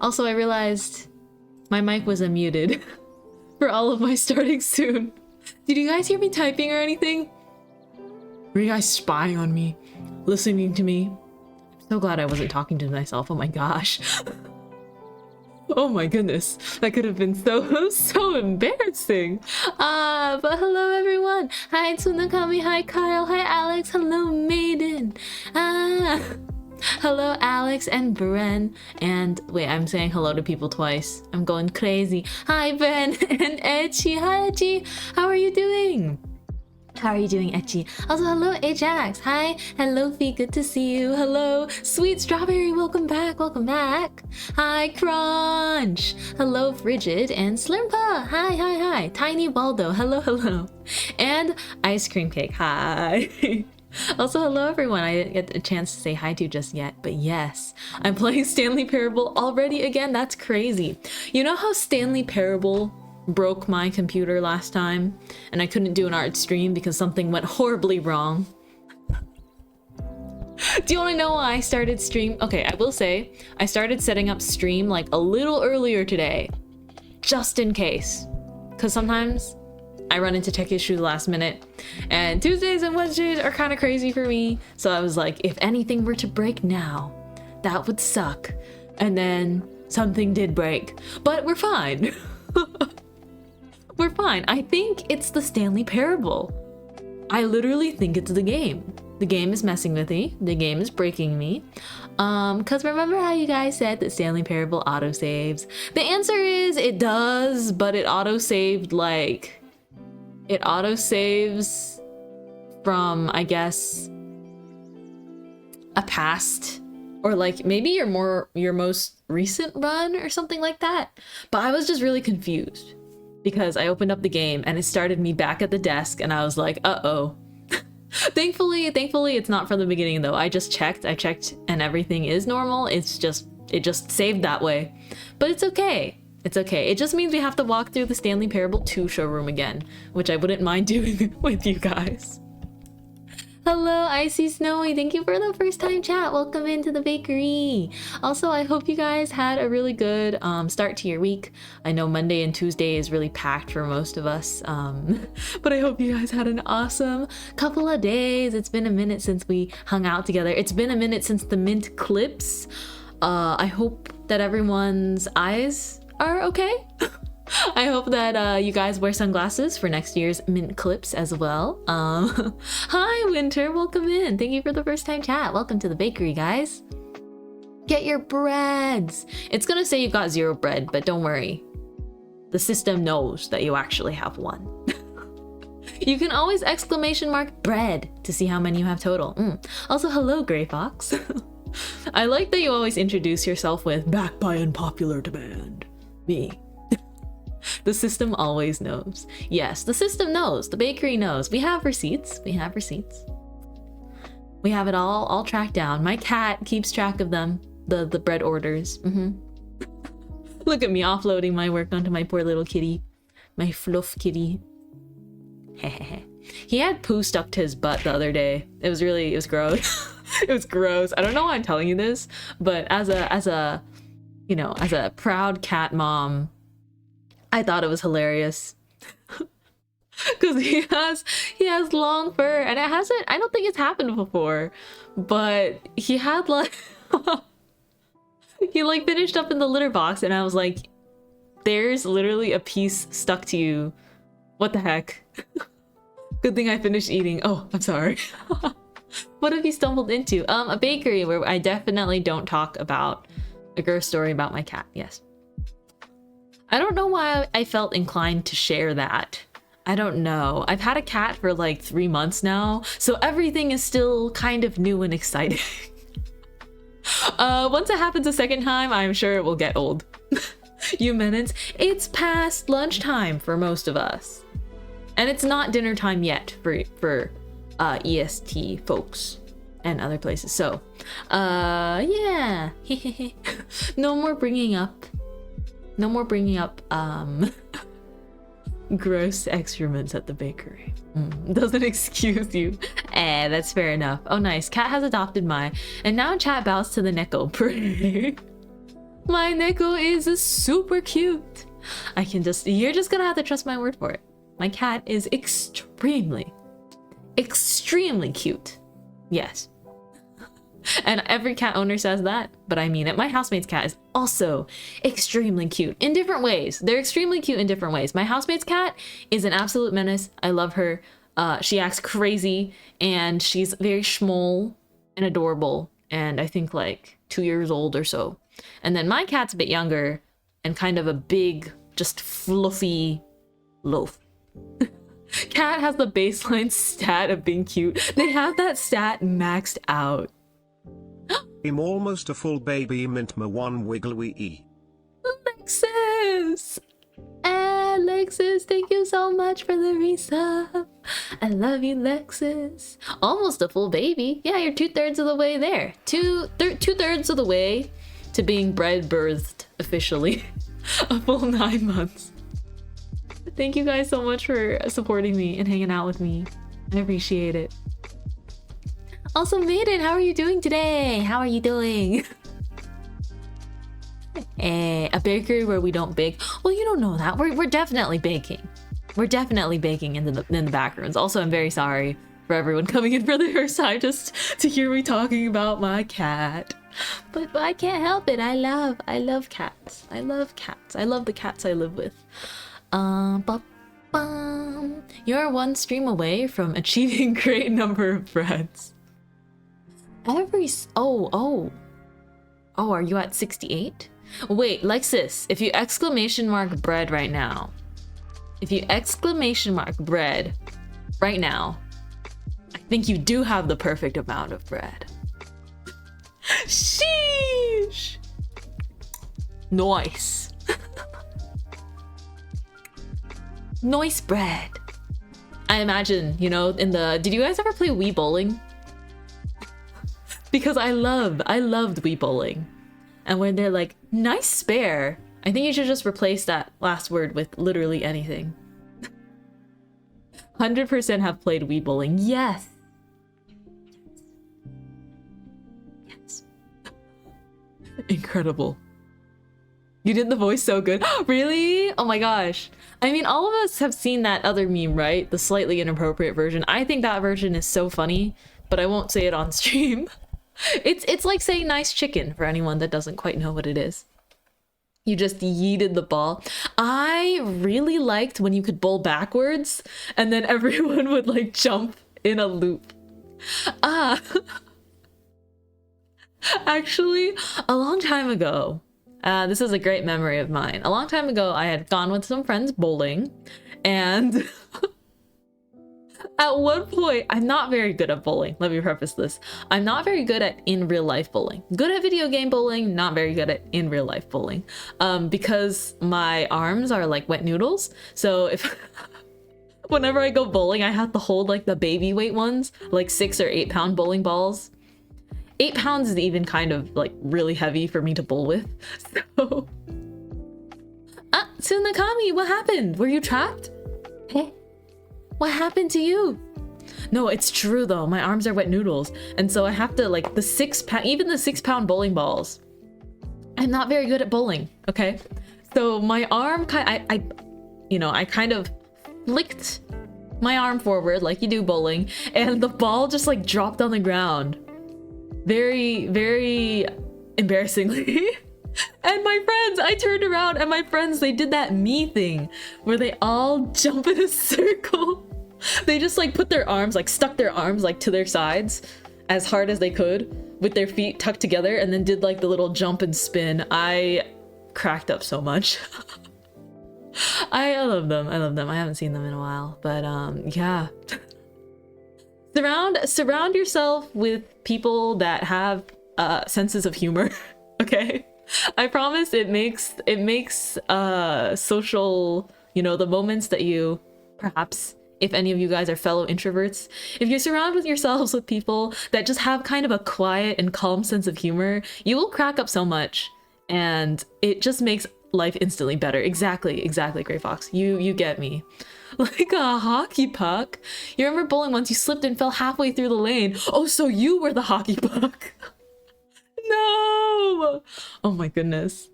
Also, I realized my mic was unmuted for all of my starting soon. Did you guys hear me typing or anything? Were you guys spying on me? Listening to me? I'm so glad I wasn't talking to myself. Oh my gosh. Oh my goodness. That could have been so embarrassing. But hello everyone. Hi Tsunakami. Hi Kyle. Hi Alex. Hello Maiden. Hello Alex and Bren. And wait, I'm saying hello to people twice. I'm going crazy. Hi Ben and Echi. Hi Echi. How are you doing? How are you doing, Echi? Also, hello, Ajax. Hi. Hello, Fee. Good to see you. Hello, Sweet Strawberry. Welcome back. Welcome back. Hi, Crunch. Hello, Frigid and Slurmpa. Hi. Tiny Waldo. Hello. And Ice Cream Cake. Hi. Also, hello, everyone. I didn't get a chance to say hi to just yet, but yes, I'm playing Stanley Parable already again. That's crazy. You know how Stanley Parable broke my computer last time and I couldn't do an art stream because something went horribly wrong? Do you want to know why I started stream? Okay, I will say I started setting up stream like a little earlier today, just in case, because sometimes I run into tech issues last minute and Tuesdays and Wednesdays are kind of crazy for me. So I was like, if anything were to break now, that would suck. And then something did break, but we're fine. We're fine. I think it's the Stanley Parable. I literally think it's the game. The game is messing with me. The game is breaking me. Cause remember how you guys said that Stanley Parable autosaves? The answer is it does, but it autosaved like... It autosaves from, I guess, a past or like maybe your most recent run or something like that. But I was just really confused because I opened up the game and it started me back at the desk and I was like, uh-oh. Thankfully it's not from the beginning though. I checked and everything is normal. It just saved that way. But it's okay. It's okay. It just means we have to walk through the Stanley Parable 2 showroom again, which I wouldn't mind doing with you guys. Hello, Icy Snowy. Thank you for the first time chat. Welcome into the bakery. Also, I hope you guys had a really good start to your week. I know Monday and Tuesday is really packed for most of us, but I hope you guys had an awesome couple of days. It's been a minute since we hung out together. It's been a minute since the Mint clips. I hope that everyone's eyes are okay. I hope that you guys wear sunglasses for next year's Mint clips as well. Hi Winter, welcome in. Thank you for the first time chat. Welcome to the bakery, guys. Get your breads. It's gonna say you've got 0 bread, but don't worry. The system knows that you actually have 1. You can always exclamation mark bread to see how many you have total. Also, hello Gray Fox. I like that you always introduce yourself with backed by unpopular demand. Me. The system always knows. Yes, the system knows. The bakery knows. We have receipts. We have it all tracked down. My cat keeps track of them. The bread orders. Look at me offloading my work onto my poor little kitty. My fluff kitty. He had poo stuck to his butt the other day. It was gross. It was gross. I don't know why I'm telling you this, but as a proud cat mom, I thought it was hilarious. Because he has long fur and I don't think it's happened before, but he had like he like finished up in the litter box and I was like, there's literally a piece stuck to you. What the heck? Good thing I finished eating. Oh, I'm sorry. What have you stumbled into? A bakery where I definitely don't talk about a girl story about my cat. Yes. I don't know why I felt inclined to share that. I don't know. I've had a cat for like 3 months now, so everything is still kind of new and exciting. Once it happens a second time, I'm sure it will get old. You minutes. It's past lunchtime for most of us. And it's not dinner time yet for EST folks and other places. So, yeah. No more bringing up gross excrements at the bakery. Doesn't excuse you. That's fair enough. Oh nice, cat has adopted my and now chat bows to the Neko. Pretty. My Neko is super cute. You're just gonna have to trust my word for it. My cat is extremely cute. Yes. And every cat owner says that, but I mean it. My housemate's cat is also extremely cute in different ways. They're extremely cute in different ways. My housemate's cat is an absolute menace. I love her. She acts crazy and she's very small and adorable. And I think like 2 years old or so. And then my cat's a bit younger and kind of a big, just fluffy loaf. Cat has the baseline stat of being cute. They have that stat maxed out. I'm almost a full baby Mintmai one wiggly. Alexis! Alexis, thank you so much for the resub. I love you, Lexus. Almost a full baby. Yeah, you're 2/3 of the way there. Two-thirds of the way to being birthed officially. A full 9 months. Thank you guys so much for supporting me and hanging out with me. I appreciate it. Also, Maiden, how are you doing today? How are you doing? A bakery where we don't bake. Well, you don't know that. We're definitely baking. We're definitely baking in the back rooms. Also, I'm very sorry for everyone coming in for the first time just to hear me talking about my cat. But I can't help it. I love cats. I love cats. I love the cats I live with. You're one stream away from achieving great number of breads. Oh, are you at 68? Wait, Lexus, if you exclamation mark bread right now, I think you do have the perfect amount of bread. Sheesh! Nice. Nice bread. I imagine, you know, did you guys ever play Wii Bowling? Because I loved Wii Bowling. And when they're like, nice spare, I think you should just replace that last word with literally anything. 100% have played Wii Bowling. Yes. Yes. Incredible. You did the voice so good. Really? Oh my gosh. I mean, all of us have seen that other meme, right? The slightly inappropriate version. I think that version is so funny, but I won't say it on stream. It's like saying nice chicken for anyone that doesn't quite know what it is. You just yeeted the ball. I really liked when you could bowl backwards and then everyone would like jump in a loop. Actually, a long time ago, this is a great memory of mine. A long time ago, I had gone with some friends bowling and at one point, I'm not very good at bowling. Let me preface this. I'm not very good at in real life bowling. Good at video game bowling, not very good at in real life bowling. Because my arms are like wet noodles. So if whenever I go bowling, I have to hold like the baby weight ones, like 6 or 8 pound bowling balls. 8 pounds is even kind of like really heavy for me to bowl with. So Tsunakami, what happened? Were you trapped? Hey. What happened to you? No, it's true though. My arms are wet noodles. And so I have to like even the 6 pound bowling balls. I'm not very good at bowling. Okay. So my arm I kind of flicked my arm forward like you do bowling. And the ball just like dropped on the ground. Very, very embarrassingly. And my friends, I turned around and my friends, they did that me thing where they all jump in a circle. They just like put their arms, like stuck their arms like to their sides as hard as they could with their feet tucked together and then did like the little jump and spin. I cracked up so much. I love them. I love them. I haven't seen them in a while, but yeah. Surround yourself with people that have senses of humor. Okay. I promise it makes social, you know, the moments that you perhaps, if any of you guys are fellow introverts, if you surround with yourselves with people that just have kind of a quiet and calm sense of humor, you will crack up so much and it just makes life instantly better. Exactly, Gray Fox. You get me. Like a hockey puck. You remember bowling once you slipped and fell halfway through the lane. Oh, so you were the hockey puck. No! Oh my goodness.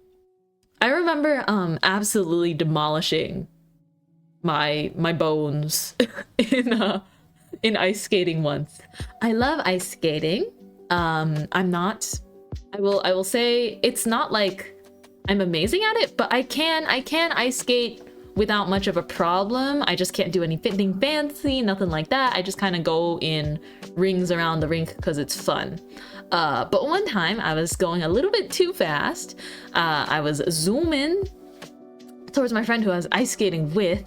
I remember absolutely demolishing my bones in ice skating once. I love ice skating. I will say it's not like I'm amazing at it, but I can ice skate without much of a problem. I just can't do anything fancy, nothing like that. I just kind of go in rings around the rink because it's fun. But one time I was going a little bit too fast. I was zooming towards my friend who I was ice skating with,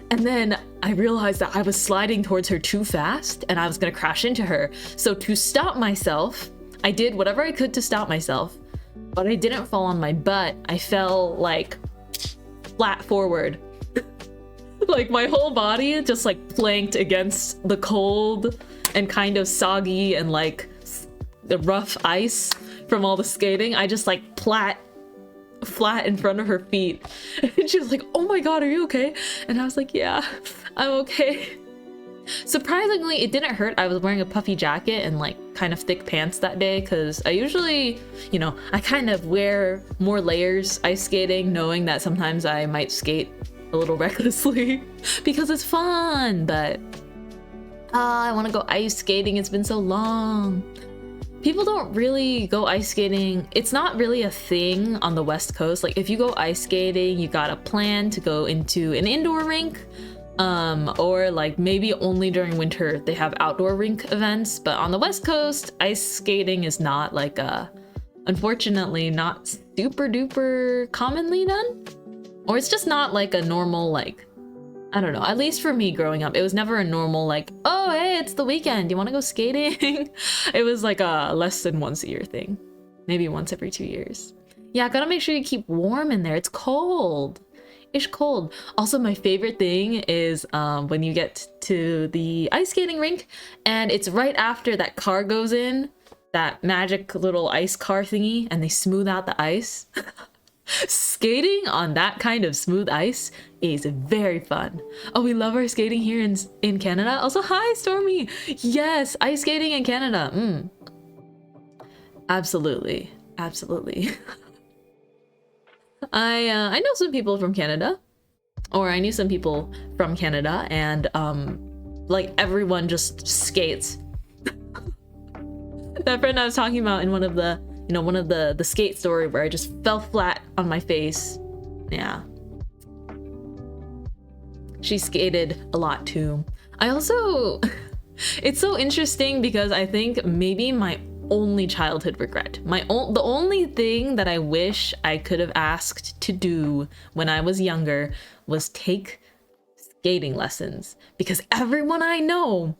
and then I realized that I was sliding towards her too fast and I was gonna crash into her. So to stop myself, I did whatever I could to stop myself, but I didn't fall on my butt. I fell like flat forward. Like my whole body just like planked against the cold and kind of soggy and like the rough ice from all the skating. I just like flat in front of her feet. And she was like, "Oh my god, are you okay?" And I was like, "Yeah, I'm okay." Surprisingly, it didn't hurt. I was wearing a puffy jacket and like kind of thick pants that day because I usually, you know, I kind of wear more layers ice skating, knowing that sometimes I might skate a little recklessly because it's fun. But I want to go ice skating. It's been so long. People don't really go ice skating. It's not really a thing on the West Coast. Like if you go ice skating, you gotta plan to go into an indoor rink, or like maybe only during winter they have outdoor rink events. But on the West Coast, ice skating is not like unfortunately not super duper commonly done, or it's just not like a normal, like, I don't know, at least for me growing up, it was never a normal like, "Oh, hey, it's the weekend, do you want to go skating?" It was like a less than once a year thing, maybe once every 2 years. Yeah, gotta make sure you keep warm in there. It's cold. It's cold. Also, my favorite thing is when you get to the ice skating rink and it's right after that car goes in, that magic little ice car thingy, and they smooth out the ice. Skating on that kind of smooth ice is very fun. Oh, we love our skating here in Canada. Also, hi Stormy. Yes, ice skating in Canada. Absolutely, absolutely. I know some people from Canada, or I knew some people from Canada, and like everyone just skates. That friend I was talking about in one of the skate story where I just fell flat on my face. Yeah. She skated a lot too. I also, it's so interesting because I think maybe my only childhood regret, the only thing that I wish I could have asked to do when I was younger was take skating lessons, because everyone I know,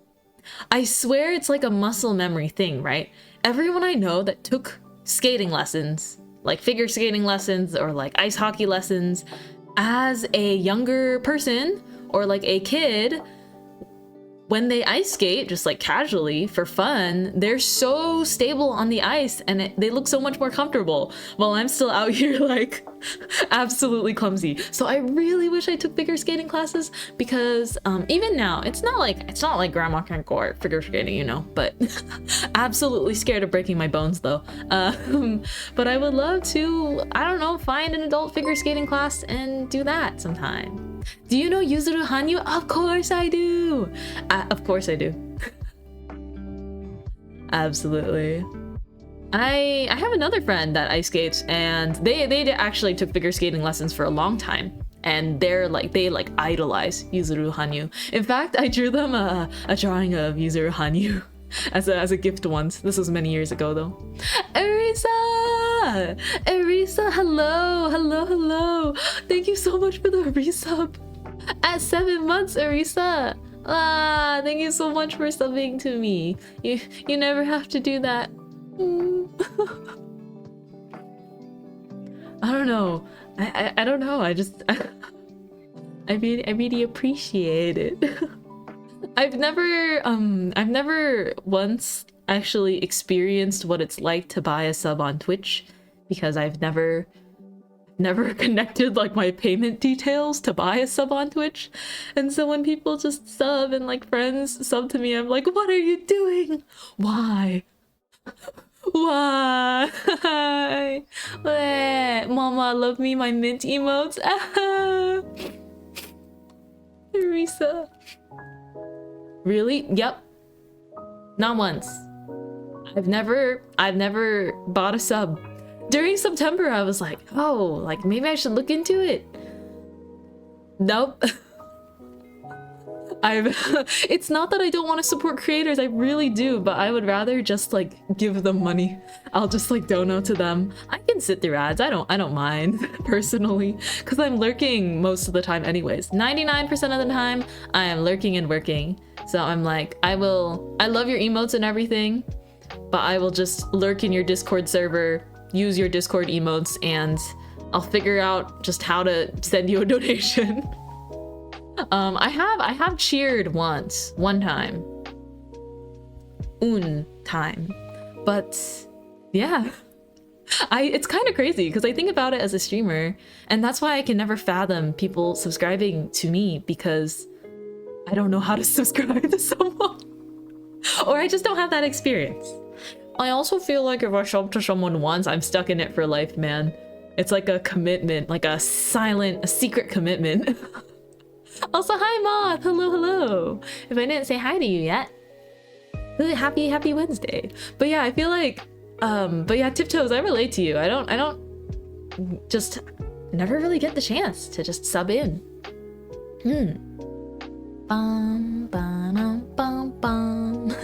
I swear it's like a muscle memory thing, right? Everyone I know that took skating lessons, like figure skating lessons or like ice hockey lessons as a younger person or like a kid, when they ice skate just like casually for fun, they're so stable on the ice and they look so much more comfortable, while I'm still out here like absolutely clumsy. So I really wish I took figure skating classes, because even now it's not like grandma can't go art figure skating, you know, but absolutely scared of breaking my bones though. But I would love to, I don't know, find an adult figure skating class and do that sometime. Do you know Yuzuru Hanyu? Of course I do. Of course I do. Absolutely. I have another friend that ice skates, and they actually took figure skating lessons for a long time, and they idolize Yuzuru Hanyu. In fact, I drew them a drawing of Yuzuru Hanyu as a gift once. This was many years ago though. Erisa, hello. Thank you so much for the resub at 7 months, Erisa. Thank you so much for subbing to me. You never have to do that. I don't know. I don't know. I really appreciate it. I've never once actually experienced what it's like to buy a sub on Twitch, because I've never connected like my payment details to buy a sub on Twitch. And so when people just sub and like friends sub to me, I'm like, what are you doing? Why? Why? Wah. Mama, love me, my mint emotes. Teresa. Really? Yep. Not once. I've never bought a sub. During September, I was like, oh, like maybe I should look into it. Nope. It's not that I don't want to support creators, I really do, but I would rather just like give them money. I'll just like donate to them. I can sit through ads. I don't mind personally, because I'm lurking most of the time anyways. 99% of the time I am lurking and working. So I'm like, I love your emotes and everything, but I will just lurk in your Discord server, use your Discord emotes, and I'll figure out just how to send you a donation. I have cheered one time. Un time. But yeah. It's kind of crazy because I think about it as a streamer, and that's why I can never fathom people subscribing to me, because I don't know how to subscribe to someone. Or I just don't have that experience. I also feel like if I sub to someone once, I'm stuck in it for life, man. It's like a commitment, like a secret commitment. Also, hi Moth! Hello! If I didn't say hi to you yet. Happy Wednesday. But yeah, I feel like, but yeah, Tiptoes, I relate to you. I don't just never really get the chance to just sub in. Bum, bum, bum, bum.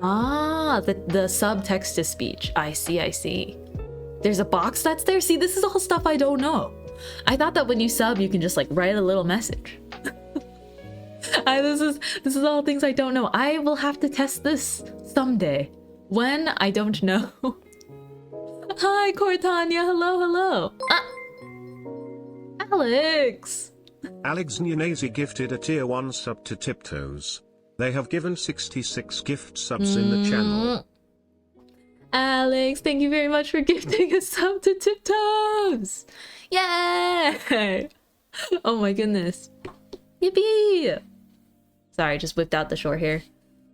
Ah, the sub text to speech. I see. There's a box that's there? See, this is all stuff I don't know. I thought that when you sub, you can just like write a little message. This is all things I don't know. I will have to test this someday. When? I don't know. Hi, Cortania. Hello. Alex. Alex Nunezi gifted a tier 1 sub to Tiptoes. They have given 66 gift subs in the channel. Alex, thank you very much for gifting a sub to Tiptoes. Yay! Oh my goodness. Yippee! Sorry, just whipped out the short hair.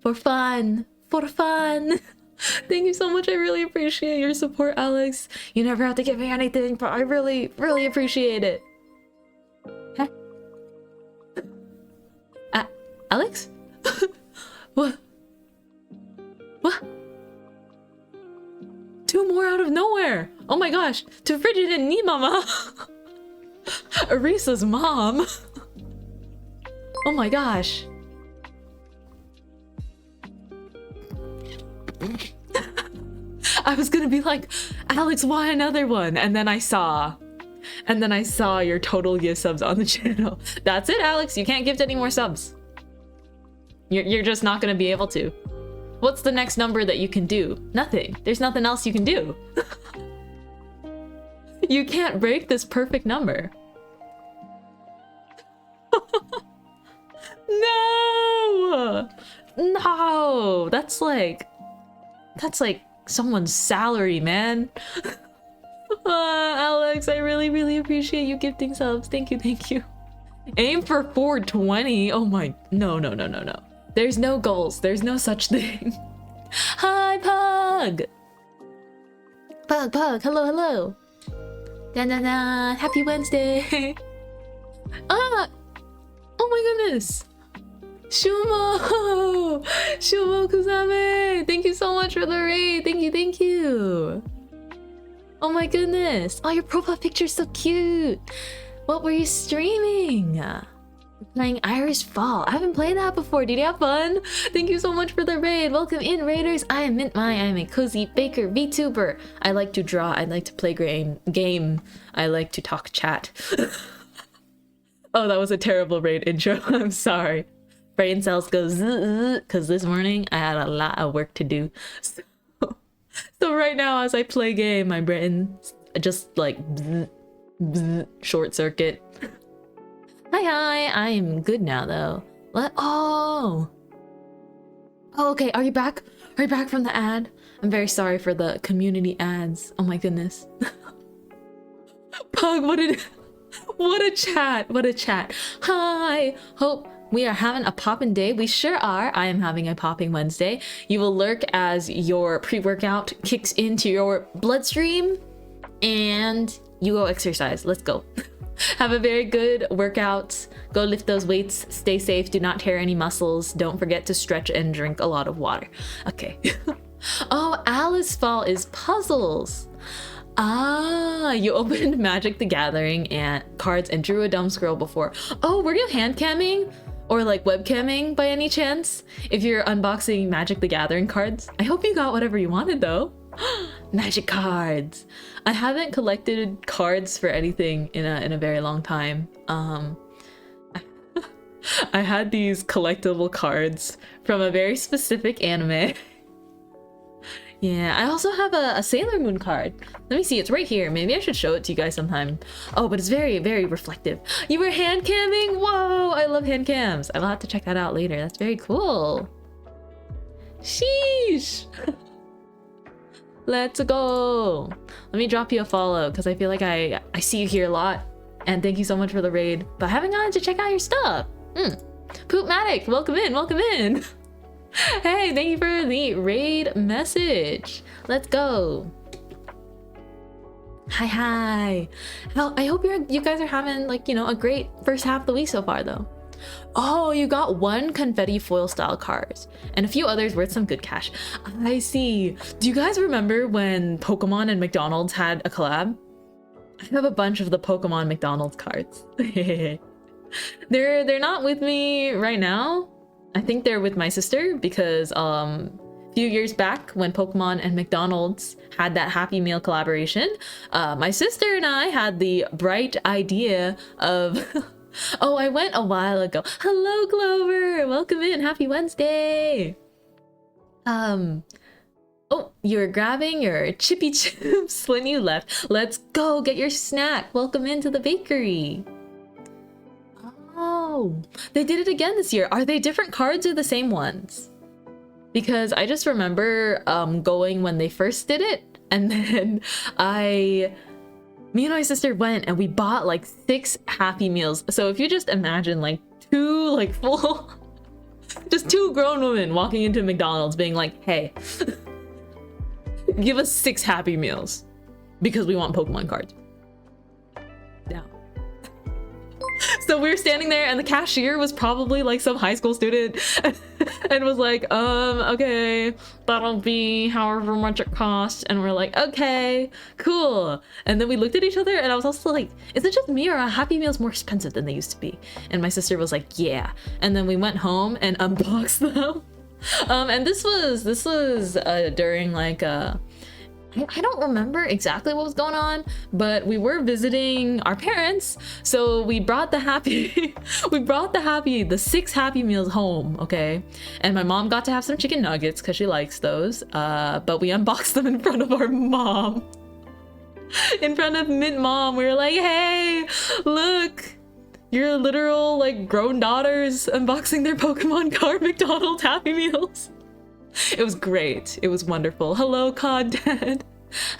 For fun! Thank you so much. I really appreciate your support, Alex. You never have to give me anything, but I really appreciate it. Huh? Alex? What? 2 more out of nowhere! Oh my gosh! To Frigid and Nimama! Arisa's mom! Oh my gosh! I was gonna be like, Alex, why another one? And then I saw your total gift subs on the channel. That's it, Alex. You can't gift any more subs. You're just not gonna be able to. What's the next number that you can do? Nothing. There's nothing else you can do. You can't break this perfect number. No! That's like someone's salary, man. Alex, I really appreciate you gifting subs. Thank you. Aim for 420. Oh my, no. There's no goals. There's no such thing. Hi, Pug. Pug. Hello. Da. Happy Wednesday. Oh my goodness. Shumo Kusame. Thank you so much for the raid. Thank you. Oh my goodness. Oh, your profile picture's so cute. What were you streaming? Playing Irish Fall. I haven't played that before. Did you have fun? Thank you so much for the raid. Welcome in, raiders. I am Mintmai. I am a cozy baker VTuber. I like to draw. I like to play game. I like to talk chat. Oh, that was a terrible raid intro. I'm sorry. Brain cells go zzz, because this morning I had a lot of work to do. So right now, as I play game, my brain just like bzz, short circuit. Hi, I am good now though. Oh, okay. Are you back? Are you back from the ad? I'm very sorry for the community ads. Oh my goodness. Pug, what a chat. Hi, hope We are having a poppin' day. We sure are. I am having a popping Wednesday. You will lurk as your pre-workout kicks into your bloodstream and you go exercise. Let's go. Have a very good workout. Go lift those weights. Stay safe. Do not tear any muscles. Don't forget to stretch and drink a lot of water. Okay. Oh, Alice's fall is puzzles. Ah, you opened Magic the Gathering and cards and drew a dumb scroll before. Oh, were you hand camming or like webcamming by any chance? If you're unboxing Magic the Gathering cards, I hope you got whatever you wanted though. Magic cards. I haven't collected cards for anything in a very long time. I had these collectible cards from a very specific anime. Yeah, I also have a Sailor Moon card. Let me see, it's right here. Maybe I should show it to you guys sometime. Oh, but it's very, very reflective. You were hand camming? Whoa, I love hand cams. I'll have to check that out later. That's very cool. Sheesh. Let's go. Let me drop you a follow because I feel like I see you here a lot. And thank you so much for the raid. But I haven't gotten to check out your stuff. Poopmatic, welcome in, welcome in. Hey, thank you for the raid message. Let's go. Hi. Well, I hope you guys are having like, you know, a great first half of the week so far though. Oh, you got one confetti foil style card and a few others worth some good cash. I see. Do you guys remember when Pokemon and McDonald's had a collab? I have a bunch of the Pokemon McDonald's cards. They're not with me right now. I think they're with my sister because a few years back when Pokemon and McDonald's had that Happy Meal collaboration, my sister and I had the bright idea of oh, I went a while ago. Hello, Clover. Welcome in. Happy Wednesday. Oh, you're grabbing your chippy chips when you left. Let's go get your snack. Welcome into the bakery. Oh, they did it again this year. Are they different cards or the same ones? Because I just remember going when they first did it, and then me and my sister went and we bought like 6 Happy Meals. So if you just imagine like 2 like full, just 2 grown women walking into McDonald's being like, hey, give us 6 Happy Meals because we want Pokemon cards. Yeah. So we were standing there and the cashier was probably like some high school student and was like, okay, that'll be however much it costs. And we're like, okay, cool. And then we looked at each other and I was also like, is it just me or are Happy Meals more expensive than they used to be? And my sister was like, yeah. And then we went home and unboxed them. And this was during like I don't remember exactly what was going on, but we were visiting our parents, so we brought the 6 Happy Meals home, okay? And my mom got to have some chicken nuggets because she likes those, but we unboxed them in front of our mom. In front of Mint Mom, we were like, hey, look, your literal like grown daughters unboxing their Pokemon card McDonald's Happy Meals. It was great. It was wonderful. Hello, Cod Dad.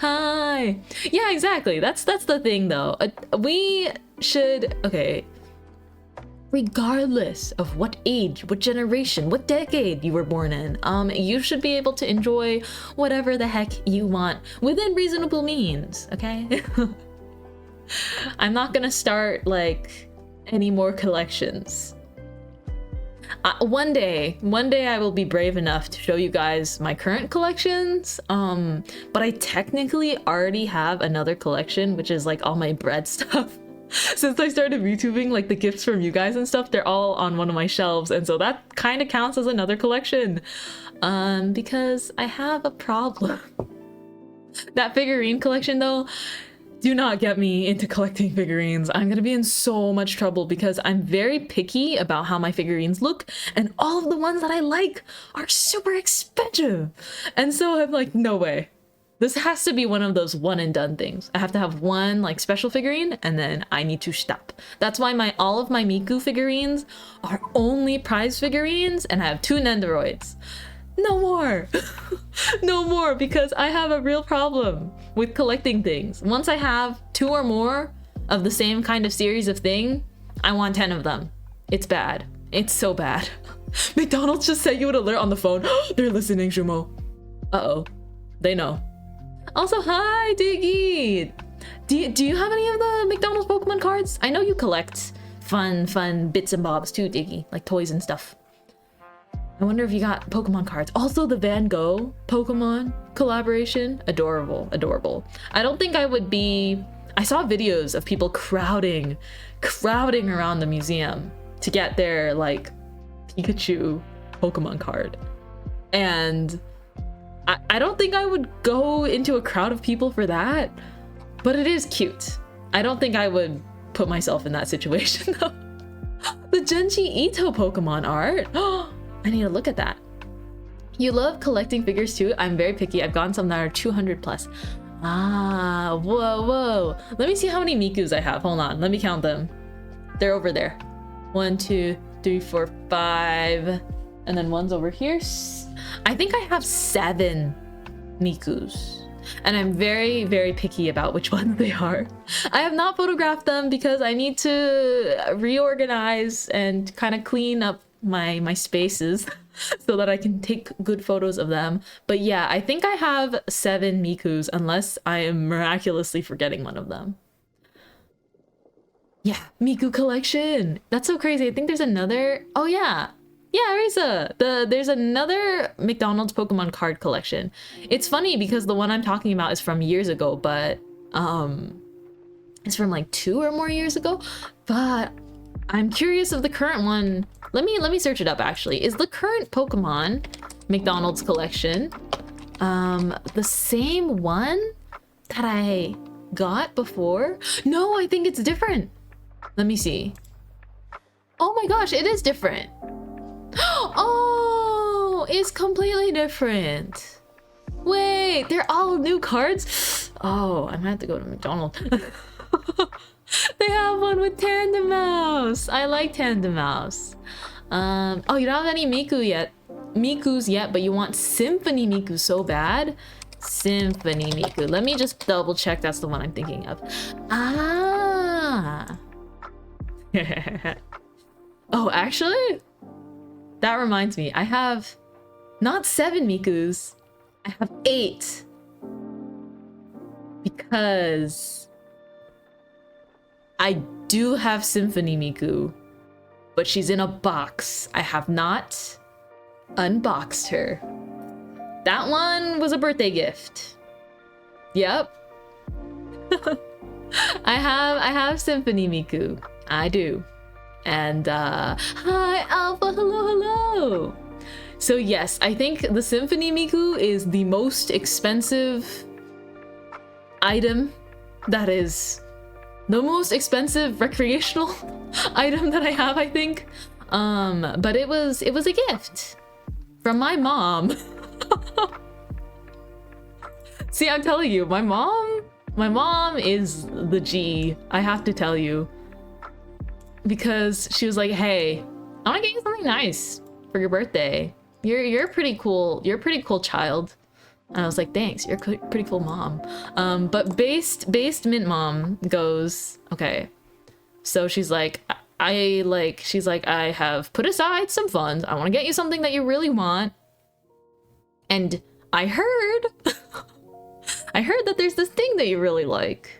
Hi. Yeah, exactly. That's the thing though. We should, okay, regardless of what age, what generation, what decade you were born in, you should be able to enjoy whatever the heck you want within reasonable means, okay? I'm not gonna start like any more collections. One day I will be brave enough to show you guys my current collections, but I technically already have another collection, which is like all my bread stuff. Since I started VTubing, like the gifts from you guys and stuff, they're all on one of my shelves, and so that kind of counts as another collection, because I have a problem. That figurine collection though, do not get me into collecting figurines. I'm gonna be in so much trouble because I'm very picky about how my figurines look, and all of the ones that I like are super expensive. And so I'm like, no way. This has to be one of those one and done things. I have to have one like special figurine and then I need to stop. That's why all of my Miku figurines are only prize figurines, and I have 2 Nendoroids. No more. No more, because I have a real problem with collecting things. Once I have 2 or more of the same kind of series of thing, I want 10 of them. It's bad. It's so bad. McDonald's just sent you an alert on the phone. They're listening, Shumo. Uh-oh. They know. Also, hi, Diggy! Do you have any of the McDonald's Pokemon cards? I know you collect fun bits and bobs too, Diggy. Like toys and stuff. I wonder if you got Pokemon cards. Also, the Van Gogh Pokemon collaboration. Adorable, adorable. I don't think I would be... I saw videos of people crowding around the museum to get their, like, Pikachu Pokemon card. And I don't think I would go into a crowd of people for that, but it is cute. I don't think I would put myself in that situation, though. The Genji Ito Pokemon art. I need to look at that. You love collecting figures too? I'm very picky. I've gotten some that are 200 plus. Ah, whoa. Let me see how many Mikus I have. Hold on, let me count them. They're over there. 1, 2, 3, 4, 5. And then one's over here. I think I have 7 Mikus. And I'm very, very picky about which ones they are. I have not photographed them because I need to reorganize and kind of clean up my spaces so that I can take good photos of them. But yeah, I think I have 7 Mikus unless I am miraculously forgetting one of them. Yeah, Miku collection. That's so crazy. I think there's another. Oh yeah. Yeah, Arisa. There's another McDonald's Pokemon card collection. It's funny because the one I'm talking about is from years ago, but it's from like 2 or more years ago. But I'm curious of the current one. Let me search it up actually. Is the current Pokemon McDonald's collection the same one that I got before? No, I think it's different. Let me see. Oh my gosh, it is different. Oh, it's completely different. Wait, they're all new cards? Oh, I might have to go to McDonald's. They have one with Tandem Mouse. I like Tandem Mouse. Oh, you don't have any Mikus yet, but you want Symphony Miku so bad. Symphony Miku. Let me just double check that's the one I'm thinking of. Ah. Oh, actually, that reminds me. I have not 7 Mikus. I have 8. Because I do have Symphony Miku, but she's in a box. I have not unboxed her. That one was a birthday gift. Yep. I have Symphony Miku. I do. And hi Alpha, hello. So yes, I think the Symphony Miku is the most expensive item. That is the most expensive recreational item that I have, I think. But it was a gift from my mom. See, I'm telling you, my mom is the G, I have to tell you. Because she was like, hey, I want to get you something nice for your birthday. You're a pretty cool child. And I was like, thanks, you're a pretty cool mom. But based Mint Mom goes, okay. So she's like, I have put aside some funds. I want to get you something that you really want. And I heard that there's this thing that you really like.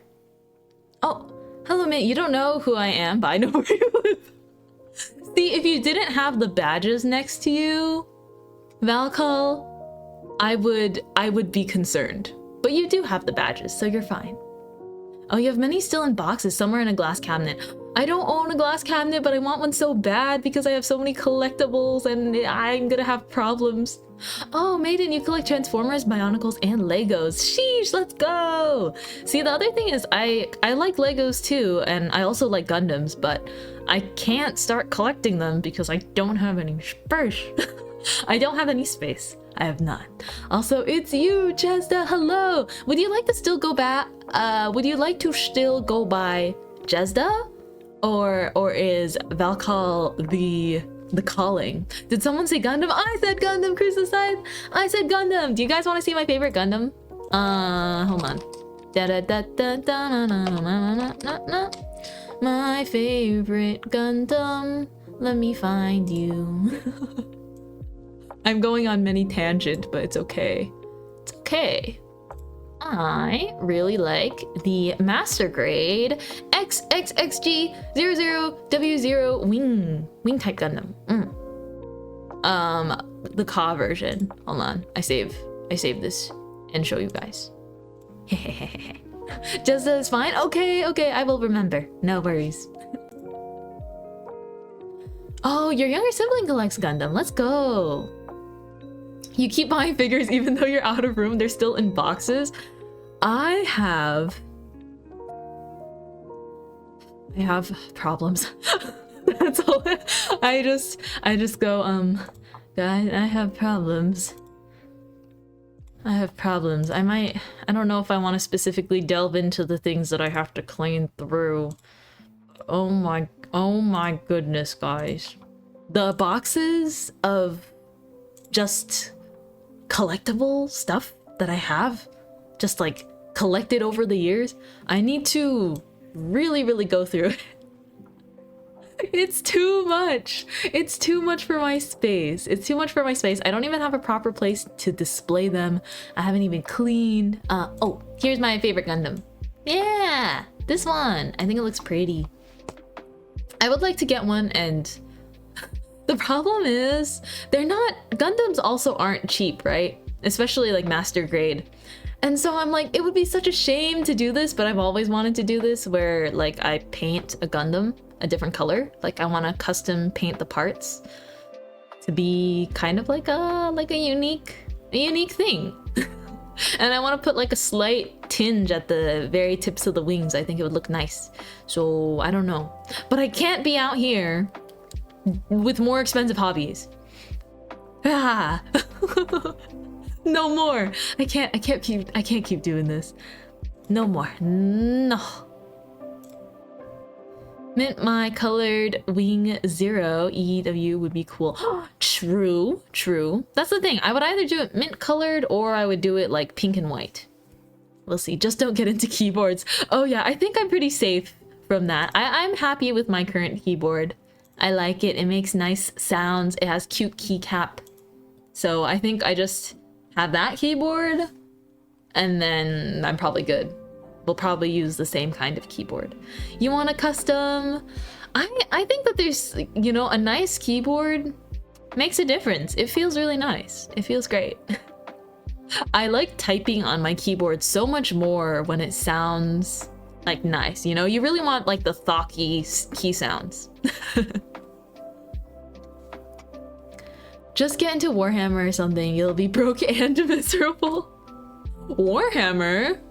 Oh, hello, Mint. You don't know who I am, but I know where you live. See, if you didn't have the badges next to you, Valkal, I would be concerned. But you do have the badges, so you're fine. Oh, you have many still in boxes, somewhere in a glass cabinet. I don't own a glass cabinet, but I want one so bad because I have so many collectibles and I'm gonna have problems. Oh, Maiden, you collect Transformers, Bionicles, and Legos. Sheesh, let's go! See, the other thing is I like Legos too, and I also like Gundams, but I can't start collecting them because I don't have any space. I don't have any space. I have not. Also, it's you, Jezda. Hello. Would you like to still go back? Would you like to still go by Jezda, or is Valkal the calling? Did someone say Gundam? I said Gundam. Crucified. I said Gundam. Do you guys want to see my favorite Gundam? Hold on. My favorite Gundam. Let me find you. I'm going on many tangent, but it's okay. It's okay. I really like the Master Grade XXXG00W0 Wing type Gundam. The Ka version. Hold on. I save this and show you guys. Just as fine. Okay, I will remember. No worries. Oh, your younger sibling collects Gundam. Let's go. You keep buying figures even though you're out of room. They're still in boxes. I have problems. That's all. I just go, guys, I have problems. I don't know if I want to specifically delve into the things that I have to clean through. Oh my goodness, guys. The boxes of just collectible stuff that I have, just like collected over the years, I need to really go through it. It's too much. It's too much for my space. I don't even have a proper place to display them. I haven't even cleaned. Oh, here's my favorite Gundam. Yeah, this one. I think it looks pretty. I would like to get one, and the problem is Gundams also aren't cheap, right? Especially like Master Grade. And so I'm like, it would be such a shame to do this, but I've always wanted to do this where like I paint a Gundam a different color. Like I want to custom paint the parts to be kind of like a unique thing. And I want to put like a slight tinge at the very tips of the wings. I think it would look nice. So I don't know, but I can't be out here with more expensive hobbies. Ah. No more. I can't keep doing this. No more. No. Mintmai colored wing 0 EW would be cool. True. That's the thing. I would either do it mint colored or I would do it like pink and white. We'll see. Just don't get into keyboards. Oh yeah, I think I'm pretty safe from that. I'm happy with my current keyboard. I like it. It makes nice sounds. It has cute keycap. So I think I just have that keyboard and then I'm probably good. We'll probably use the same kind of keyboard. You want a custom? I think that there's, you know, a nice keyboard makes a difference. It feels really nice. It feels great. I like typing on my keyboard so much more when it sounds like nice. You know, you really want like the thocky key sounds. Just get into Warhammer or something. You'll be broke and miserable. Warhammer?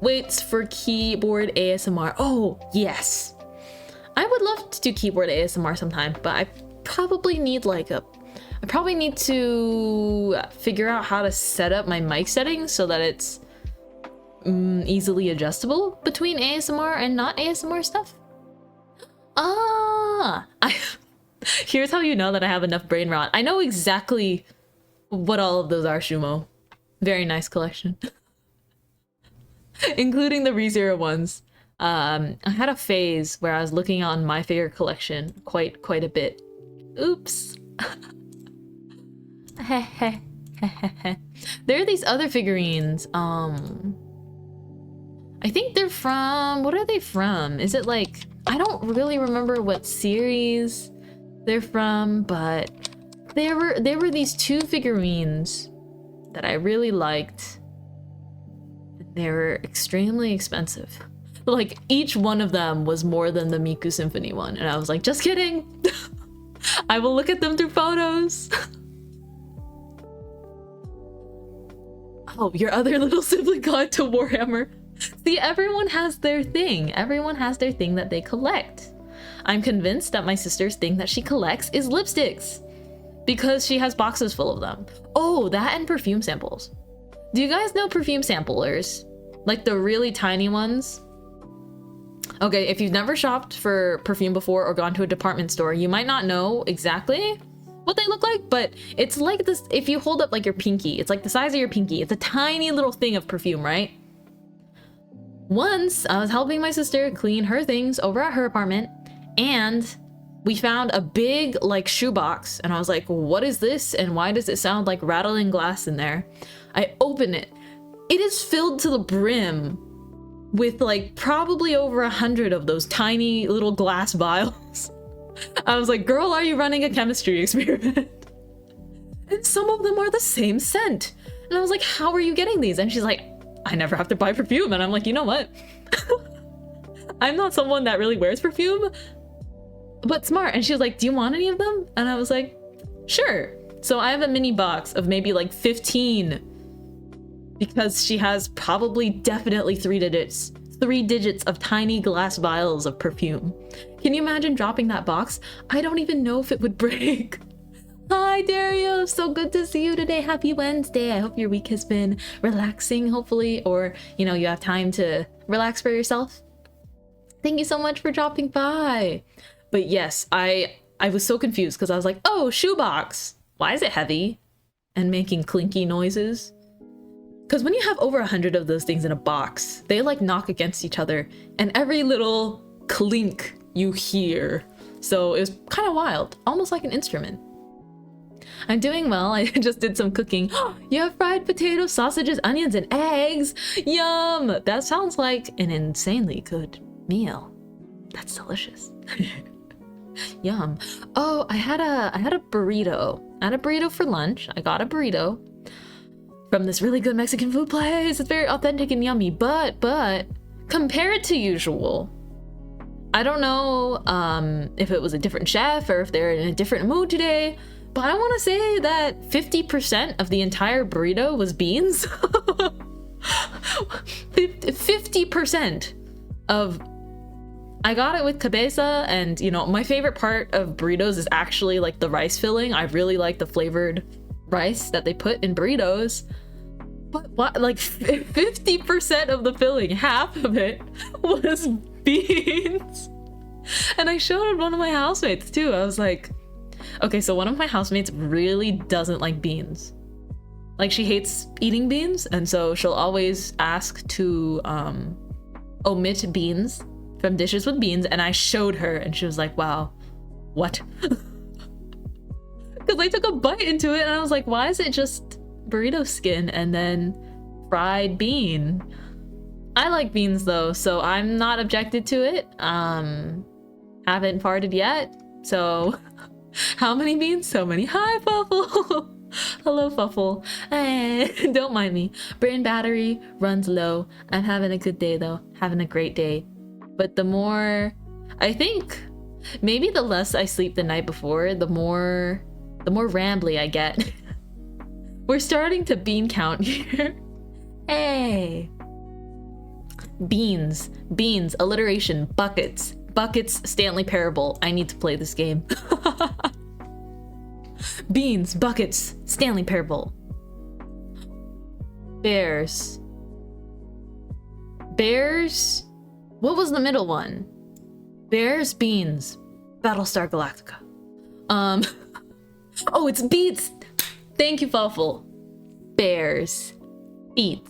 Waits for keyboard ASMR. Oh, yes. I would love to do keyboard ASMR sometime, but I probably need to figure out how to set up my mic settings so that it's easily adjustable between ASMR and not ASMR stuff. Here's how you know that I have enough brain rot. I know exactly what all of those are, Shumo. Very nice collection. Including the ReZero ones. I had a phase where I was looking on my figure collection quite a bit. Oops. There are these other figurines. I think they're from... What are they from? Is it like... I don't really remember what series they're from, but there were these two figurines that I really liked. They were extremely expensive. Like each one of them was more than the Miku Symphony one, and I was like, just kidding. I will look at them through photos. Oh, your other little sibling got to Warhammer. See, everyone has their thing. Everyone has their thing that they collect. I'm convinced that my sister's thing that she collects is lipsticks because she has boxes full of them. Oh, that and perfume samples. Do you guys know perfume samplers? Like the really tiny ones? Okay, if you've never shopped for perfume before or gone to a department store, you might not know exactly what they look like, but it's like this. If you hold up like your pinky, it's like the size of your pinky. It's a tiny little thing of perfume, right? Once I was helping my sister clean her things over at her apartment, And we found a big like shoebox, and I was like, what is this? And why does it sound like rattling glass in there? I open it. It is filled to the brim with like probably over 100 of those tiny little glass vials. I was like, girl, are you running a chemistry experiment? And some of them are the same scent. And I was like, how are you getting these? And she's like, I never have to buy perfume. And I'm like, you know what? I'm not someone that really wears perfume, but smart. And she was like, do you want any of them? And I was like, sure. So I have a mini box of maybe like 15 because she has probably definitely 3 digits. 3 digits of tiny glass vials of perfume. Can you imagine dropping that box? I don't even know if it would break. Hi, Dario. So good to see you today. Happy Wednesday. I hope your week has been relaxing, hopefully, or, you know, you have time to relax for yourself. Thank you so much for dropping by. But yes, I was so confused because I was like, oh, shoebox. Why is it heavy and making clinky noises? Because when you have over 100 of those things in a box, they like knock against each other and every little clink you hear. So it was kind of wild, almost like an instrument. I'm doing well. I just did some cooking. You have fried potatoes, sausages, onions, and eggs. Yum! That sounds like an insanely good meal. That's delicious. Yum. Oh, I had a burrito. I had a burrito for lunch. I got a burrito from this really good Mexican food place. It's very authentic and yummy, but compared to usual, I don't know if it was a different chef or if they're in a different mood today, but I want to say that 50% of the entire burrito was beans. 50% of... I got it with cabeza, and you know, my favorite part of burritos is actually like the rice filling. I really like the flavored rice that they put in burritos. But what, like 50% of the filling, half of it was beans. And I showed one of my housemates too. I was like, okay, so one of my housemates really doesn't like beans. Like, she hates eating beans, and so she'll always ask to omit beans from dishes with beans, and I showed her and she was like, wow, what? Because I took a bite into it and I was like, why is it just burrito skin and then fried bean? I like beans though, so I'm not objected to it. Haven't farted yet, so how many beans? So many. Hi, Fuffle. Hello, Fuffle. Hey, don't mind me. Brain battery runs low. I'm having a good day though. Having a great day. But the more, I think, maybe the less I sleep the night before, the more rambly I get. We're starting to bean count here. Hey. Beans, alliteration, buckets, Stanley Parable. I need to play this game. Beans, buckets, Stanley Parable. Bears. What was the middle one? Bears, beans, Battlestar Galactica. Oh, it's beets. Thank you, Fuffle. Bears, beets,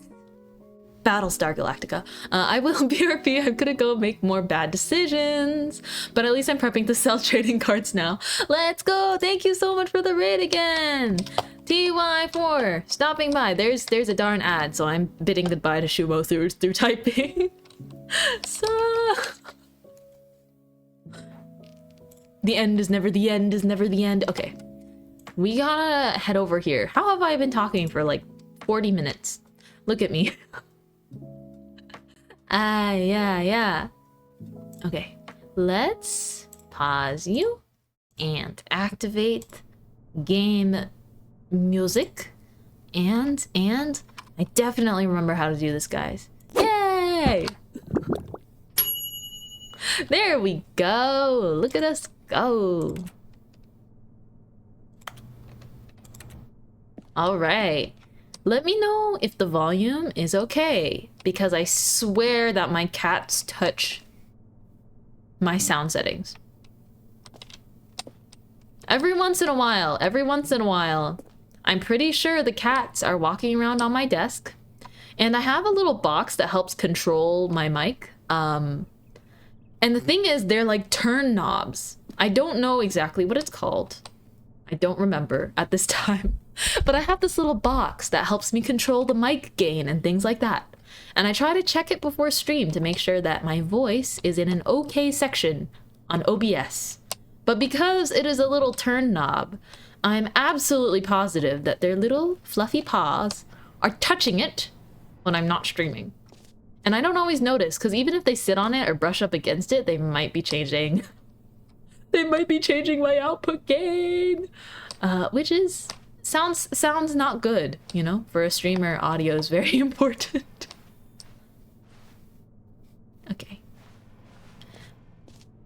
Battlestar Galactica. I will BRP. I'm gonna go make more bad decisions, but at least I'm prepping to sell trading cards now. Let's go. Thank you so much for the raid again. TY4 stopping by. There's a darn ad, so I'm bidding goodbye to Shumo through typing. So the end is never the end is never the end. Okay, we gotta head over here. How have I been talking for like 40 minutes? Look at me. Yeah. Okay, let's pause you and activate game music. And I definitely remember how to do this, guys. Yay! There we go. Look at us go. All right. Let me know if the volume is okay, because I swear that my cats touch my sound settings. Every once in a while, I'm pretty sure the cats are walking around on my desk, and I have a little box that helps control my mic. And the thing is, they're like turn knobs. I don't know exactly what it's called. I don't remember at this time. But I have this little box that helps me control the mic gain and things like that. And I try to check it before stream to make sure that my voice is in an okay section on OBS. But because it is a little turn knob, I'm absolutely positive that their little fluffy paws are touching it when I'm not streaming. And I don't always notice, because even if they sit on it or brush up against it, they might be changing. They might be changing my output gain, which is sounds not good, you know. For a streamer, audio is very important. Okay.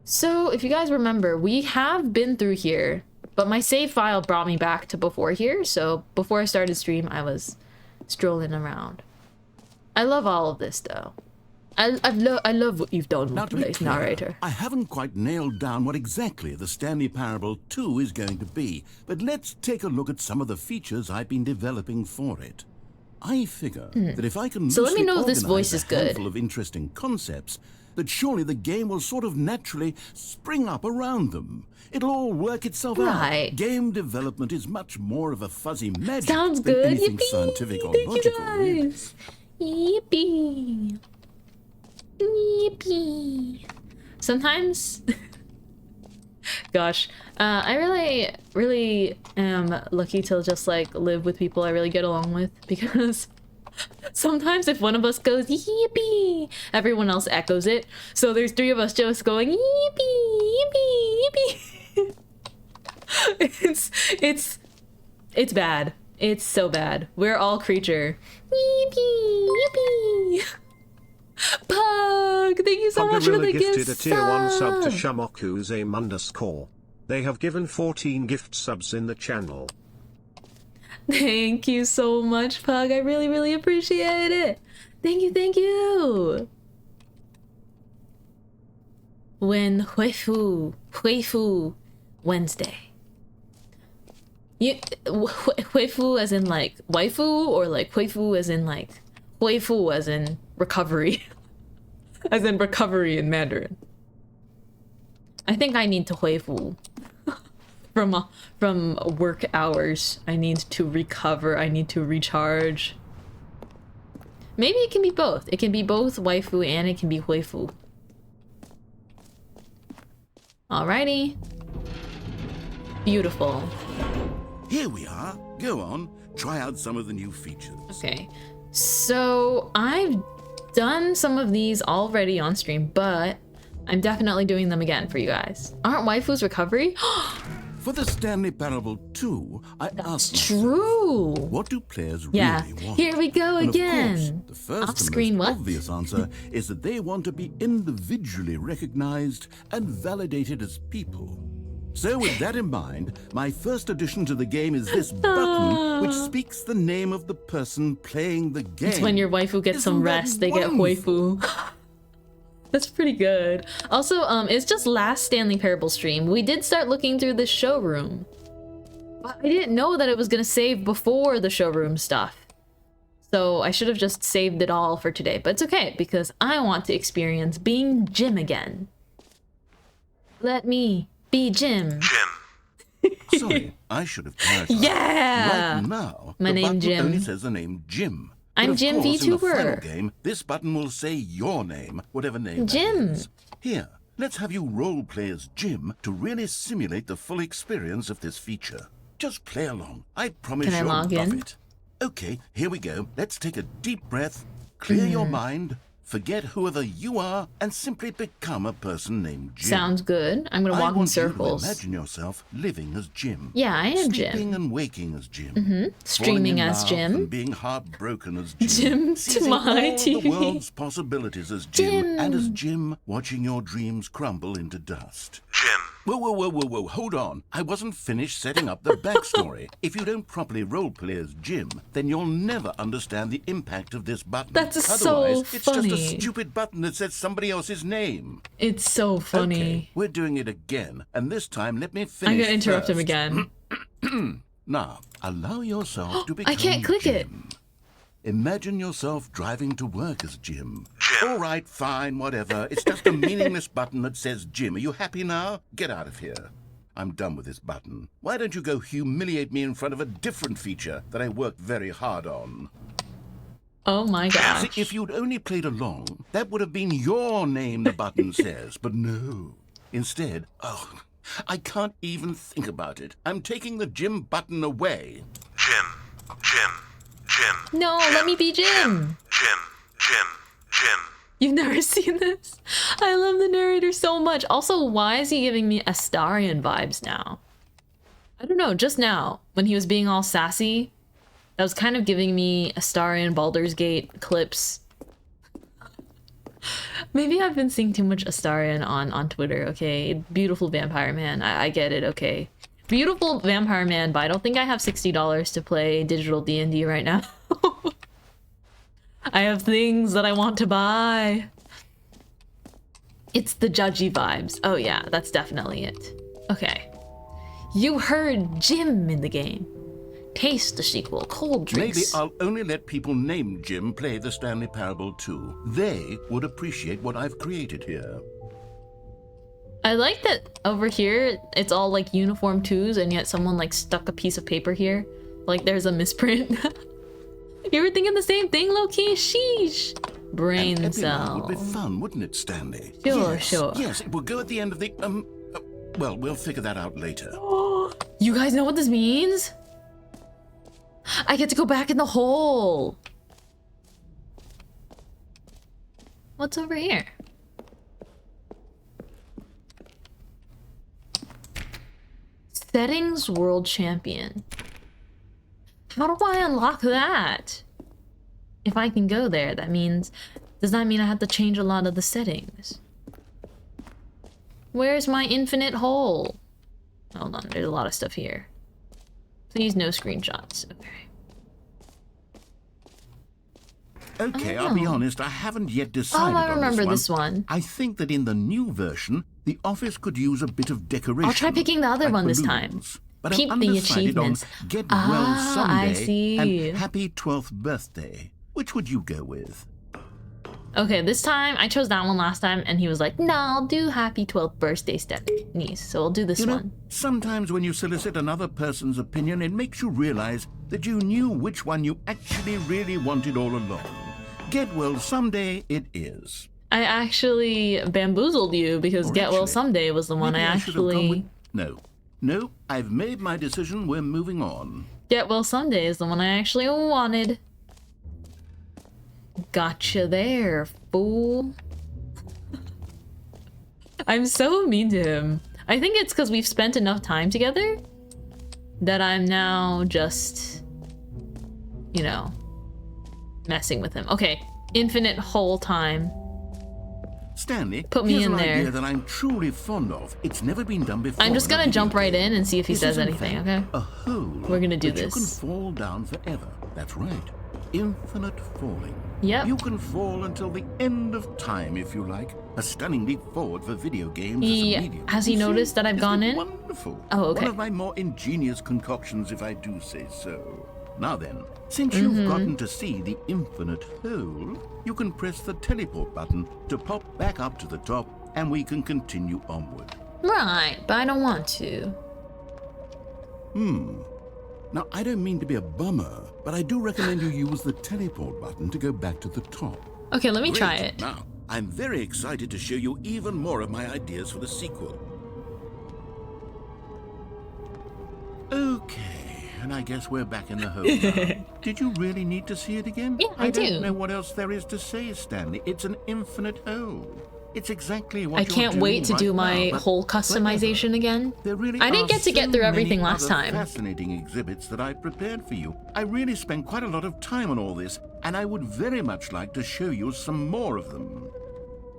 So if you guys remember, we have been through here, but my save file brought me back to before here. So before I started stream, I was strolling around. I love all of this though. I love what you've done with today's narrator. I haven't quite nailed down what exactly the Stanley Parable 2 is going to be, but let's take a look at some of the features I've been developing for it. I figure that if I can let me know if this voice is good. Handful of interesting concepts, that surely the game will sort of naturally spring up around them. It'll all work itself out. Game development is much more of a fuzzy magic Sounds than good. anything Yippee! scientific or Thank logical. you guys. Yippee. Yippee. Sometimes, gosh, I really am lucky to just like live with people I really get along with, because sometimes if one of us goes yippee, everyone else echoes it. So there's three of us just going yippee, yippee, yippee. It's bad. It's so bad. We're all creature. Yippee, yippee. Pug, thank you so much for the gifted gift a tier 1 sub to Shamoku's aim _ They have given 14 gift subs in the channel. Thank you so much, Pug. I really appreciate it. Thank you. When Huifu Wednesday. Huifu as in like waifu, or like Huifu as in like Huifu as in recovery. As in recovery in Mandarin. I think I need to huifu. From work hours. I need to recover. I need to recharge. Maybe it can be both. It can be both waifu and it can be huifu. Alrighty. Beautiful. Here we are. Go on. Try out some of the new features. Okay. So I've done some of these already on stream, but I'm definitely doing them again for you guys. Aren't waifus recovery? For the Stanley Parable 2, I asked myself, True. what do players really want? Here we go And again. of course, the first Off-screen and most what? obvious answer is that they want to be individually recognized and validated as people. So with that in mind, my first addition to the game is this button, which speaks the name of the person playing the game. It's when your waifu gets some Isn't that rest, they get wonderful? waifu. That's pretty good. Also, it's just last Stanley Parable stream. We did start looking through the showroom. But I didn't know that it was gonna save before the showroom stuff. So I should have just saved it all for today. But it's okay, because I want to experience being Jim again. Let me be Jim. Sorry, I should have clarified. Yeah! Right now, My the name button Jim. only says the name Jim. But I'm of Jim course, in the VTuber. final game, this button will say your name, whatever name Jim. that is. Here, let's have you role play as Jim to really simulate the full experience of this feature. Just play along. I promise Can I you'll log love in? it. Okay, here we go. Let's take a deep breath, clear your mind, forget whoever you are, and simply become a person named Jim. Sounds good. I'm gonna walk in want circles. You to imagine yourself living as Jim. Yeah, I am Sleeping Jim. and waking as Jim. Streaming Falling in as love Jim. And being heartbroken as Jim. Jim to Seizing my all TV. the world's possibilities as Jim. Jim. And as Jim, watching your dreams crumble into dust. Jim. Whoa, hold on. I wasn't finished setting up the backstory. If you don't properly roleplay as Jim, then you'll never understand the impact of this button. That's so Otherwise, it's just a funny. stupid button that says somebody else's name. It's so funny. Okay, we're doing it again, and this time let me finish I'm gonna interrupt him first. again. Now, allow yourself to become I can't click it. Jim. Imagine yourself driving to work as Jim. All right, fine, whatever. It's just a meaningless button that says Jim. Are you happy now? Get out of here. I'm done with this button. Why don't you go humiliate me in front of a different feature that I worked very hard on? Oh my gosh. See, if you'd only played along, that would have been your name the button says. But no. Instead, I can't even think about it. I'm taking the Jim button away. Jim. No, let me be Jim. Jim. You've never seen this? I love the narrator so much. Also, why is he giving me Astarion vibes now? I don't know, just now, when he was being all sassy, that was kind of giving me Astarion Baldur's Gate clips. Maybe I've been seeing too much Astarion on Twitter, okay? Beautiful vampire man, I get it, okay. Beautiful vampire man, but I don't think I have $60 to play digital D&D right now. I have things that I want to buy. It's the judgy vibes. Oh yeah, that's definitely it. Okay. You heard Jim in the game. Taste the sequel, cold drinks. Maybe I'll only let people named Jim play the Stanley Parable too. They would appreciate what I've created here. I like that over here, it's all like uniform twos and yet someone like stuck a piece of paper here. Like there's a misprint. You were thinking the same thing, low-key? Sheesh. Brain cell. Would be fun, wouldn't it, Stanley? Sure, sure. Yes, it will go at the end of the, well, we'll figure that out later. You guys know what this means? I get to go back in the hole. What's over here? Settings World Champion. How do I unlock that? If I can go there, does that mean I have to change a lot of the settings? Where's my infinite hole? Hold on, there's a lot of stuff here. Please no screenshots. Okay, I'll be honest, I haven't yet decided I remember on this one. I think that in the new version, the office could use a bit of decoration. I'll try picking the other like one this balloons. time. But Keep I'm the undecided achievements. On Get Well Someday I see. and Happy 12th Birthday. Which would you go with? Okay, this time, I chose that one last time, and he was like, no, I'll do Happy 12th Birthday Niece, so I'll do this one. Sometimes when you solicit another person's opinion, it makes you realize that you knew which one you actually really wanted all along. Get Well Someday it is. I actually bamboozled you, because Get Well Someday was the one I actually... No, I've made my decision, we're moving on. Get Well Someday is the one I actually wanted. Gotcha there, fool. I'm so mean to him. I think it's because we've spent enough time together that I'm now just, you know, messing with him. Okay, infinite whole time. Stanley, put me in an there. Idea that I'm truly fond of. It's never been done before. I'm just gonna jump right in and see if he says anything, okay? A hole. We're gonna do that this. You can fall down forever. That's right. Infinite falling. Yep. You can fall until the end of time if you like. A stunning leap forward for video games as a medium. Has he noticed that I've gone in? Wonderful. Oh, okay. One of my more ingenious concoctions, if I do say so. Now then, since you've gotten to see the infinite hole, you can press the teleport button to pop back up to the top, and we can continue onward. Right, but I don't want to. Now, I don't mean to be a bummer, but I do recommend you use the teleport button to go back to the top. Okay, let me Great. try it. Now, I'm very excited to show you even more of my ideas for the sequel. Okay, and I guess we're back in the hole now. Did you really need to see it again? Yeah, I do. don't know what else there is to say, Stanley. It's an infinite hole. It's exactly what I you're can't doing wait to right do my now, but whole customization again. there really I didn't are get to get so through many everything last other time. Fascinating exhibits that I prepared for you. I really spent quite a lot of time on all this, and I would very much like to show you some more of them.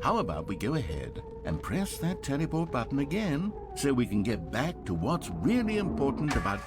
How about we go ahead and press that teleport button again so we can get back to what's really important about...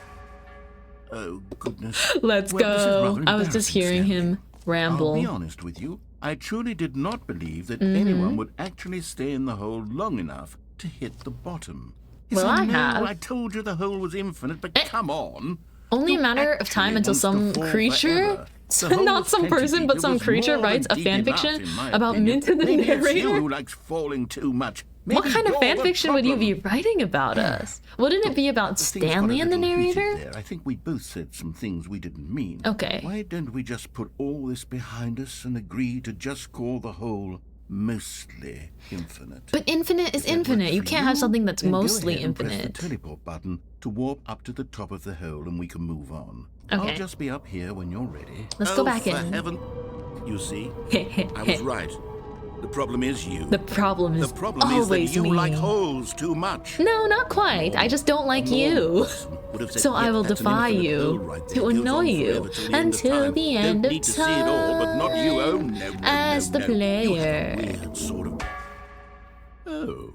Oh, goodness. Let's Well, this is go. rather I was just embarrassing, hearing Stanley. him ramble. I'll be honest with you. I truly did not believe that anyone would actually stay in the hole long enough to hit the bottom. Yes, Well, I know, have. I told you the hole was infinite, but come on. Only a Who matter of time actually until wants to some fall creature forever? The whole Not some plenty person, but people some was creature more writes than a deep enough, fanfiction in my about opinion. Mint and the Maybe it's you narrator? who likes falling too much. What Maybe kind of you're the fanfiction would you be problem. writing about us? Wouldn't it be about The thing's got a Stanley and the little heated narrator? there. I think we both said some things we didn't mean. Okay. Why don't we just put all this behind us and agree to just call the whole mostly infinite? But infinite is If that works infinite. You for can't have something that's then go mostly ahead and press infinite. the teleport button to warp up to the top of the hole and we can move on. Okay. I'll just be up here when you're ready. Let's go back for in. Heaven. You see, I was right. The problem is you. The problem is The problem is that always you me. like holes too much. No, not quite. I just don't like you. So I will defy you to annoy you until the end of Don't need to see it all, but not you. Oh, no, no, as no, the no. You player. have a weird sort of... Oh.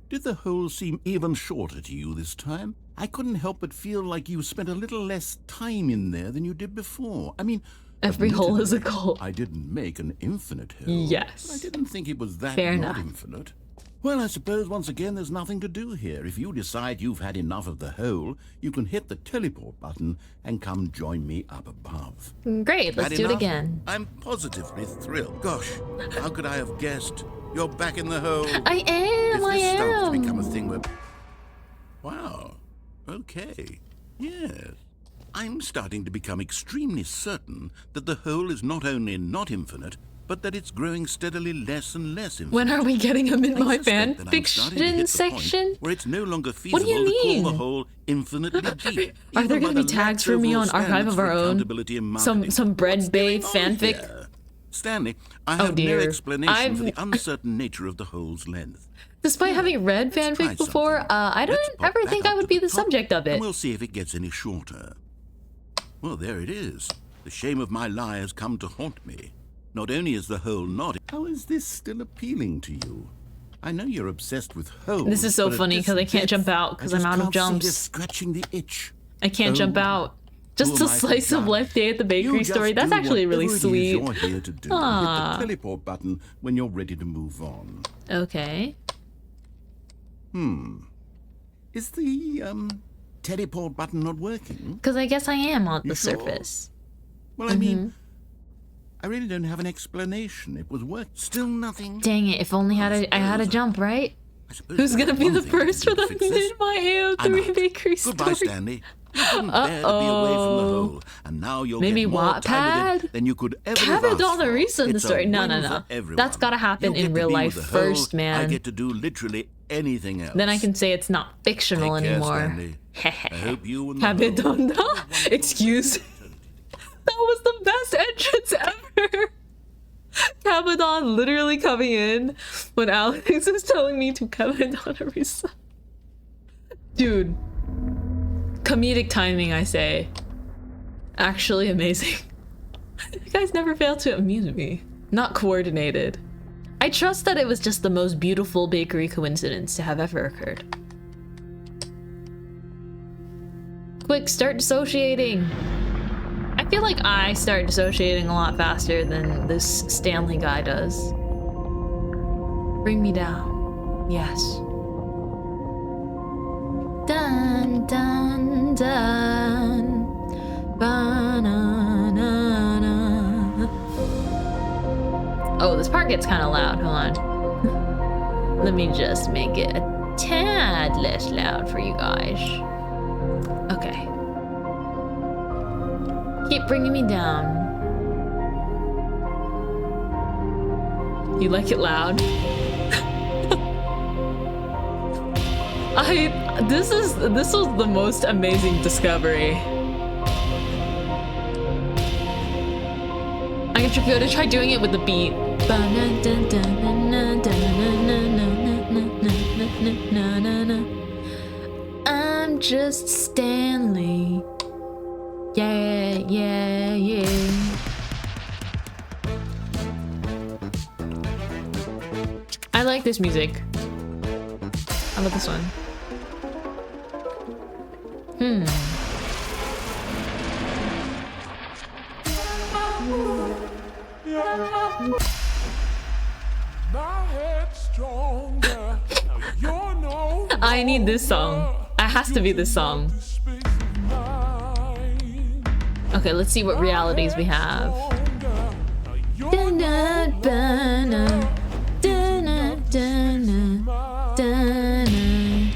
Did the hole seem even shorter to you this time? I couldn't help but feel like you spent a little less time in there than you did before. I mean... Every hole is a admittedly, goal. I didn't make an infinite hole. Yes. But I didn't think it was that Fair not enough. infinite. Well, I suppose once again there's nothing to do here. If you decide you've had enough of the hole, you can hit the teleport button and come join me up above. Great, let's Had do it enough? again. I'm positively thrilled. Gosh, how could I have guessed? You're back in the hole. I am, If I this starts to am. become a thing where... Wow. Okay. Yes. I'm starting to become extremely certain that the hole is not only not infinite, but that it's growing steadily less and less infinite. When are we getting a Mintmai I suspect that I'm starting to fanfiction hit the point section? where it's no longer What do feasible you to call mean? the hole infinitely deep. Are there even by going to be the tags lax for me overall on Archive standards of Our for Own? accountability in marketing? Some bread bay What's going on fanfic? here? Stanley, I Oh, have dear. no explanation for I've- the uncertain nature of the hole's length. Despite having read Let's try fanfic before, something. I Let's don't pop ever back think I up would to be the the top, subject of it. And we'll see if it gets any shorter. Well, there it is. The shame of my lie has come to haunt me. Not only is the hole not... How is this still appealing to you? I know you're obsessed with holes. This is so but at funny this 'cause I can't depth, jump out 'cause I I'm just out of can't seem to jumps. scratching the itch. I can't Oh, jump out. Just who a am I to slice of judge? life day at the You bakery just story. That's do actually really whatever it is sweet. You're here to do. Aw. Hit the teleport button when you're ready to move on. Okay. Is the teleport button not working? Because I guess I am on You the sure? surface. Well, I mean, I really don't have an explanation. It was work. Still nothing. Dang it, if only I had a jump, right? I suppose Who's there's gonna be one the thing we can first do for to the fix this. Mintmai I'm AO3 out. bakery story? Goodbye, Stanley. You couldn't bear to be away from the hole, and now you'll Maybe get more time with Wattpad? it than you could ever have asked Cabot for. Reese in the It's a story. No, win no, for no. everyone. That's gotta happen You get in to real be life with the hole, first, man. I get to do literally anything else. Then I can say it's not fictional Take care, anymore. Stanley. I hope you and the hole Cabedonda? Excuse. That was the best entrance ever. Cabedon literally coming in when Alex is telling me to Cabedon Arisa. Dude. Comedic timing, I say. Actually amazing. You guys never fail to amuse me. Not coordinated. I trust that it was just the most beautiful bakery coincidence to have ever occurred. Quick, start dissociating. I feel like I start dissociating a lot faster than this Stanley guy does. Bring me down. Yes. Dun dun dun. Ba-na-na-na. Oh, this part gets kind of loud. Hold on. Let me just make it a tad less loud for you guys. Okay. Keep bringing me down. You like it loud? This was the most amazing discovery. I'm gonna try doing it with the beat. I'm just Stanley. Yeah, yeah, yeah. I like this music. How about this one? I need this song. It has to be this song. Okay, let's see what realities we have. Dun-dun, dun-dun, dun-dun, dun-dun, dun-dun.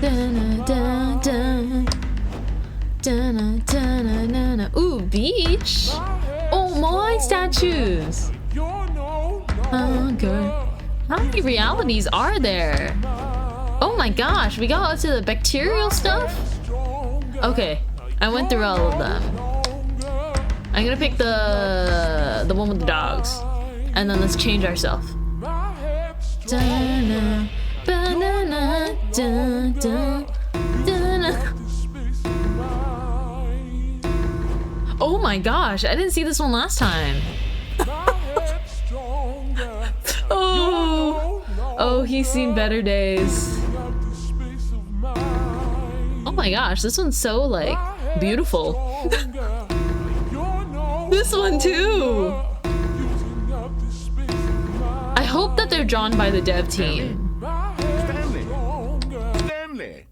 Dun-dun, dun-dun. Dun-dun, dun-dun, dun-dun. Ooh, beach! Oh, my statues! Oh, girl. How many realities are there? Oh my gosh, we got to the bacterial stuff? Okay, I went through all of them. I'm gonna pick the one with the dogs. And then let's change ourselves. Dun-dun, banana, dun-dun, dun-dun. Oh my gosh, I didn't see this one last time. Oh, he's seen better days. Oh my gosh, this one's so like beautiful. This one too. I hope that they're drawn by the dev team. Stanley!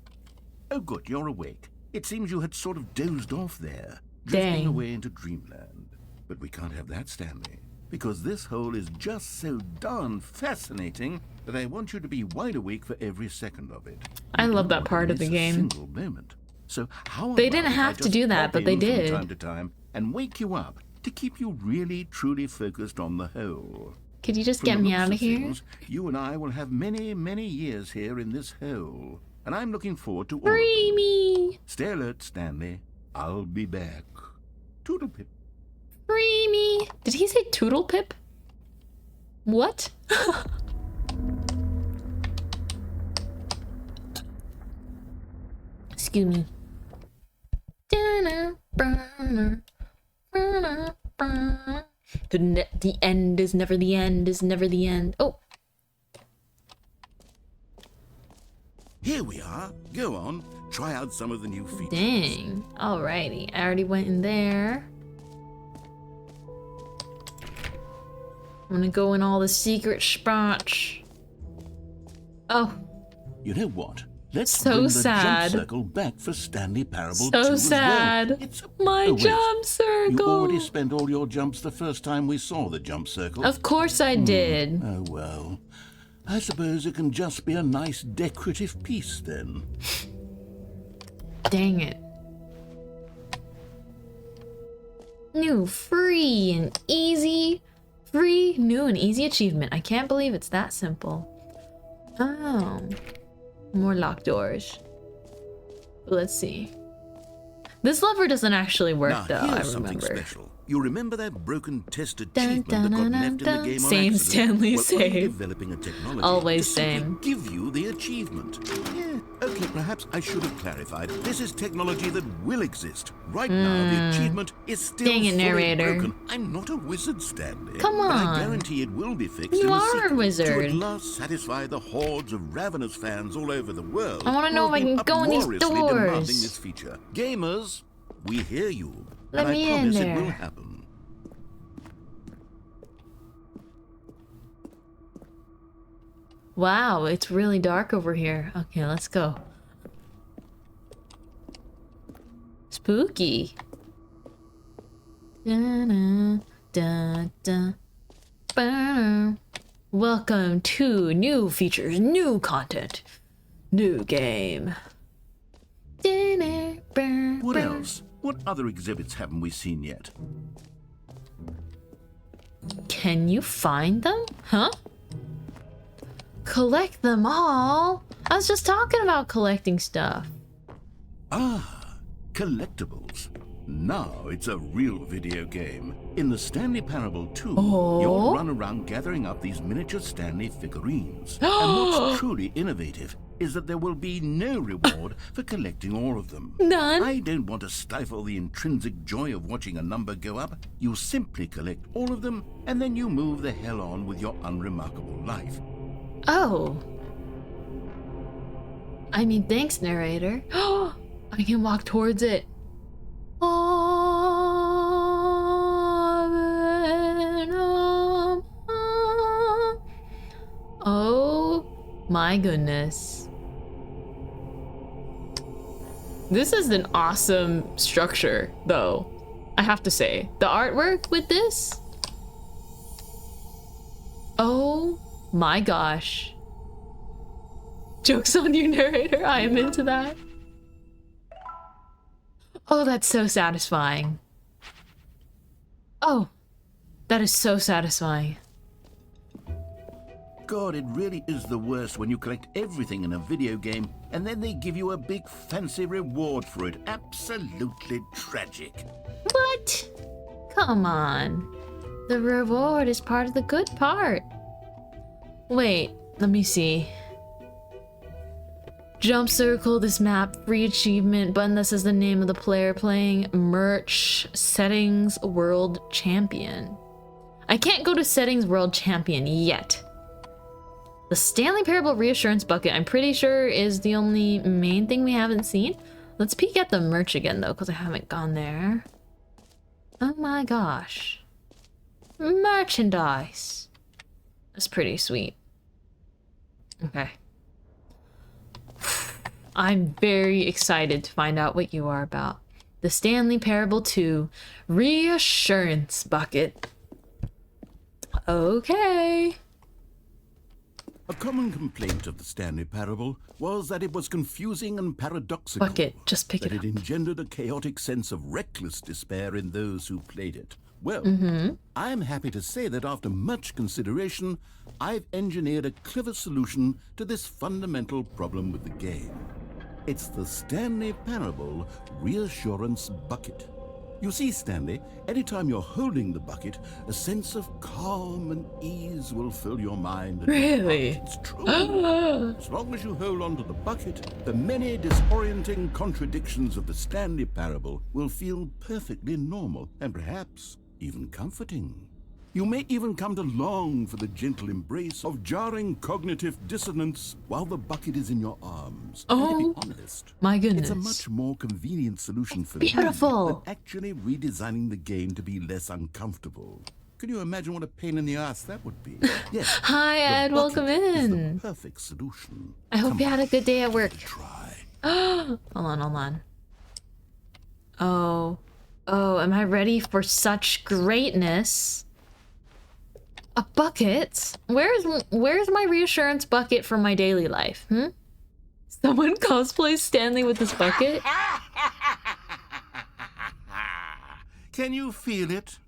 Oh good, you're awake. It seems you had sort of dozed off there, drifting Dang. away into dreamland. But we can't have that, Stanley, because this hole is just so darn fascinating that I want you to be wide awake for every second of it. I You love don't that want part to of the miss a game. single moment. So how They about didn't if I have to just do that, pop but they in from did. time to time and wake you up to keep you really truly focused on the hole. Could you just From get the me looks out of of here? things, you and I will have many, many years here in this hole. And I'm looking forward to all of Free them. me! Stay alert, Stanley. I'll be back. Toodle pip. Free me! Did he say Toodle Pip? What? Excuse me. The end is never the end, is never the end. Oh, Here we are. Go on. Try out some of the new features. dang. Alrighty, I already went in there. I'm gonna go in all the secret spots. Oh, You know what? Let's So bring the sad. jump circle back for Stanley Parable So 2 as sad. well. It's my oh, wait. jump You circle. already spent all your jumps the first time we saw the jump circle. Of course I did. Oh well. I suppose it can just be a nice decorative piece then. Dang it. New, free, and easy. Free, new, and easy achievement. I can't believe it's that simple. Oh. More locked doors. Let's see. This lever doesn't actually work Now, though, I here's something remember. special. You remember that broken test Dun, achievement dun, that got dun, left in the dun. game on Same, accident? Stanley, Well, I'm same. developing a technology Always to simply same. give you the achievement. Yeah, okay, perhaps I should have clarified. This is technology that will exist. Right now, the achievement is still Dang it, fully narrator. broken. I'm not a wizard, Stanley. Come But I on. guarantee it will be fixed You in are the a sequel wizard. to at last satisfy the hordes of ravenous fans all over the world. I wanna who know have if I been can go in these uproariously demanding doors. this feature. Gamers, we hear you. Let and me I in promise it will there. happen. Wow, it's really dark over here. Okay, let's go. Spooky. Da-da, da-da, ba-da. Welcome to new features, new content, new game. What else? What other exhibits haven't we seen yet? Can you find them? Huh? Collect them all? I was just talking about collecting stuff. Ah, collectibles. Now it's a real video game. In the Stanley Parable 2, you'll run around gathering up these miniature Stanley figurines. And what's truly innovative is that there will be no reward for collecting all of them. None? I don't want to stifle the intrinsic joy of watching a number go up. You simply collect all of them, and then you move the hell on with your unremarkable life. Oh. I mean, thanks, narrator. I can walk towards it. Oh, My goodness. This is an awesome structure, though. I have to say. The artwork with this? Oh my gosh. Joke's on you, narrator. I am into that. Oh, that's so satisfying. Oh, that is so satisfying. God, it really is the worst when you collect everything in a video game and then they give you a big fancy reward for it. Absolutely tragic. What? Come on. The reward is part of the good part. Wait, let me see. Jump circle this map, free achievement, button that says the name of the player playing, merch, settings, world champion. I can't go to settings world champion yet. The Stanley Parable Reassurance Bucket, I'm pretty sure is the only main thing we haven't seen. Let's peek at the merch again though, because I haven't gone there. Oh my gosh. Merchandise. That's pretty sweet. Okay. I'm very excited to find out what you are about. The Stanley Parable 2 Reassurance Bucket. Okay. A common complaint of the Stanley Parable was that it was confusing and paradoxical. Bucket, just pick it up. That it engendered a chaotic sense of reckless despair in those who played it. Well, I am happy to say that after much consideration, I've engineered a clever solution to this fundamental problem with the game. It's the Stanley Parable Reassurance Bucket. You see, Stanley, anytime you're holding the bucket, a sense of calm and ease will fill your mind. And Really? your heart. It's true. As long as you hold on to the bucket, the many disorienting contradictions of the Stanley Parable will feel perfectly normal and perhaps even comforting. You may even come to long for the gentle embrace of jarring cognitive dissonance while the bucket is in your arms. And to be honest, My goodness. it's a much more convenient solution for Beautiful. me than actually redesigning the game to be less uncomfortable. Can you imagine what a pain in the ass that would be? Yes. Hi, the Ed. Welcome bucket is in. the perfect solution. I hope Come you had a good day at work. Try. Hold on. Oh, am I ready for such greatness? A bucket? Where's my reassurance bucket for my daily life? Someone cosplays Stanley with this bucket? Can you feel it?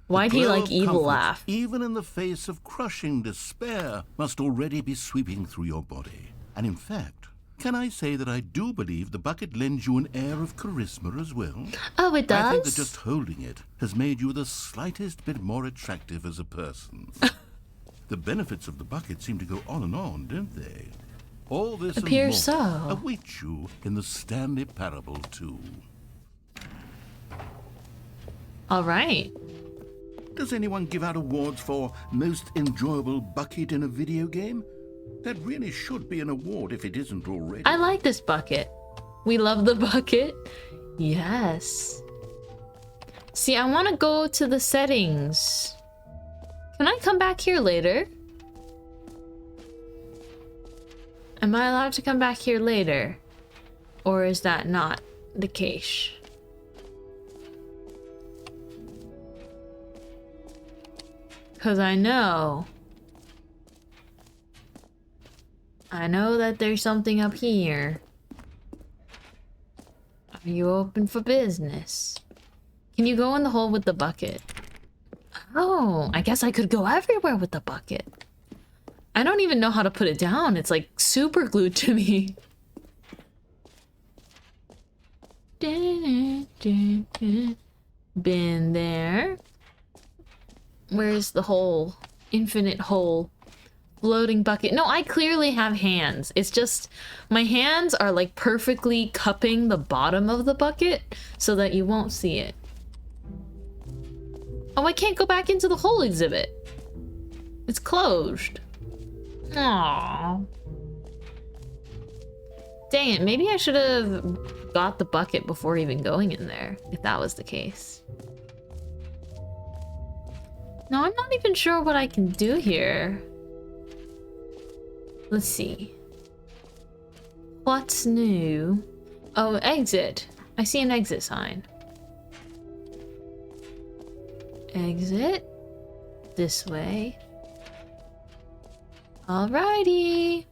Why'd he glow like of evil comfort, laugh? even in the face of crushing despair, must already be sweeping through your body. And in fact, can I say that I do believe the bucket lends you an air of charisma as well? Oh, it I think that does? just holding it has made you the slightest bit more attractive as a person. The benefits of the bucket seem to go on and on, don't they? All this Appears and more so. await you in the Stanley Parable 2. All right. Does anyone give out awards for most enjoyable bucket in a video game? That really should be an award if it isn't already. I like this bucket. We love the bucket. Yes. See, I want to go to the settings. Can I come back here later? Am I allowed to come back here later? Or is that not the case? Because I know that there's something up here. Are you open for business? Can you go in the hole with the bucket? Oh, I guess I could go everywhere with the bucket. I don't even know how to put it down. It's like super glued to me. Been there. Where's the hole? Infinite hole. Floating bucket. No, I clearly have hands. It's just my hands are like perfectly cupping the bottom of the bucket so that you won't see it. Oh, I can't go back into the hole exhibit. It's closed. Aww. Dang it, maybe I should have got the bucket before even going in there, if that was the case. No, I'm not even sure what I can do here. Let's see. What's new? Oh, exit. I see an exit sign. Exit. This way. Alrighty.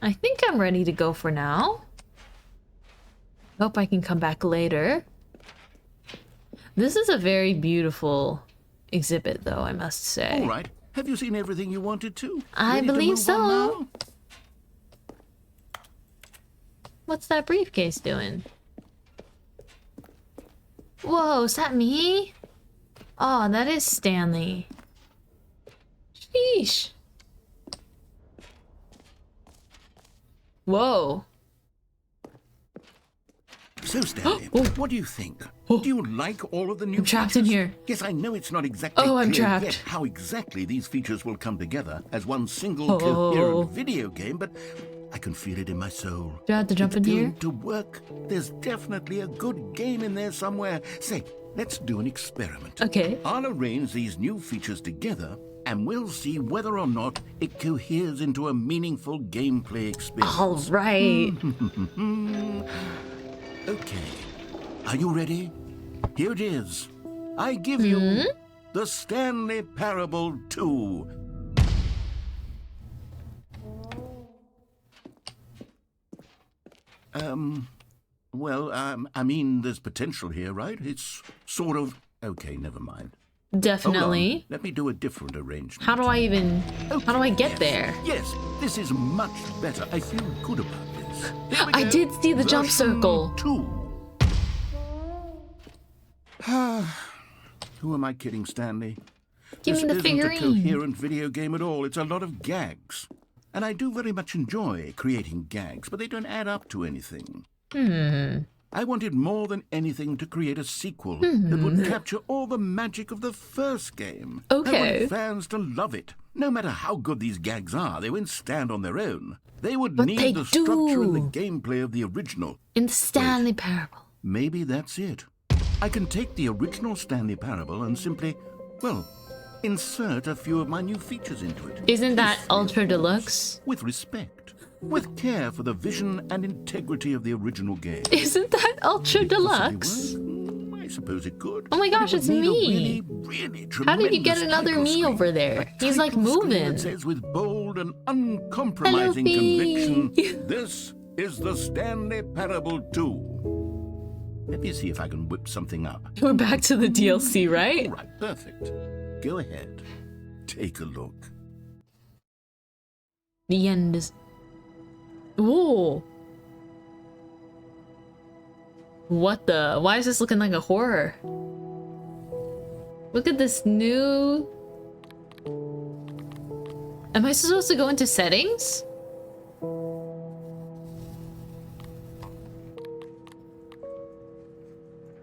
I think I'm ready to go for now. Hope I can come back later. This is a very beautiful exhibit, though, I must say. All right. Have you seen everything you wanted to? I Ready to believe move on so. now? What's that briefcase doing? Whoa, is that me? Oh, that is Stanley. Sheesh. Whoa. So, Stanley, Oh. what do you think? Do you like all of the new I'm trapped in features? here. Yes, I know it's not exactly Oh, I'm clear trapped. yet how exactly these features will come together as one single Oh. coherent video game, but I can feel it in my soul. Do I have to jump in It's here? going to work. There's definitely a good game in there somewhere. Say, let's do an experiment. Okay. I'll arrange these new features together, and we'll see whether or not it coheres into a meaningful gameplay experience. All right. Okay. Are you ready? Here it is. I give you the Stanley Parable 2. I mean, there's potential here, right? It's sort of... Okay, never mind. Hold on. Definitely. Let me do a different arrangement. How do I even... How do I get Yes. there? Yes, this is much better. I feel good about this. Here we I go. did see the jump Version circle. 2. Who am I kidding, Stanley? Give me the This isn't a figurine. coherent video game at all. It's a lot of gags. And I do very much enjoy creating gags, but they don't add up to anything. I wanted more than anything to create a sequel that would capture all the magic of the first game. I Okay. wanted fans to love it. No matter how good these gags are, they won't stand on their own. They would But need they the structure and the do. gameplay of the original. In the Stanley Parable. Maybe that's it. I can take the original Stanley Parable and simply, well, insert a few of my new features into it. Isn't that Peacefully, Ultra of course, Deluxe? With respect. With care for the vision and integrity of the original game. Isn't that Ultra Possibly Deluxe? work? I suppose it could. Oh my but it gosh, would it's need a me. really How did you get tremendous another title me screen. over there? A He's like title screen moving. that says with bold and uncompromising Hello, conviction, Bee. this is the Stanley Parable 2. Let me see if I can whip something up. We're back to the DLC, All right? right, perfect. Go ahead. Take a look. The end is... Ooh. What the? Why is this looking like a horror? Look at this new... Am I supposed to go into settings?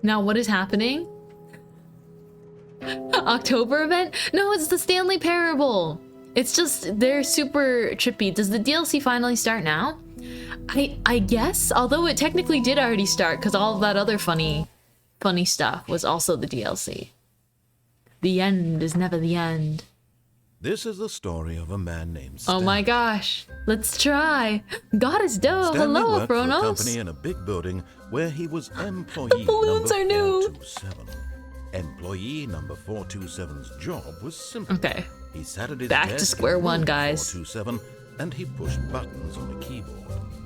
Now what is happening? October event? No, it's the Stanley Parable. It's just, they're super trippy. Does the DLC finally start now? I guess, although it technically did already start because all of that other funny stuff was also the DLC. The end is never the end. This is the story of a man named Oh Stanley. my gosh. Let's try. God is dough. Stanley Hello, worked for a Fronos. company in a big building where he was employee balloons number are new. 427. Employee number 427's job was simple. Okay. He sat at his Back to desk square in one, room guys. 427 and he pushed buttons on the keyboard.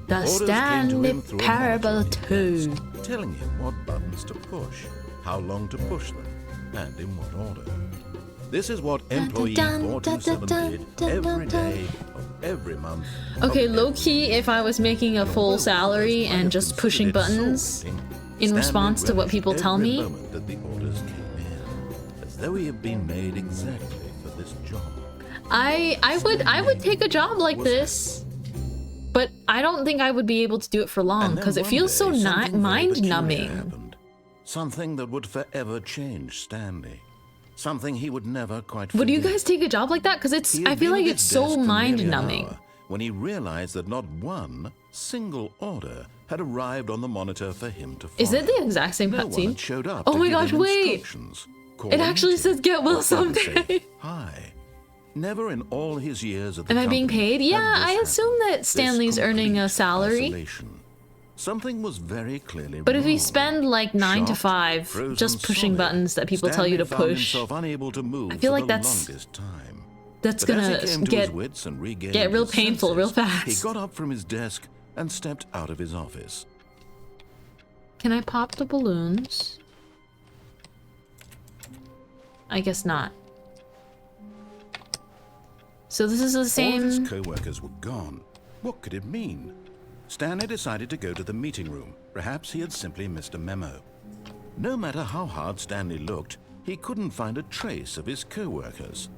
The Orders came to Stanley him through a Parable monitor on his 2. desk, telling him what buttons to push, how long to push them, and in what order. This is what employee dun, 427 dun, did dun, dun, every dun. day of every month. Okay, of low key, if I was making a full salary and just pushing buttons in response to what people tell me, That the orders came in, as though he had been made exactly for this job. I would take a job like this, but I don't think I would be able to do it for long And then because it one feels day, so something not very mind peculiar numbing. happened. Something that would forever change Stanley. Something he would never quite Would you forget. guys take a job like that? Because it's He had I feel been like at it's his so desk for mind nearly an numbing. hour when he realized that not one single order had arrived on the monitor for him to follow. Is it the exact same No one cutscene? had showed up Oh to my give gosh, him wait! instructions, call It a actually meeting, says get well or even say someday. hi. Never in all his years at the Am I being company paid? had Yeah, this I assume happened. that Stanley's This earning a complete salary. isolation. Something was very clearly But if wrong. you spend like 9 to Shocked, 5 frozen just pushing solid, buttons that people tell you to Stanley found push, himself unable to move I feel for like the that's- longest time. that's But as gonna he came to get his wits and regained real his painful real senses, fast. He got up from his desk and stepped out of his office. Can I pop the balloons? I guess not. So this is the All his same... co-workers were gone. What could it mean? Stanley decided to go to the meeting room. Perhaps he had simply missed a memo. No matter how hard Stanley looked, he couldn't find a trace of his co-workers.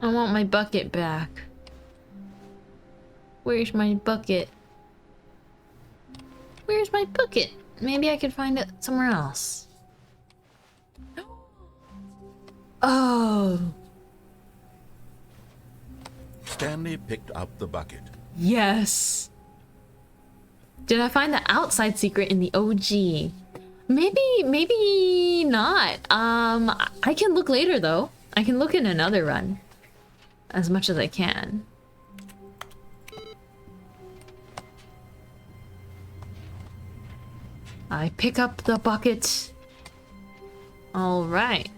I want my bucket back. Where's my bucket? Where's my bucket? Maybe I could find it somewhere else. Oh, Stanley picked up the bucket. yes. Did I find the outside secret in the OG? Maybe not. I can look later though. I can look in another run. As much as I can. I pick up the bucket. All right.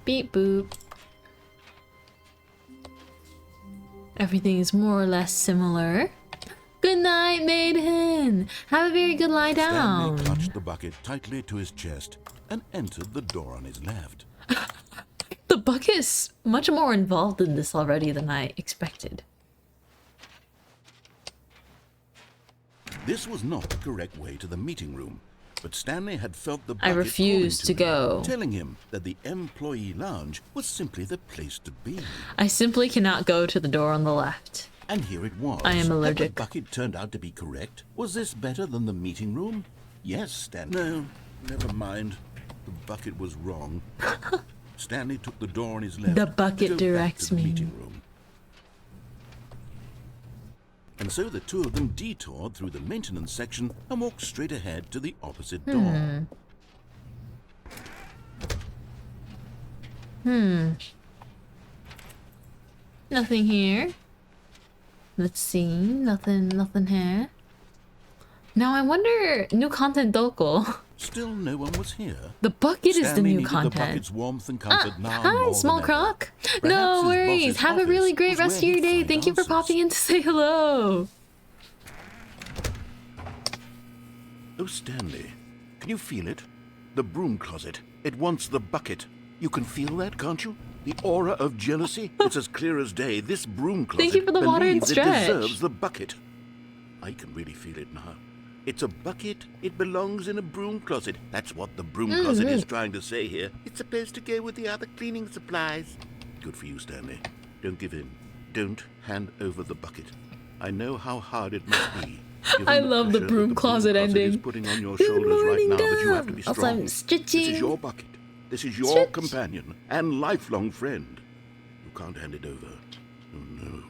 Beep boop. Everything is more or less similar. Good night, maiden. Have a very good lie down. Stanley clutched the bucket tightly to his chest and entered the door on his left. The bucket is much more involved in this already than I expected. This was not the correct way to the meeting room, but Stanley had felt the I bucket refused to calling go. him, telling him that the employee lounge was simply the place to be. I simply cannot go to the door on the left. And here it was. I am Had allergic. the bucket turned out to be correct? Was this better than the meeting room? Yes, Stanley. No, never mind. The bucket was wrong. Stanley took the door on his left. The to bucket go back directs to the me. meeting room. And so the two of them detoured through the maintenance section and walked straight ahead to the opposite door. Nothing here. Let's see. Nothing here. Now I wonder, new content doko. Still no one was here. The bucket is the Stanley new needed the content. bucket's warmth and comfort now Hi, more small than croc. ever. Perhaps No his worries. boss's Have a really office great was rest where of your he'd day. find Thank you for answers. popping in to say hello. Oh, Stanley, can you feel it? The broom closet. It wants the bucket. You can feel that, can't you? The aura of jealousy. It's as clear as day. This broom closet Thank you for the water and believes it stretch. deserves the bucket. I can really feel it now. It's a bucket. It belongs in a broom closet. That's what the broom closet is trying to say here. It's supposed to go with the other cleaning supplies. Good for you, Stanley. Don't give in. Don't hand over the bucket. I know how hard it must be. given I love the pressure that broom closet is ending. putting on your Good shoulders morning, right now, but you have to be Dom. Also, strong. I'm This stretching. is your bucket. This is your Stretch. companion and lifelong friend. You can't hand it over. Oh no.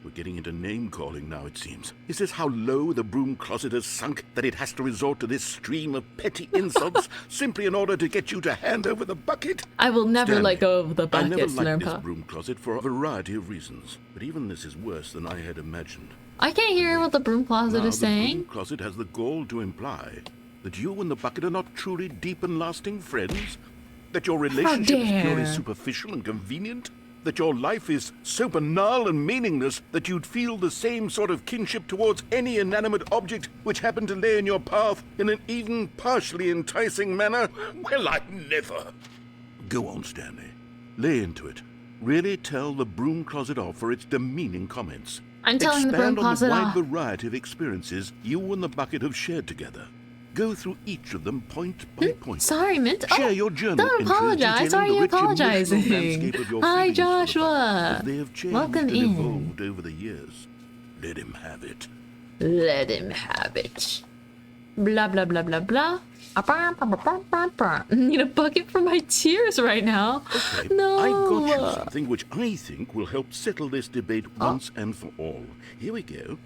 We're getting into name-calling now, it seems. Is this how low the broom closet has sunk, that it has to resort to this stream of petty insults simply in order to get you to hand over the bucket? I will never Stanley, let go of the I never bucket, liked this Slurpa. broom closet for a variety of reasons, but even this is worse than I had imagined. I can't hear what the broom closet Now, is the broom saying. closet has the gall to imply that you and the bucket are not truly deep and lasting friends, that your relationship is purely dare. superficial and convenient, that your life is so banal and meaningless that you'd feel the same sort of kinship towards any inanimate object which happened to lay in your path in an even partially enticing manner. Well, I never. Go on, Stanley. Lay into it. Really tell the broom closet off for its demeaning comments. I'm telling the broom Expand on closet the wide off. variety of experiences you and the bucket have shared together. Go through each of them point by point. Sorry, Mint. Share your journal Don't entries apologize. detailing Why are the you rich emotional apologizing? landscape of your Hi, feelings for the Joshua. bucket, as they have changed Welcome and in. evolved over the years. Let him have it. Let him have it. Blah, blah, blah, blah, blah. Need a bucket for my tears right now. Okay, No. I got you something which I think will help settle this debate once and for all. Here we go.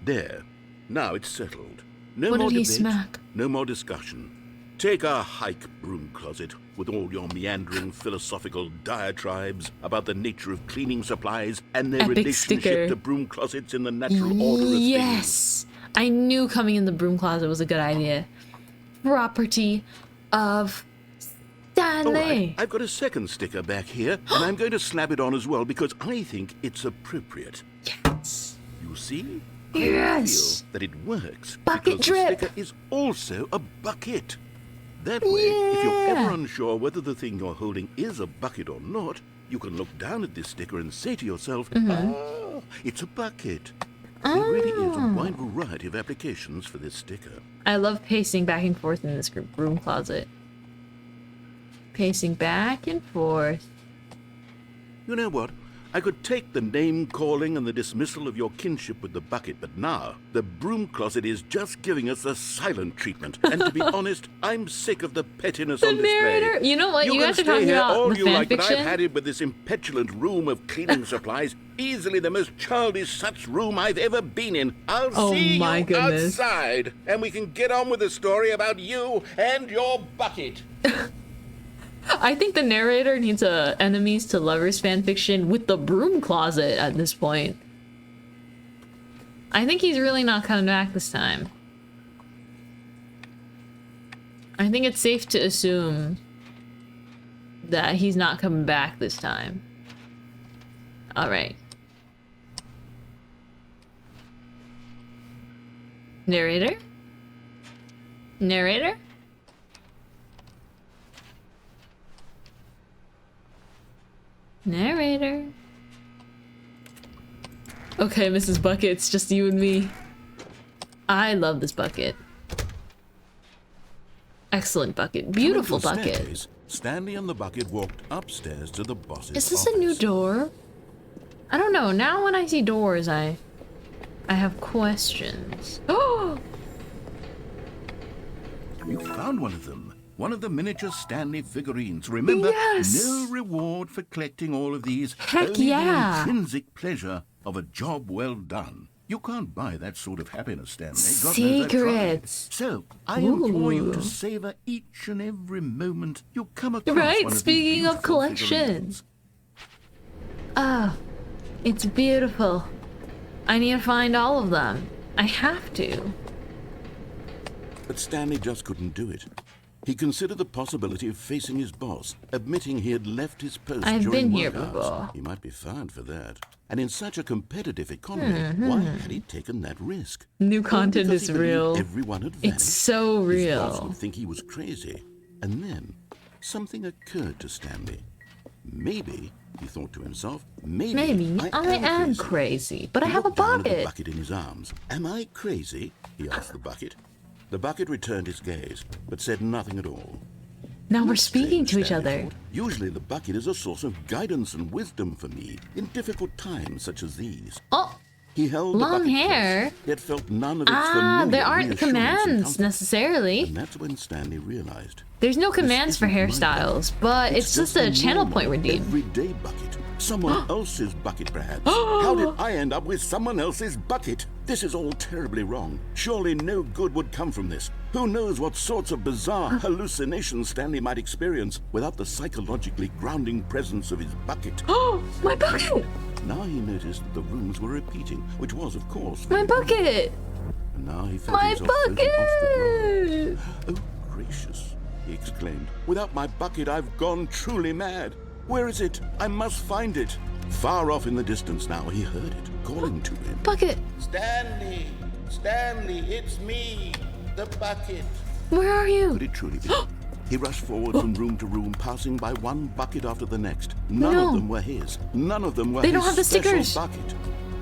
There. Now it's settled. No What more did he debate, smack? no more discussion. Take a hike, broom closet, with all your meandering philosophical diatribes about the nature of cleaning supplies and their Epic relationship sticker. to broom closets in the natural order of things. Yes! I knew coming in the broom closet was a good idea. Property of All right, Stanley. I've got a second sticker back here, and I'm going to slap it on as well because I think it's appropriate. Yes. You see? Yes. I feel that it works Bucket because drip. the sticker is also a bucket. That way, if you're ever unsure whether the thing you're holding is a bucket or not, you can look down at this sticker and say to yourself, "Ah, it's a bucket." There really is a wide variety of applications for this sticker. I love pacing back and forth in this broom closet. Pacing back and forth. You know what? I could take the name-calling and the dismissal of your kinship with the bucket, but now the broom closet is just giving us a silent treatment. And to be honest, I'm sick of the pettiness The on display. narrator. You know what? You can guys are stay talking here about all the you like, but I've fanfiction. had it with this impetulant room of cleaning supplies. Easily the most childish such room I've ever been in. I'll Oh see my you goodness. outside, and we can get on with the story about you and your bucket. I think the narrator needs a enemies to lovers fanfiction with the broom closet at this point. I think he's really not coming back this time. I think it's safe to assume that he's not coming back this time. Alright. Narrator? Narrator? Narrator. Okay, Mrs. Bucket, it's just you and me. I love this bucket. Excellent bucket. Beautiful Coming to the bucket. staircase, Stanley and the bucket walked upstairs to the boss's Is this a new office. door? I don't know. Now when I see doors, I have questions. Oh! You found one of them. One of the miniature Stanley figurines. Remember, Yes! no reward for collecting all of these. Heck only yeah! the intrinsic pleasure of a job well done. You can't buy that sort of happiness, Stanley. God knows I tried. Secrets. So, I implore you Ooh. to savor each and every moment you come across Right, one of these speaking of beautiful collections. figurines. Oh, it's beautiful. I need to find all of them. I have to. But Stanley just couldn't do it. He considered the possibility of facing his boss, admitting he had left his post I've during been here work hours. before. He might be fired for that. And in such a competitive economy, why had he taken that risk? New Well, content because is he believed real. Everyone had vanished. It's so His boss real. would think he was crazy. And then something occurred to Stanley. Maybe, he thought to himself, Maybe I am crazy, but I He have a looked down at the bucket. bucket in his arms. Am I crazy? He asked the bucket. The bucket returned his gaze, but said nothing at all. Now we're speaking Strange, to each Stanley other. thought. Usually the bucket is a source of guidance and wisdom for me in difficult times such as these. Oh, He held Long the bucket hair? close, yet felt none of its ah, familiar there aren't reassurance and commands comfort. necessarily. And that's when Stanley realized. There's no this commands for isn't my hairstyles, bucket. but it's just a channel normal, point redeem. everyday bucket. Someone else's bucket, perhaps. How did I end up with someone else's bucket? This is all terribly wrong. Surely no good would come from this. Who knows what sorts of bizarre hallucinations Stanley might experience without the psychologically grounding presence of his bucket. Oh, my bucket! Now he noticed that the rooms were repeating, which was, of course, My bucket! and now he felt My himself floating off the bucket! ground. Oh, gracious, he exclaimed. Without my bucket, I've gone truly mad. Where is it? I must find it. Far off in the distance now, he heard it, calling to him. Bucket! Stanley! Stanley, it's me, the bucket. Where are you? Could it truly be? He rushed forward from room to room, passing by one bucket after the next. None No. of them were his. None of them were They his don't have the special stickers. bucket.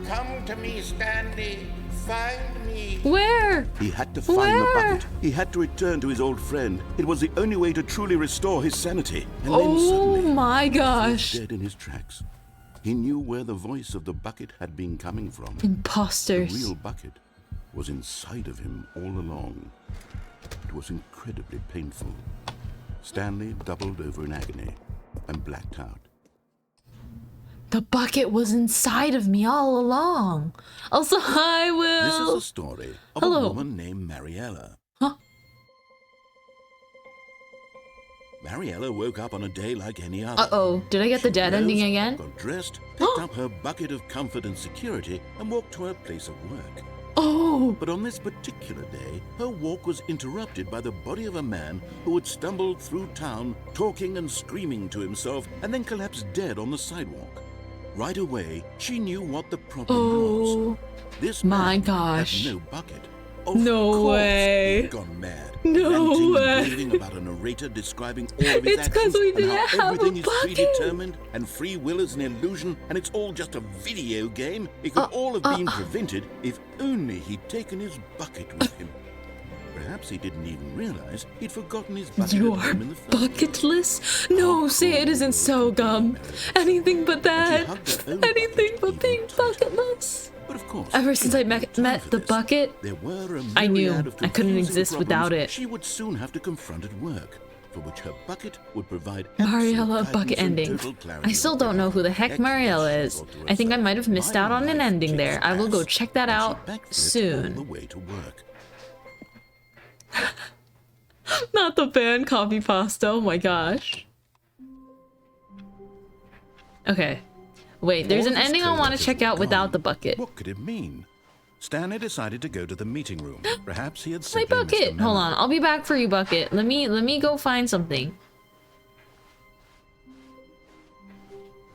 Come to me, Stanley. Find me. Where? He had to find the Where? bucket. He had to return to his old friend. It was the only way to truly restore his sanity. And then Oh suddenly, my he gosh. was dead in his tracks. He knew where the voice of the bucket had been coming from. The Imposters. real bucket was inside of him all along. It was incredibly painful. Stanley doubled over in agony and blacked out. The bucket was inside of me all along. Also, hi, Will. This is a story of Hello. a woman named Mariella. Huh? Mariella woke up on a day like any other. Uh-oh. Did I get the She dead rose, ending again? got dressed, picked up her bucket of comfort and security, and walked to her place of work. Oh! But on this particular day, her walk was interrupted by the body of a man who had stumbled through town, talking and screaming to himself, and then collapsed dead on the sidewalk. Right away, she knew what the problem was. This my man gosh. had no bucket. Of No course way. He'd gone mad. No ranting way. And raving about a narrator describing all of his It's 'cause actions we and didn't how have a everything is bucket. predetermined and free will is an illusion and it's all just a video game. It could all have been prevented if only he'd taken his bucket with him. Perhaps he didn't even realize he'd forgotten his bucket You at are home in the first place. bucketless? No, say it isn't so, Gum. Anything but that. Anything but being bucketless. But of course, Ever since she I had met no time for the this. bucket, There were a I knew myriad of I couldn't confusing exist problems without it. She would soon have to confront at work, for which her bucket would provide Mariella absolute bucket guidance and ending. total clarity I still of don't know life. who the heck Mariella is. Experts I think I thought to might have herself, missed out "My on an life ending there. kicks I will go ass," check that and she out backflipped all soon. the way to work. Not the band copy pasta, oh my gosh. Okay. Wait, there's an All this ending I code want to just check out gone. without the bucket. What could it mean? Stanley decided to go to the meeting room. Perhaps he had My simply missed a bucket! memo. Hold on, I'll be back for you, bucket. Let me go find something.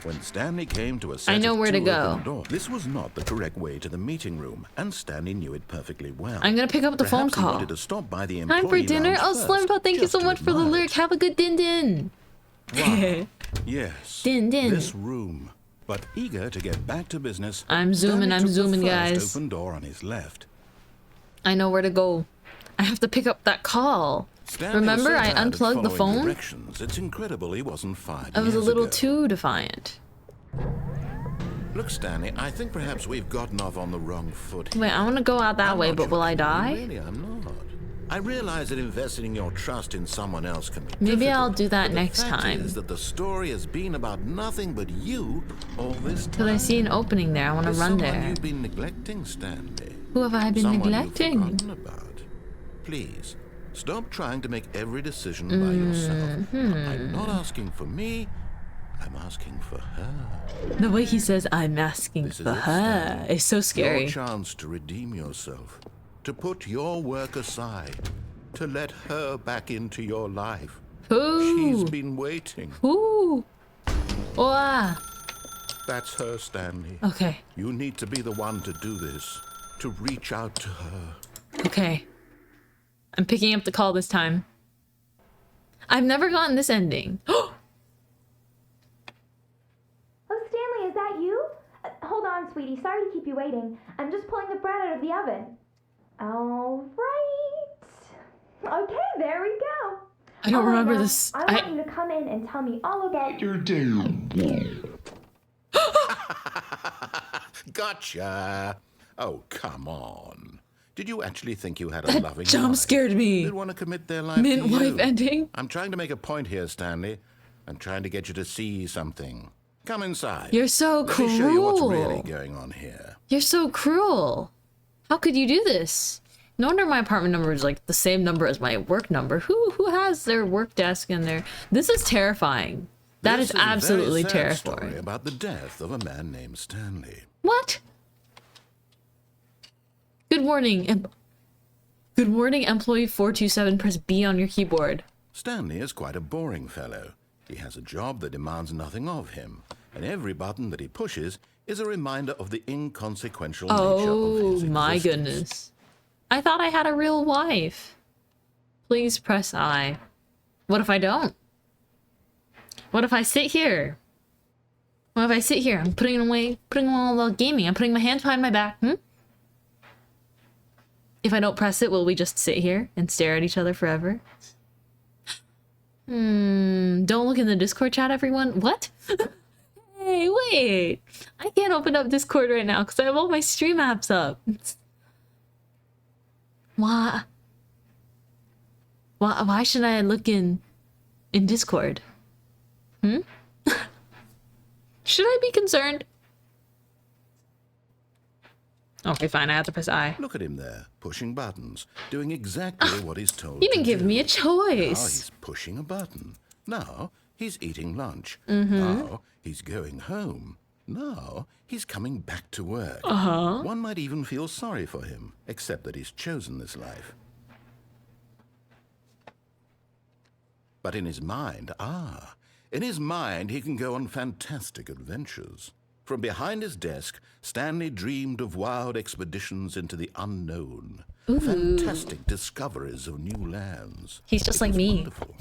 When Stanley came to a set I know of where to two go. open doors, this was not the correct way to the meeting room, and Stanley knew it perfectly well. I'm gonna pick up the phone Perhaps he call. wanted to stop by the Time for employee dinner? lounge Oh, first, Slimpo, thank you just so to much for the admire lyric. it. Have a good din-din. Wow. Yes. Din din. This room. But eager to get back to business, I'm zooming, Stanley I'm took the zooming, first guys. open door on his left. I know where to go. I have to pick up that call. Stanley Remember, was so I tired of unplugged the following phone? Directions. It's incredible he wasn't fired. I was a years little ago. too defiant. Look, Stanley, I think perhaps we've gotten off on the wrong foot. Wait, I want to go out that I'm way, not but will I joking. die? Really, I'm not. I realize that investing your trust in someone else can be Maybe difficult, I'll do that but next the fact time. is that the story has been about nothing but you all this time. Because I see an opening there. I want to There's run someone there. you've been neglecting, Stanley. Who have I been Someone neglecting? You've forgotten about. Please, stop trying to make every decision by yourself. I'm not asking for me. I'm asking for her. The way he says, I'm asking This is for it, her, Stanley. is so scary. Your chance to redeem yourself, to put your work aside, to let her back into your life. Ooh. She's been waiting. Ooh. Wow. That's her, Stanley. Okay. You need to be the one to do this, to reach out to her. Okay. I'm picking up the call this time. I've never gotten this ending. Oh, Stanley, is that you? Hold on, sweetie. Sorry to keep you waiting. I'm just pulling the bread out of the oven. All right. Okay, there we go. I don't All right, remember now, this. I want you to come in and tell me all about your Gotcha. Oh, come on. Did you actually think you had a loving Jump wife? scared me. They'd want to commit their life Mint to you. wife ending. I'm trying to make a point here, Stanley. I'm trying to get you to see something. Come inside. You're so Let me show you what's really cruel. going on here. You're so cruel. How could you do this? No wonder my apartment number is like the same number as my work number. Who has their work desk in there? This is terrifying. That This is a very absolutely sad terrifying. story about the death of a man named Stanley. What? Good morning. Good morning, employee 427. Press B on your keyboard. Stanley is quite a boring fellow. He has a job that demands nothing of him, and every button that he pushes is a reminder of the inconsequential nature of Oh his my existence. goodness. I thought I had a real wife. Please press I. What if I don't? What if I sit here? What if I sit here? I'm putting all the gaming. I'm putting my hands behind my back. If I don't press it, will we just sit here and stare at each other forever? Don't look in the Discord chat, everyone. What? Hey, wait. I can't open up Discord right now because I have all my stream apps up. Why? Why should I look in Discord? Should I be concerned? Okay, fine. I have to press I. Look at him there, pushing buttons, doing exactly what he's told You to didn't give do. me a Now choice. he's pushing a button. Now he's eating lunch. Mm-hmm. Now he's going home. Now he's coming back to work. Uh-huh. One might even feel sorry for him, except that he's chosen this life. But in his mind, he can go on fantastic adventures. From behind his desk, Stanley dreamed of wild expeditions into the unknown. Ooh. Fantastic discoveries of new lands. He's just It like was me. wonderful.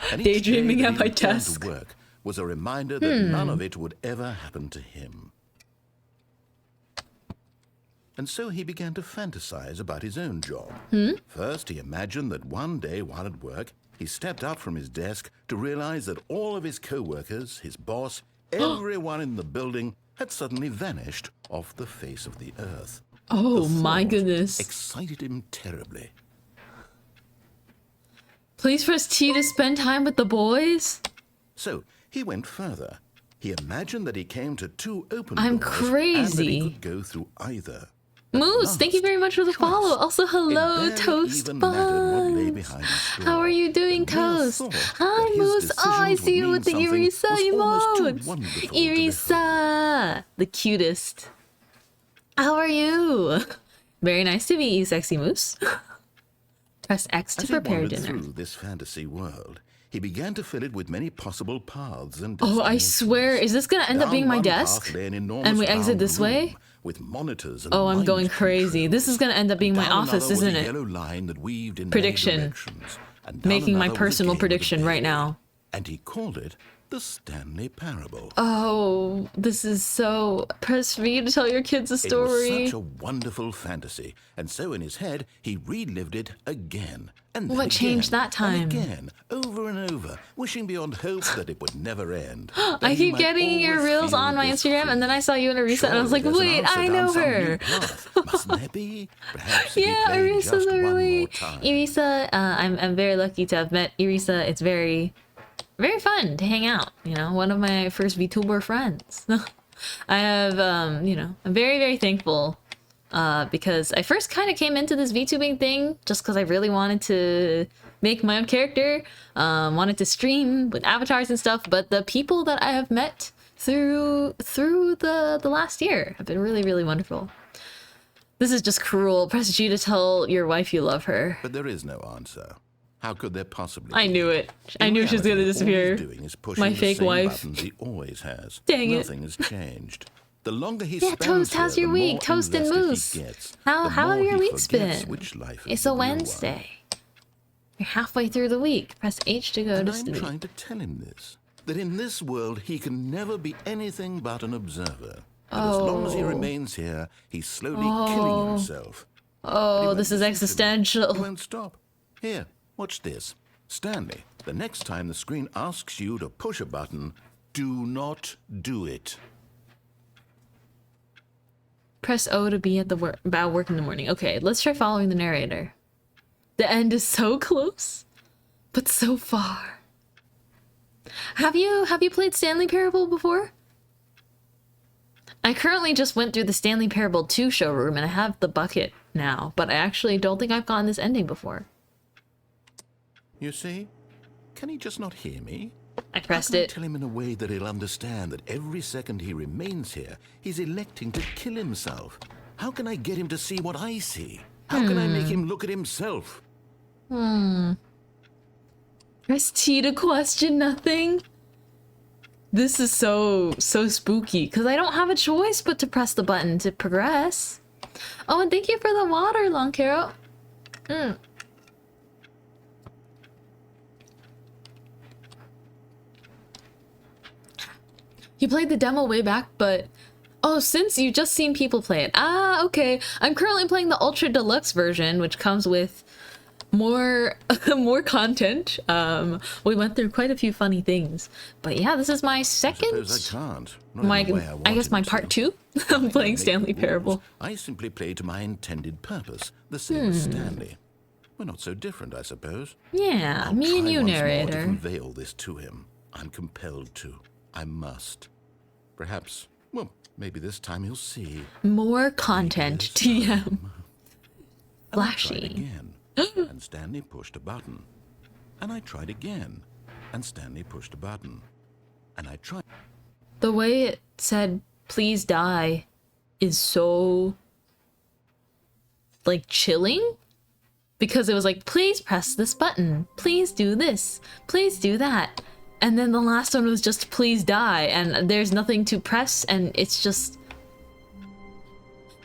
And each Daydreaming day that at he my returned desk. to work was a reminder that none of it would ever happen to him. And so he began to fantasize about his own job. First, he imagined that one day while at work, he stepped up from his desk to realize that all of his co-workers, his boss, everyone in the building had suddenly vanished off the face of the earth. Oh The my thought goodness. excited him terribly. Please press T to spend time with the boys. So he went further. He imagined that he came to two open I'm doors and that crazy. he could go through either. Moose, thank you very much for the follow. Also, hello, It barely Toast even mattered what lay Buns. behind his door. How are you doing, The mere Toast? thought Hi, that his Moose. Oh, I decisions see you would with the mean Irisa something was almost too emotes. wonderful to Irisa, the cutest. How are you? Very nice to meet you, sexy Moose. Press X to As he prepare wandered dinner. through this fantasy world, he began to fill it with many possible paths and Oh, I destinations. swear, is this gonna end up Down being my one desk? path lay an enormous And we exit round this way? room with monitors and Oh, I'm mind going crazy. controls. This is gonna end up being my Down office, another was isn't a it? yellow line that weaved in many Prediction. directions, and down Making my another was a personal game with a prediction right baby. now. And he called it the Stanley Parable. Oh, this is so... Press V to tell your kids a It was story. such a wonderful fantasy, and so in his head he relived it again and then What changed again, that time? and again, over and over, wishing beyond hope that it would never end. that I he keep might getting your always reels feel on my this Instagram, and then I saw you in Arisa, and I was like, Surely there's an wait, answer I down know some new her. path. Mustn't there be? Perhaps if he Yeah, played Irisa's just a one really... more time. Irisa, I'm very lucky to have met Irisa. It's very fun to hang out, you know, one of my first VTuber friends. I have, you know, I'm very thankful because I first kind of came into this VTubing thing just because I really wanted to make my own character, wanted to stream with avatars and stuff, but the people that I have met through the last year have been really wonderful. This is just cruel. Press G to tell your wife you love her. But there is no answer. How could there possibly I be? knew it. I In knew she was gonna reality, all disappear. he's doing is pushing My the fake same wife. buttons he always has. Dang it. Nothing has changed. The longer he Yeah, spends Toast, how's here, your the week? more Toast and invested he Moose. gets, How the have more your he weeks forgets been? which life is It's the a real one. Wednesday. You're halfway through the week. Press H to go And to I'm sleep. trying to tell him this, that in this world he can never be anything but an observer. And as long as he remains here, he's slowly killing himself. But he Oh, won't this is listen to me. existential. He won't stop. Here, watch this. Stanley, the next time the screen asks you to push a button, do not do it. Press O to be at the about work in the morning. Okay, let's try following the narrator. The end is so close, but so far. Have you played Stanley Parable before? I currently just went through the Stanley Parable 2 showroom and I have the bucket now, but I actually don't think I've gotten this ending before. You see? Can he just not hear me? I How pressed can I it. tell him in a way that he'll understand that every second he remains here, he's electing to kill himself? How can I get him to see what I see? How can I make him look at himself? Press T to question nothing. This is so spooky because I don't have a choice but to press the button to progress. Oh, and thank you for the water, Long Carol. You played the demo way back, but oh, since you just seen people play it. Ah, okay. I'm currently playing the Ultra Deluxe version, which comes with more content. We went through quite a few funny things, but yeah, this is my second. Suppose I can't. Not in the way I guess want my him part to. 2. I'm I playing don't make Stanley the rules. Parable. I simply play to my intended purpose, the same as Stanley. We're not so different, I suppose. Yeah, I'll me and try you, once more to narrator. convey all this to him. I'm compelled to. I must. Perhaps, well, maybe this time he'll see. More content, TM. And I tried Flashy. again, and Stanley pushed a button. And I tried again, and Stanley pushed a button. And I tried. The way it said, please die, is so, like, chilling. Because it was like, please press this button. Please do this. Please do that. And then the last one was just, please die. And there's nothing to press, and it's just...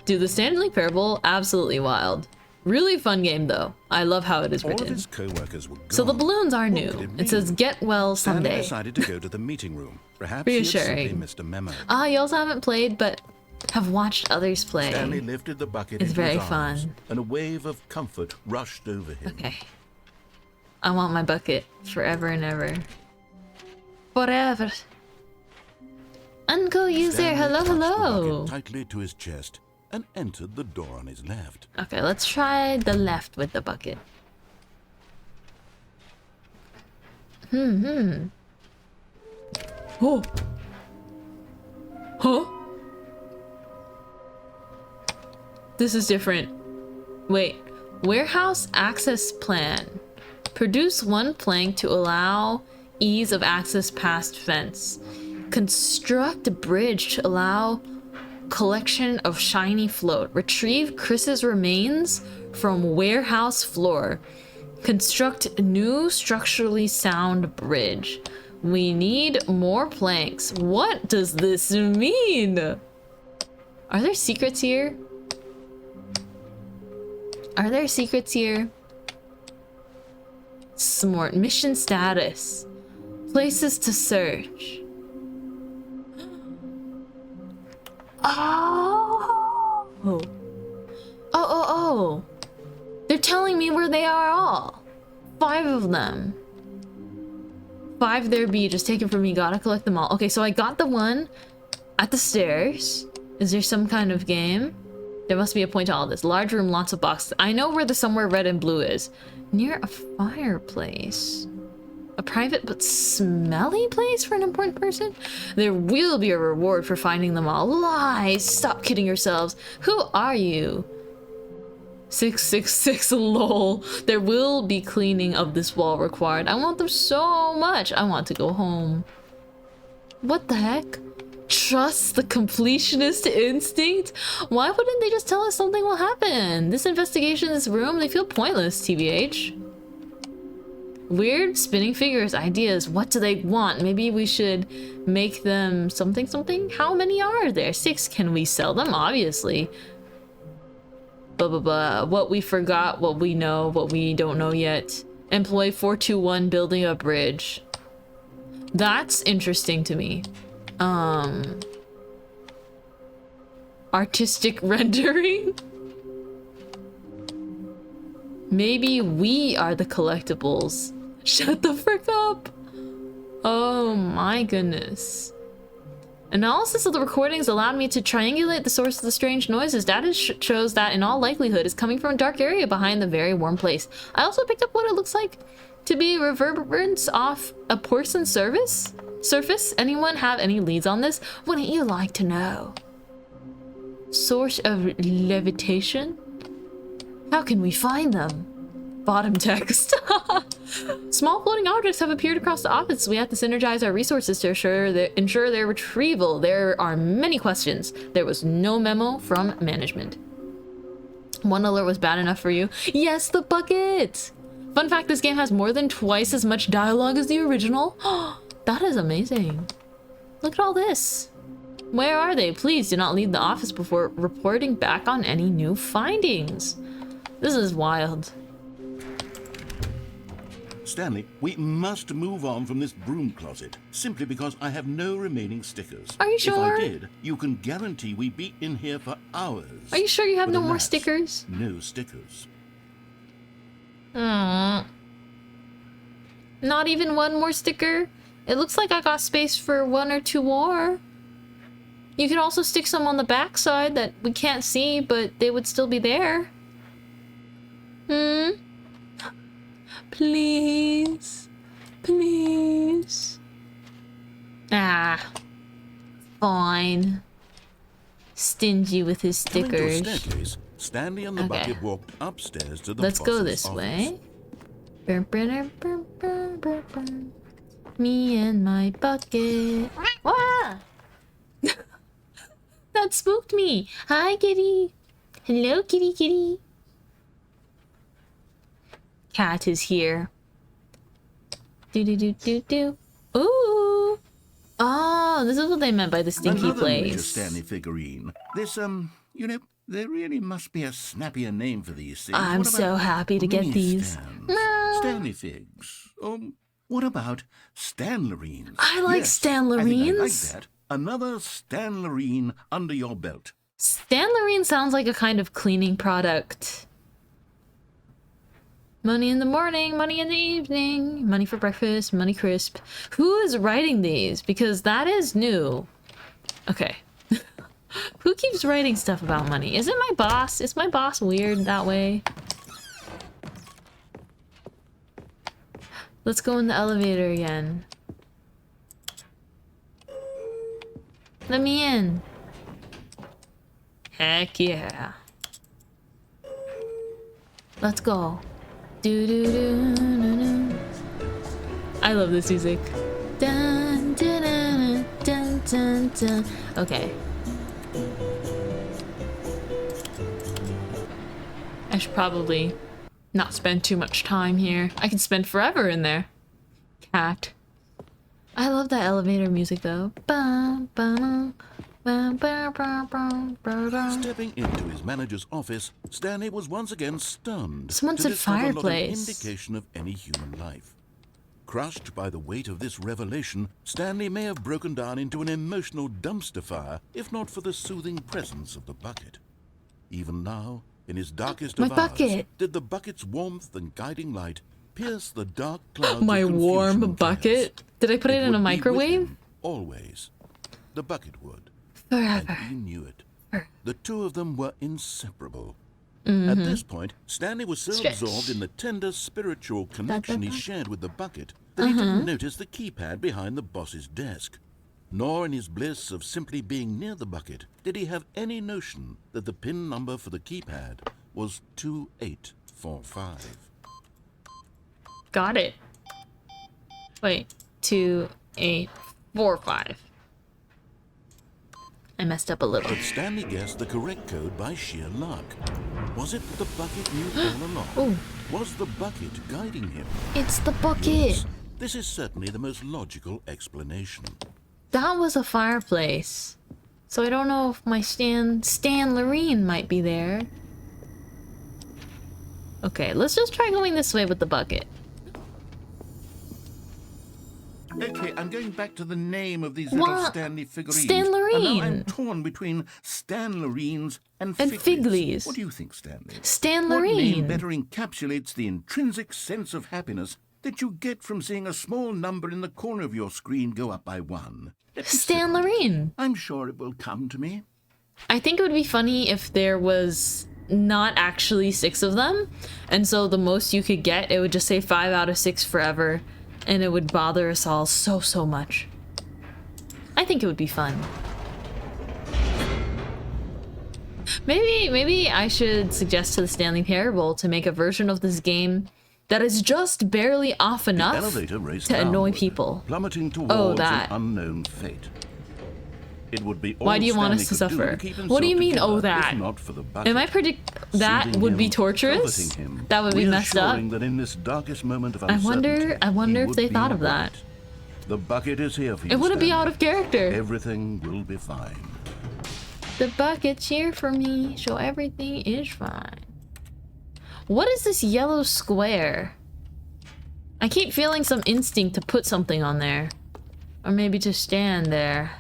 Dude, the Stanley Parable, absolutely wild. Really fun game, though. I love how it is All of written. his co-workers were gone. So the balloons are What new. could It mean? says, get well Stanley someday. decided to go to the meeting room. Perhaps he had simply Reassuring. missed a memo. Ah, you also haven't played, but have watched others play. Stanley lifted the bucket It's into very his arms, fun. and a wave of comfort rushed over him. Okay. I want my bucket forever and ever. Forever. Uncle user, Stanley hello, clutched the hello. bucket tightly to his chest and entered the door on his left. Okay, let's try the left with the bucket. Oh. Huh? This is different. Wait. Warehouse access plan. Produce one plank to allow ease of access past fence. Construct a bridge to allow collection of shiny float. Retrieve Chris's remains from warehouse floor. Construct new structurally sound bridge. We need more planks. What does this mean? Are there secrets here? Are there secrets here? Smart mission status. Places to search. Oh. Oh. They're telling me where they are all. 5 of them. 5 there be. Just take it from me. Gotta collect them all. Okay, so I got the one at the stairs. Is there some kind of game? There must be a point to all this. Large room, lots of boxes. I know where the somewhere red and blue is. Near a fireplace. A private but smelly place for an important person? There will be a reward for finding them all. Lies! Stop kidding yourselves. Who are you? 666 lol. There will be cleaning of this wall required. I want them so much. I want to go home. What the heck? Trust the completionist instinct? Why wouldn't they just tell us something will happen? This investigation, this room, they feel pointless, TBH. Weird spinning figures, ideas. What do they want? Maybe we should make them something something? How many are there? 6. Can we sell them? Obviously. Blah blah blah. What we forgot, what we know, what we don't know yet. Employee 421 building a bridge. That's interesting to me. Artistic rendering? Maybe we are the collectibles. Shut the frick up! Oh my goodness. Analysis of the recordings allowed me to triangulate the source of the strange noises. Data shows that in all likelihood is coming from a dark area behind the very warm place. I also picked up what it looks like to be reverberance off a porcelain surface? Anyone have any leads on this? Wouldn't you like to know? Source of levitation? How can we find them? Bottom text. Small floating objects have appeared across the office. We have to synergize our resources to ensure their retrieval. There are many questions. There was no memo from management. One alert was bad enough for you. Yes, the bucket! Fun fact, this game has more than twice as much dialogue as the original. That is amazing. Look at all this. Where are they? Please do not leave the office before reporting back on any new findings. This is wild. Stanley, we must move on from this broom closet, simply because I have no remaining stickers. Are you sure? If I did, you can guarantee we'd be in here for hours. Are you sure you have But no more alas, stickers? No stickers. Not even one more sticker? It looks like I got space for 1 or 2 more. You could also stick some on the back side that we can't see, but they would still be there. Please. Please. Ah. Fine. Stingy with his Coming to a stickers. staircase, Stanley and the Okay. bucket walked upstairs to the Let's go boss's this office. way. Me and my bucket. Wah! That spooked me. Hi, kitty. Hello, kitty, kitty. Cat is here. Do do do do do. Ooh. Oh, this is what they meant by the stinky Another major place. Stanley figurine. This, you know, there really must be a snappier name for these things. I'm What so about happy to get mini these. stands? No. Stanley figs. What about Stanlerines? I like Yes, I think I like Stanlerines. that. Another Stanlerine under your belt. Stanlerine sounds like a kind of cleaning product. Money in the morning, money in the evening, money for breakfast, money crisp. Who is writing these? Because that is new. Okay. Who keeps writing stuff about money? Is it my boss? Is my boss weird that way? Let's go in the elevator again. Let me in. Heck yeah. Let's go. Do do do do do. I love this music. Dun, dun, dun, dun, dun, dun. Okay. I should probably not spend too much time here. I can spend forever in there. Cat. I love that elevator music though. Bum, bum, bum, bum, bum, bum, bum. Stepping into his manager's office, Stanley was once again stunned. Someone to said discover not an fireplace. indication of any human life. Crushed by the weight of this revelation, Stanley may have broken down into an emotional dumpster fire, if not for the soothing presence of the bucket. Even now, in his darkest My of hours, bucket. did the bucket's warmth and guiding light pierce the dark clouds My of confusion warm and bucket. chaos. Did I put it in would a be with microwave? him, always. The bucket would. And Forever. he knew it. The two of them were inseparable. Mm-hmm. At this point, Stanley was so Stretch. absorbed in the tender spiritual connection he da. shared with the bucket that he didn't notice the keypad behind the boss's desk. Nor in his bliss of simply being near the bucket did he have any notion that the PIN number for the keypad was 2845. Got it. Wait. 2845. I messed up a little. But Stanley guessed the correct code by sheer luck. Was it the bucket knew all along? Ooh. Was the bucket guiding him? It's the bucket. Yes, this is certainly the most logical explanation. That was a fireplace. So I don't know if my Stan Loreen might be there. Okay, let's just try going this way with the bucket. Okay, I'm going back to the name of these What? little Stanley figurines. Stanlerine. And now I'm torn between Stanlerines and Figlies. Figlies. What do you think, Stanley? Stan What name Loreen. better encapsulates the intrinsic sense of happiness that you get from seeing a small number in the corner of your screen go up by one? Let me Stan sit. Loreen. I'm sure it will come to me. I think it would be funny if there was not actually 6 of them, and so the most you could get, it would just say 5 out of 6 forever, and it would bother us all so much. I think it would be fun. Maybe I should suggest to the Stanley Parable to make a version of this game that is just barely off The enough elevator raced to annoy downward, people. plummeting towards Oh, that. an unknown fate. It would be Why all do you want us to Stanley could do suffer? keep What do you himself mean, oh, together, that? if not for the bucket. Am I predict that Soothing would be him, torturous? comforting him, That would be messed up. reassuring that in this darkest moment of I wonder uncertainty, he if would they be thought of all that. right. The bucket is here for you. It wouldn't be Stanley. out of character. Everything will be fine. The bucket's here for me, so everything is fine. What is this yellow square? I keep feeling some instinct to put something on there. Or maybe to stand there.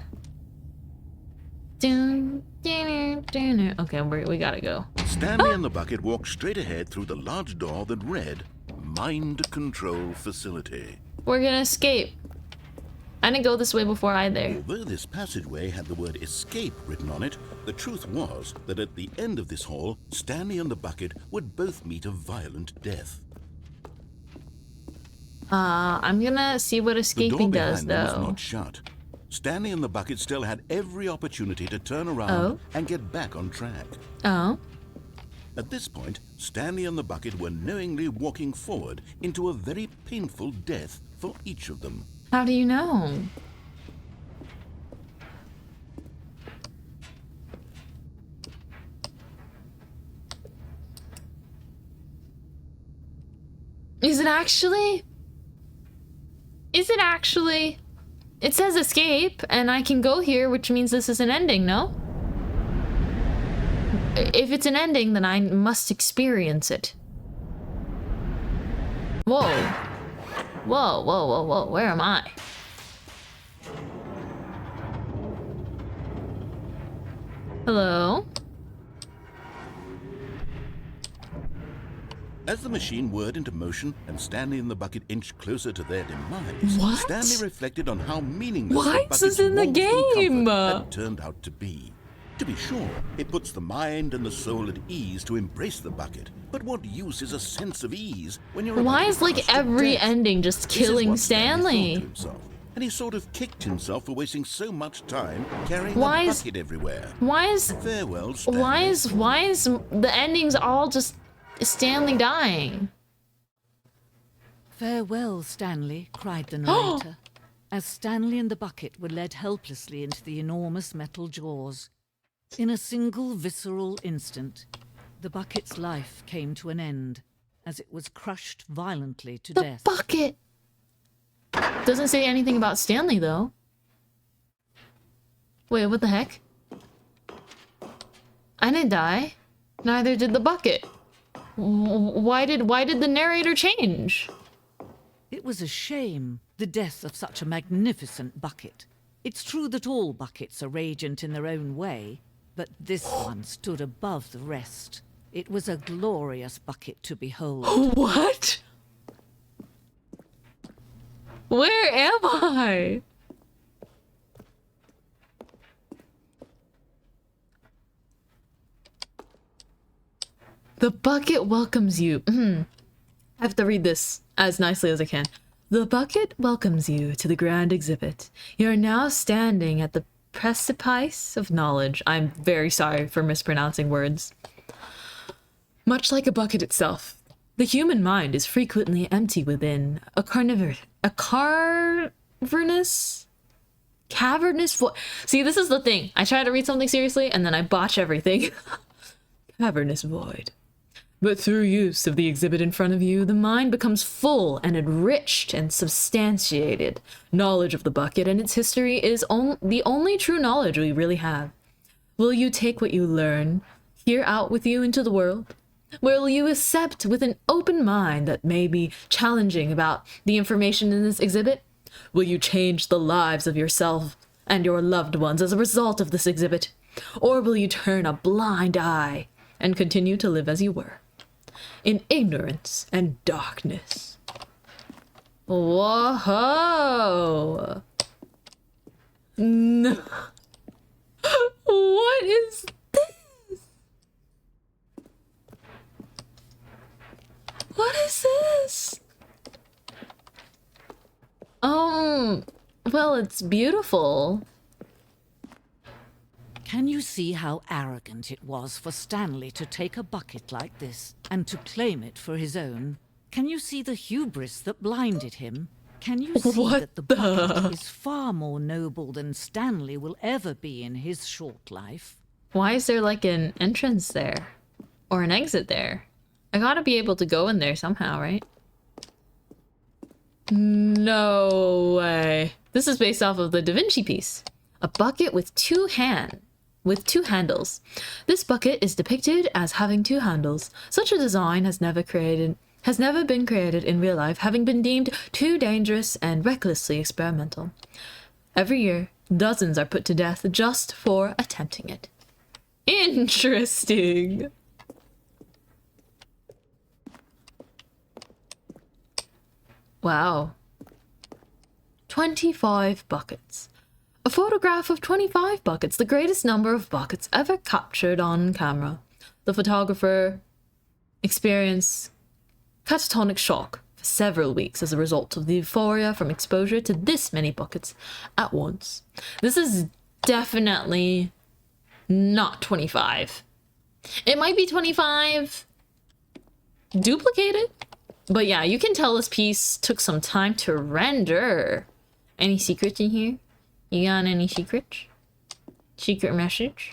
Dun, dun, dun, dun. Okay, we gotta go. Stanley and the bucket walked straight ahead through the large door that read Mind Control Facility. We're gonna escape. I didn't go this way before either. Although this passageway had the word escape written on it, the truth was that at the end of this hall, Stanley and the bucket would both meet a violent death. I'm gonna see what The door escaping does, behind them was though. not shut. Stanley and the bucket still had every opportunity to turn around Oh. and get back on track. Oh. At this point, Stanley and the bucket were knowingly walking forward into a very painful death for each of them. How do you know? Is it actually? Is it actually? It says escape, and I can go here, which means this is an ending, no? If it's an ending, then I must experience it. Whoa. Whoa, whoa, whoa, whoa, where am I? Hello? As the machine whirred into motion and Stanley and the bucket inched closer to their demise, What? Stanley reflected on how meaningless What? the This bucket's is in the warmth and game. comfort had turned out to be. To be sure, it puts the mind and the soul at ease to embrace the bucket. But what use is a sense of ease when you're Why about is to like crush to every death? ending just This is killing what Stanley thought to Stanley? himself, and he sort of kicked himself for wasting so much time carrying Why the is- bucket everywhere. Why is Farewell, Stanley. why is the endings all just Stanley dying? Farewell, Stanley, cried the narrator, as Stanley and the bucket were led helplessly into the enormous metal jaws. In a single visceral instant, the bucket's life came to an end, as it was crushed violently to The death. bucket doesn't say anything about Stanley though. Wait, what the heck? I didn't die. Neither did the bucket. Why did the narrator change? It was a shame, the death of such a magnificent bucket. It's true that all buckets are radiant in their own way, but this one stood above the rest. It was a glorious bucket to behold. What? Where am I? The bucket welcomes you. I have to read this as nicely as I can. The bucket welcomes you to the grand exhibit. You are now standing at the precipice of knowledge. I'm very sorry for mispronouncing words. Much like a bucket itself, the human mind is frequently empty within a cavernous See, this is the thing. I try to read something seriously and then I botch everything. Cavernous void. But through use of the exhibit in front of you, the mind becomes full and enriched and substantiated. Knowledge of the bucket and its history is the only true knowledge we really have. Will you take what you learn here out with you into the world? Will you accept with an open mind that may be challenging about the information in this exhibit? Will you change the lives of yourself and your loved ones as a result of this exhibit? Or will you turn a blind eye and continue to live as you were, in ignorance and darkness? Whoa! No. What is this? What is this? Well, it's beautiful. Can you see how arrogant it was for Stanley to take a bucket like this and to claim it for his own? Can you see the hubris that blinded him? Can you see What that the bucket is far more noble than Stanley will ever be in his short life? Why is there like an entrance there? Or an exit there? I gotta be able to go in there somehow, right? No way. This is based off of the Da Vinci piece. A bucket with two handles. This bucket is depicted as having two handles. Such a design has never been created in real life, having been deemed too dangerous and recklessly experimental. Every year, dozens are put to death just for attempting it. Interesting. Wow. 25 buckets. A photograph of 25 buckets, the greatest number of buckets ever captured on camera. The photographer experienced catatonic shock, several weeks as a result of the euphoria from exposure to this many buckets at once. This is definitely not 25. It might be 25 duplicated, but yeah, you can tell this piece took some time to render. Any secrets in here? You got any secrets? Secret message?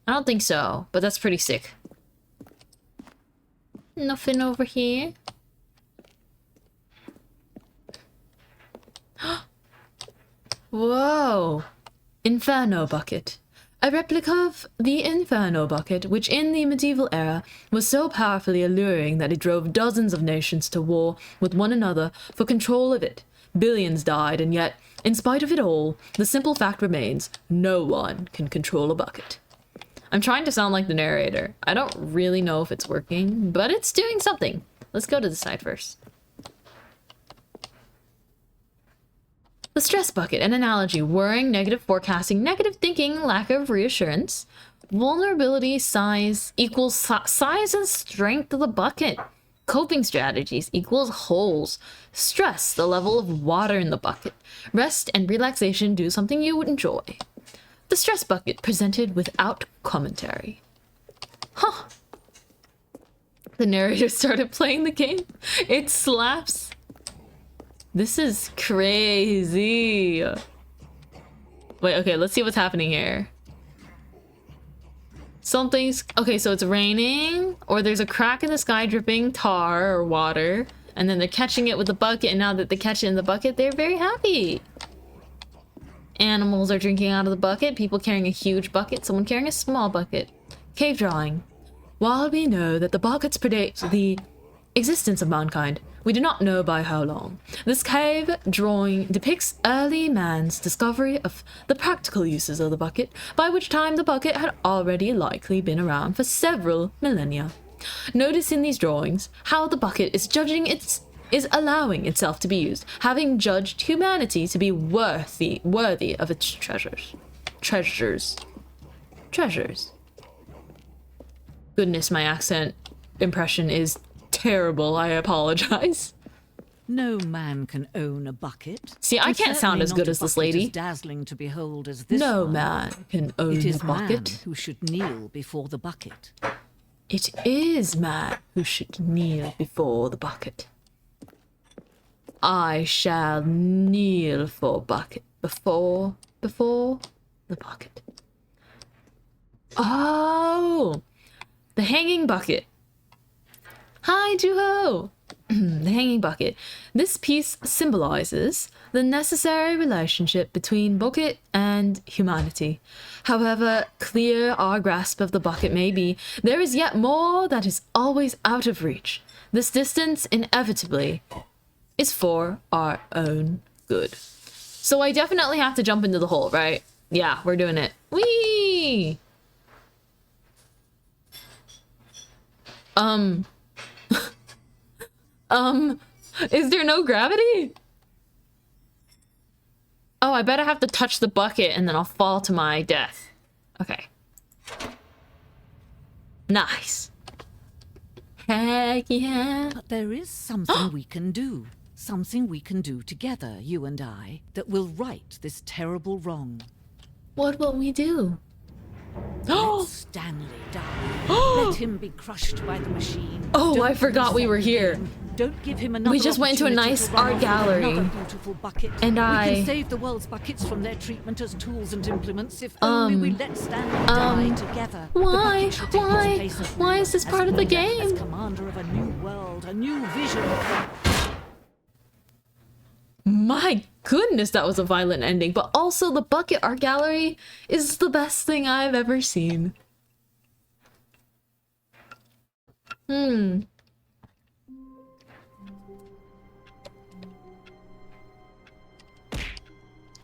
I don't think so, but that's pretty sick. Nothing over here. Whoa! Inferno bucket. A replica of the Inferno bucket, which in the medieval era was so powerfully alluring that it drove dozens of nations to war with one another for control of it. Billions died, and yet, in spite of it all, the simple fact remains, no one can control a bucket. I'm trying to sound like the narrator. I don't really know if it's working, but it's doing something. Let's go to the side first. The stress bucket, an analogy, worrying, negative forecasting, negative thinking, lack of reassurance. Vulnerability, size equals size and strength of the bucket. Coping strategies equals holes. Stress, the level of water in the bucket. Rest and relaxation, do something you would enjoy. The stress bucket presented without commentary. Huh. The narrator started playing the game. It slaps. This is crazy. Wait, okay, let's see what's happening here. Something's... Okay, so it's raining, or there's a crack in the sky dripping tar or water, and then they're catching it with the bucket, and now that they catch it in the bucket, they're very happy. Animals are drinking out of the bucket, people carrying a huge bucket, someone carrying a small bucket. Cave drawing. While we know that the buckets predate the existence of mankind, we do not know by how long. This cave drawing depicts early man's discovery of the practical uses of the bucket, by which time the bucket had already likely been around for several millennia. Notice in these drawings how the bucket is allowing itself to be used, having judged humanity to be worthy of its treasures. Goodness, my accent impression is terrible. I apologize. No man can own a bucket. See, I can't sound as good as this lady. As dazzling to behold as this No one. man can own It is a bucket. man who should kneel before the bucket. It is man who should kneel before the bucket. I shall kneel for bucket before the bucket. Oh, the hanging bucket. Hi, Juho! The hanging bucket. This piece symbolizes the necessary relationship between bucket and humanity. However clear our grasp of the bucket may be, there is yet more that is always out of reach. This distance inevitably is for our own good. So I definitely have to jump into the hole, right? Yeah, we're doing it. Whee! Is there no gravity? Oh, I bet I have to touch the bucket and then I'll fall to my death. Okay. Nice. Heck yeah. But there is something we can do. Something we can do together, you and I, that will right this terrible wrong. What will we do? Let Stanley die. Let him be crushed by the machine. Oh, Don't I forgot we were here. Don't give him another We just went to a opportunity nice to run art off with gallery. another beautiful bucket. And we I- can save the world's buckets from their treatment as tools and implements if only we let Stanley die together. The why? bucket shall take his Why? place as Why is this ruler, part as of the leader, game? As commander of a new world, a new vision. My goodness, that was a violent ending. But also, the bucket art gallery is the best thing I've ever seen.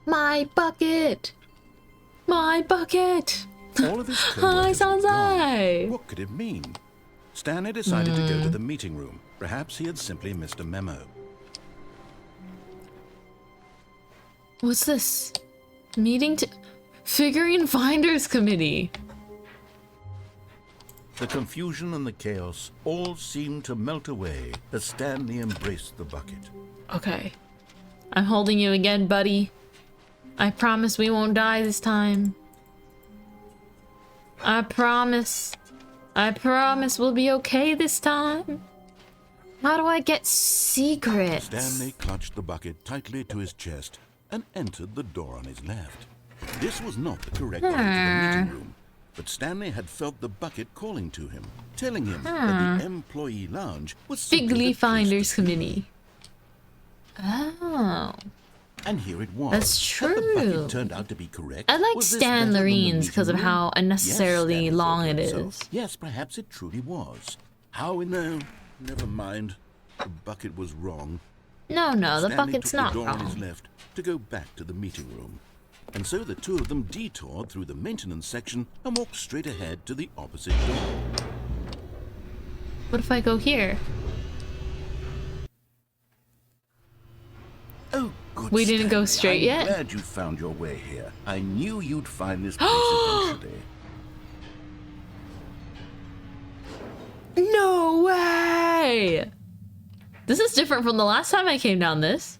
My bucket! My bucket! All of his Hi, co-workers were gone. Sanzai! What could it mean? Stanley decided to go to the meeting room. Perhaps he had simply missed a memo. What's this? Meeting to... Figurine Finders Committee. The confusion and the chaos all seemed to melt away as Stanley embraced the bucket. Okay. I'm holding you again, buddy. I promise we won't die this time. I promise. I promise we'll be okay this time. How do I get secrets? Stanley clutched the bucket tightly to his chest and entered the door on his left. This was not the correct way to the meeting room, but Stanley had felt the bucket calling to him, telling him that the employee lounge was simply Figly the place Finders to be. Committee. Oh. And here it was. That's That the true. bucket turned out to be correct. I like Was this Stan better than the Loreen's meeting because of room? how Yes, unnecessarily Stanley long thought it so. is. Yes, perhaps it truly was. How in the... Never mind. The bucket was wrong. No, the Stanley bucket's took not the door on his wrong. left to go back to the meeting room. And so the two of them detoured through the maintenance section and walked straight ahead to the opposite door. What if I go here? Oh, good We didn't go Stanley. straight I'm yet? glad you found your way here. I knew you'd find this place eventually. No way! This is different from the last time I came down this.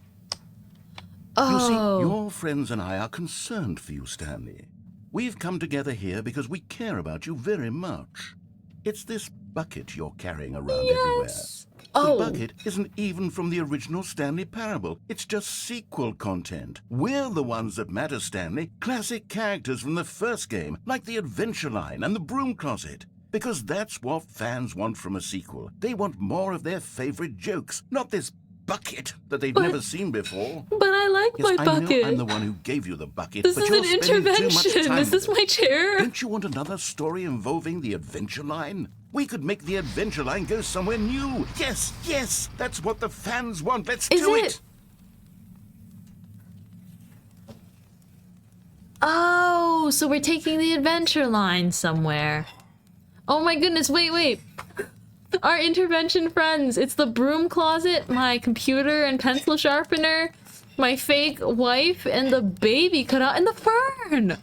You see, Oh. your friends and I are concerned for you, Stanley. We've come together here because we care about you very much. It's this bucket you're carrying around everywhere. Yes. The Oh. bucket isn't even from the original Stanley Parable. It's just sequel content. We're the ones that matter, Stanley. Classic characters from the first game, like the Adventure Line and the Broom Closet. Because that's what fans want from a sequel. They want more of their favorite jokes, not this bucket that they've But- never seen before. But I like Yes, my I know bucket. I'm the one who gave you the bucket, This but is you're an spending too much intervention. time Is this with my it. chair? Don't you want another story involving the Adventure Line? We could make the Adventure Line go somewhere new. Yes, yes, that's what the fans want. Let's Is do it? it. Oh, so we're taking the adventure line somewhere. Oh my goodness, wait. Our intervention friends. It's the broom closet, my computer and pencil sharpener, my fake wife, and the baby cutout, and the fern.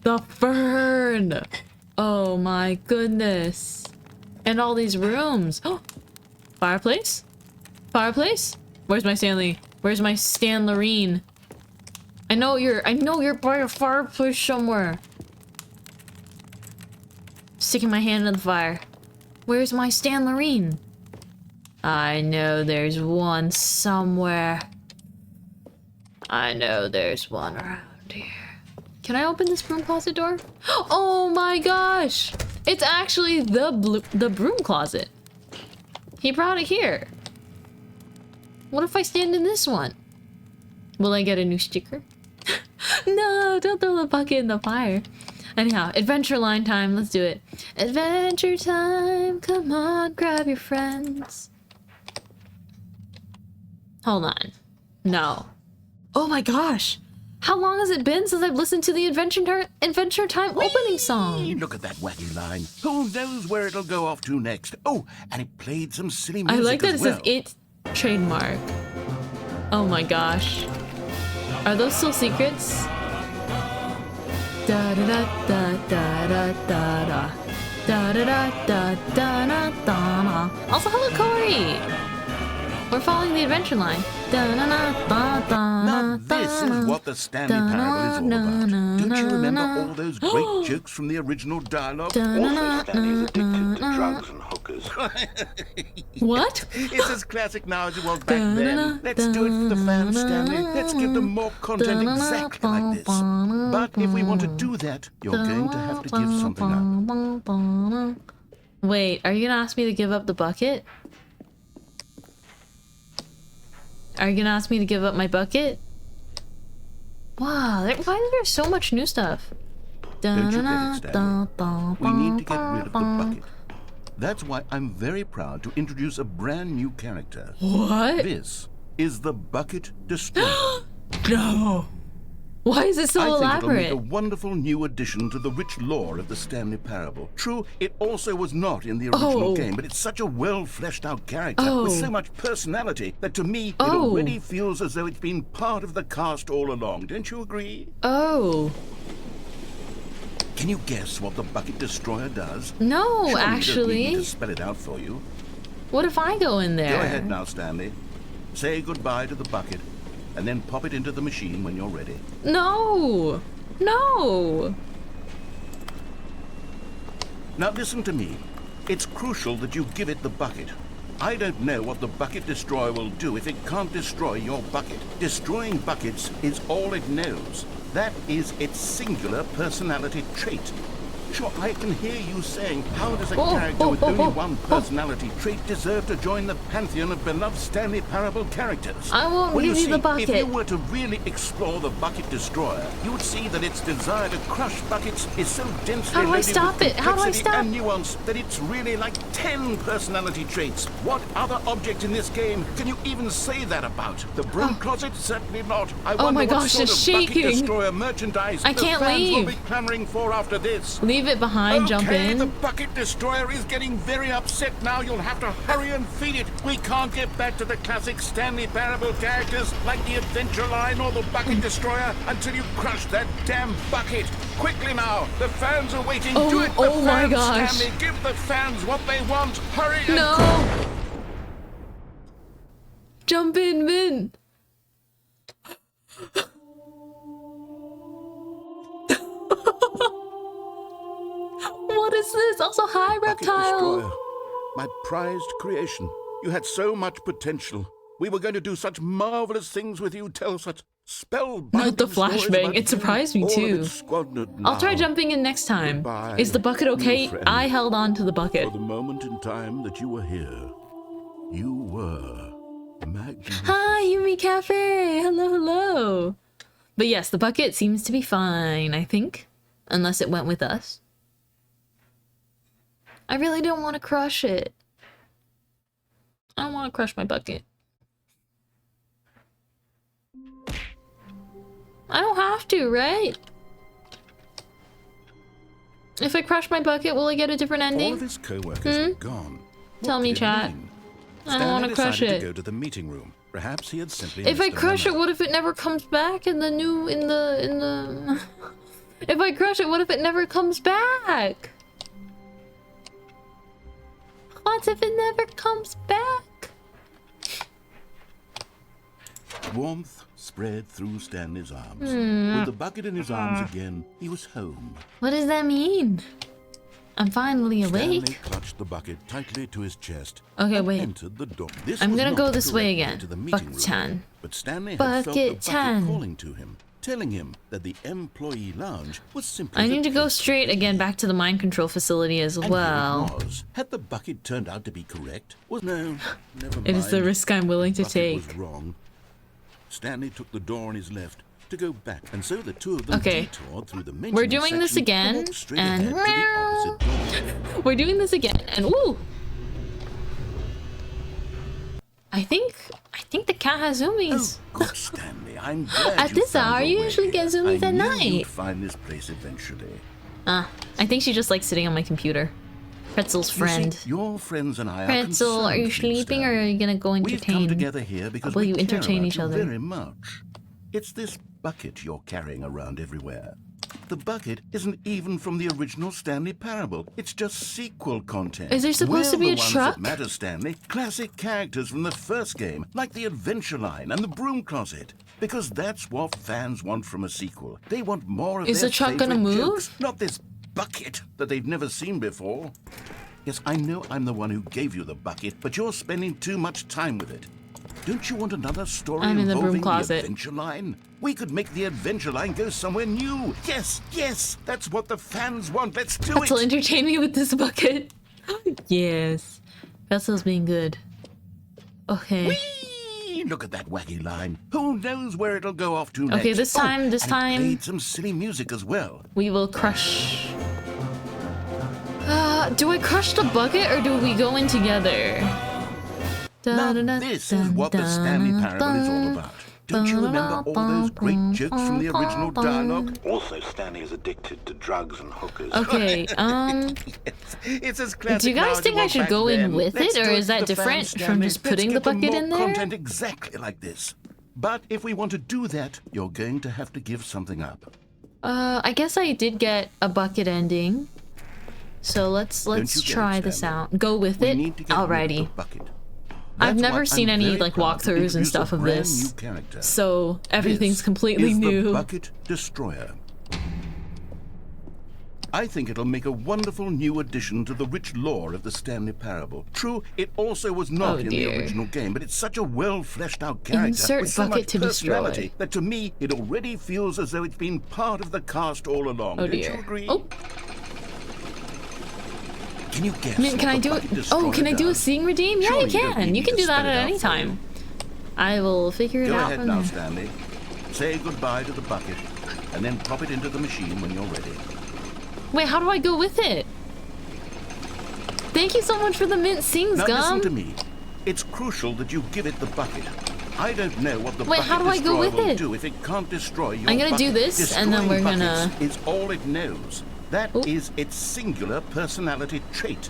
The fern. Oh my goodness. And all these rooms. Fireplace? Fireplace? Where's my Stanley? Where's my Stan Loreen? I know you're by a fireplace somewhere. Sticking my hand in the fire. Where's my Stan Loreen? I know there's one somewhere. I know there's one around here. Can I open this broom closet door? Oh my gosh! It's actually the broom closet. He brought it here. What if I stand in this one? Will I get a new sticker? No, don't throw the bucket in the fire. Anyhow, adventure line time. Let's do it. Adventure time. Come on, grab your friends. Hold on. No. Oh my gosh. How long has it been since I've listened to the Adventure Time opening song? Look at that wacky line. Who knows where it'll go off to next? Oh, and it played some silly I music like that it as well. says it trademark. Oh my gosh. Are those still secrets? Da da da da da da da da da da da da da da da. Also, hello Corey. We're following the adventure line. Da da da da da. Now this is what the Stanley Parable is all about. Don't you remember all those great jokes from the original dialogue? Also, Stanley's addicted to drugs and hookers. What? It's as classic now as it was back then. Let's do it for the fans, Stanley. Let's give them more content exactly like this. But if we want to do that, you're going to have to give something up. Wait, are you gonna ask me to give up the bucket? Are you gonna ask me to give up my bucket? Wow, why is there so much new stuff? Don't you get it, Stanley? We need to get rid of the bucket. That's why I'm very proud to introduce a brand new character. What? This is the Bucket Destroyer. No. Why is it so I think elaborate? it'll make a wonderful new addition to the rich lore of the Stanley Parable. True, it also was not in the original game, but it's such a well-fleshed-out character with so much personality that to me, it already feels as though it's been part of the cast all along. Don't you agree? Oh. Can you guess what the bucket destroyer does? No, Surely you don't need me actually. to spell it out for you. What if I go in there? Go ahead now, Stanley. Say goodbye to the bucket, and then pop it into the machine when you're ready. No! No! Now listen to me. It's crucial that you give it the bucket. I don't know what the bucket destroyer will do if it can't destroy your bucket. Destroying buckets is all it knows. That is its singular personality trait. Sure, I can hear you saying, how does a character with only one personality trait deserve to join the pantheon of beloved Stanley Parable characters? I won't Well, give you the bucket. If you were to really explore the bucket destroyer, you would see that its desire to crush buckets is so densely How do I loaded stop with it? How do I complexity stop? and nuance that it's really like 10 personality traits. What other object in this game can you even say that about? The broom closet? Certainly not. I wonder my what gosh, sort it's of bucket shaking. destroyer merchandise I the can't fans will leave. be clamoring for after this. Leave it behind, jump Okay, in. the bucket destroyer is getting very upset now. You'll have to hurry and feed it. We can't get back to the classic Stanley Parable characters like the Adventure Line or the bucket destroyer until you crush that damn bucket. Quickly now, the fans are waiting. Oh, Do it, the oh my fans, gosh. Stanley. Give the fans what they want. Hurry and No! Jump in, Min! What is this? Also, hi, Bucket reptile! destroyer, my prized creation. You had so much potential. We were going to do such marvelous things with you, tell such spellbinding Not the stories flashbang, about it surprised me all of too. it squandered I'll try now. jumping in next time. Goodbye, Is the bucket new okay? friend. I held on to the bucket. For the moment in time that you were here, you were magnificent. Hi, Yumi Cafe! Hello, hello! But yes, the bucket seems to be fine, I think. Unless it went with us. I really don't want to crush it. I don't want to crush my bucket. I don't have to, right? If I crush my bucket, will I get a different All ending? of his co-workers were gone. What Tell me, did it chat. mean? I don't want to Stanley crush decided it. to go to the meeting room. Perhaps he had simply If I missed a crush it, memo. what if it never comes back in the If I crush it, what if it never comes back? What if it never comes back? Warmth spread through Stanley's arms. Hmm. With the bucket in his arms again, he was home. What does that mean? I'm finally Stanley awake. clutched the bucket tightly to his chest. Okay, and wait. entered the door. This I'm was gonna not go the this way correct again. to the meeting room, Bucket-chan. but Stanley had felt the bucket Bucket-chan. calling to him, telling him that the employee lounge was simply I the need to go place straight again back to the mind control facility as And well. here it was. Had the bucket turned out to be correct? Was no, never mind. It is the risk I'm willing to Bucket take. was wrong. Stanley took the door on his left to go back, and so the two of them Okay. detoured through the We're maintenance doing this section again, walked straight and ahead to the opposite door. We're doing this again, and woo! I think the cat has zoomies. Oh, good, Stanley. I'm glad At you this found hour, your you way usually get here. zoomies I at knew night. You'd find this place eventually. I think she just likes sitting on my computer. Pretzel's You see, friend. your friends and I are Pretzel, are you concerned for you, sleeping or are you gonna go We've come entertain? together here because Will we you care entertain about each you other? very much. It's this bucket you're carrying around everywhere. The bucket isn't even from the original Stanley Parable. It's just sequel content. Is there supposed to be We're a the ones truck? that matter, Stanley. Classic characters from the first game, like the Adventure Line and the Broom Closet. Because that's what fans want from a sequel. They want more of Is their the truck gonna favorite move? jokes, not this bucket that they've never seen before. Yes, I know I'm the one who gave you the bucket, but you're spending too much time with it. Don't you want another story I'm in the broom involving closet. the Adventure Line? We could make the Adventure Line go somewhere new. Yes, yes, that's what the fans want. Let's do Pretzel, it. entertain me with this bucket. Yes. Pretzel's being good. Okay. Whee! Look at that wacky line. Who knows where it'll go off to next? Okay, this time- and this it time- played some silly music as well. We will crush. Do I crush the bucket or do we go in together? Now, this is what the Stanley Parable is all about. Don't you remember all those great jokes from the original dialogue? Also, Stanley is addicted to drugs and hookers. Okay, It's as classic do you guys now as think it I was should back go in then. with Let's it, or do is that for the different fans, from Stanley. just Let's putting the give them bucket more in there? Content exactly like this. But if we want to do that, you're going to have to give something up. I guess I did get a bucket ending. So let's Don't you get it, try this Stanley? out. Go with We it. need to get rid of the Alrighty. bucket. I've That's never why seen I'm any very like proud to walkthroughs and introduce stuff a of brand this. new character. So everything's This completely is new. The Bucket Destroyer. I think it'll make a wonderful new addition to the rich lore of the Stanley Parable. True, it also was not Oh, in dear. the original game, but it's such a well-fleshed-out character Insert with so bucket much to destroy. personality that to me it already feels as though it's been part of the cast all along. Oh Don't dear. you agree? Oh, Can you guess? can what I the do it? Bucket Destroyer Oh, can I do a does? seeing redeem? Yeah, Surely you you don't can. need You me can to do that spell it at out any for you. time. I will figure it Go out ahead from now, there. Stanley. Say goodbye to the bucket, and then pop it into the machine when you're ready. Wait, how do I go with it? Thank you so much for the mint sings, Now Gum. listen to me. It's crucial that you give it the bucket. I don't know what the Wait, bucket how do I go destroyer with will it? do if it can't destroy your I'm gonna do bucket. this, and then Destroying we're gonna- buckets is all it knows. That Ooh. is its singular personality trait.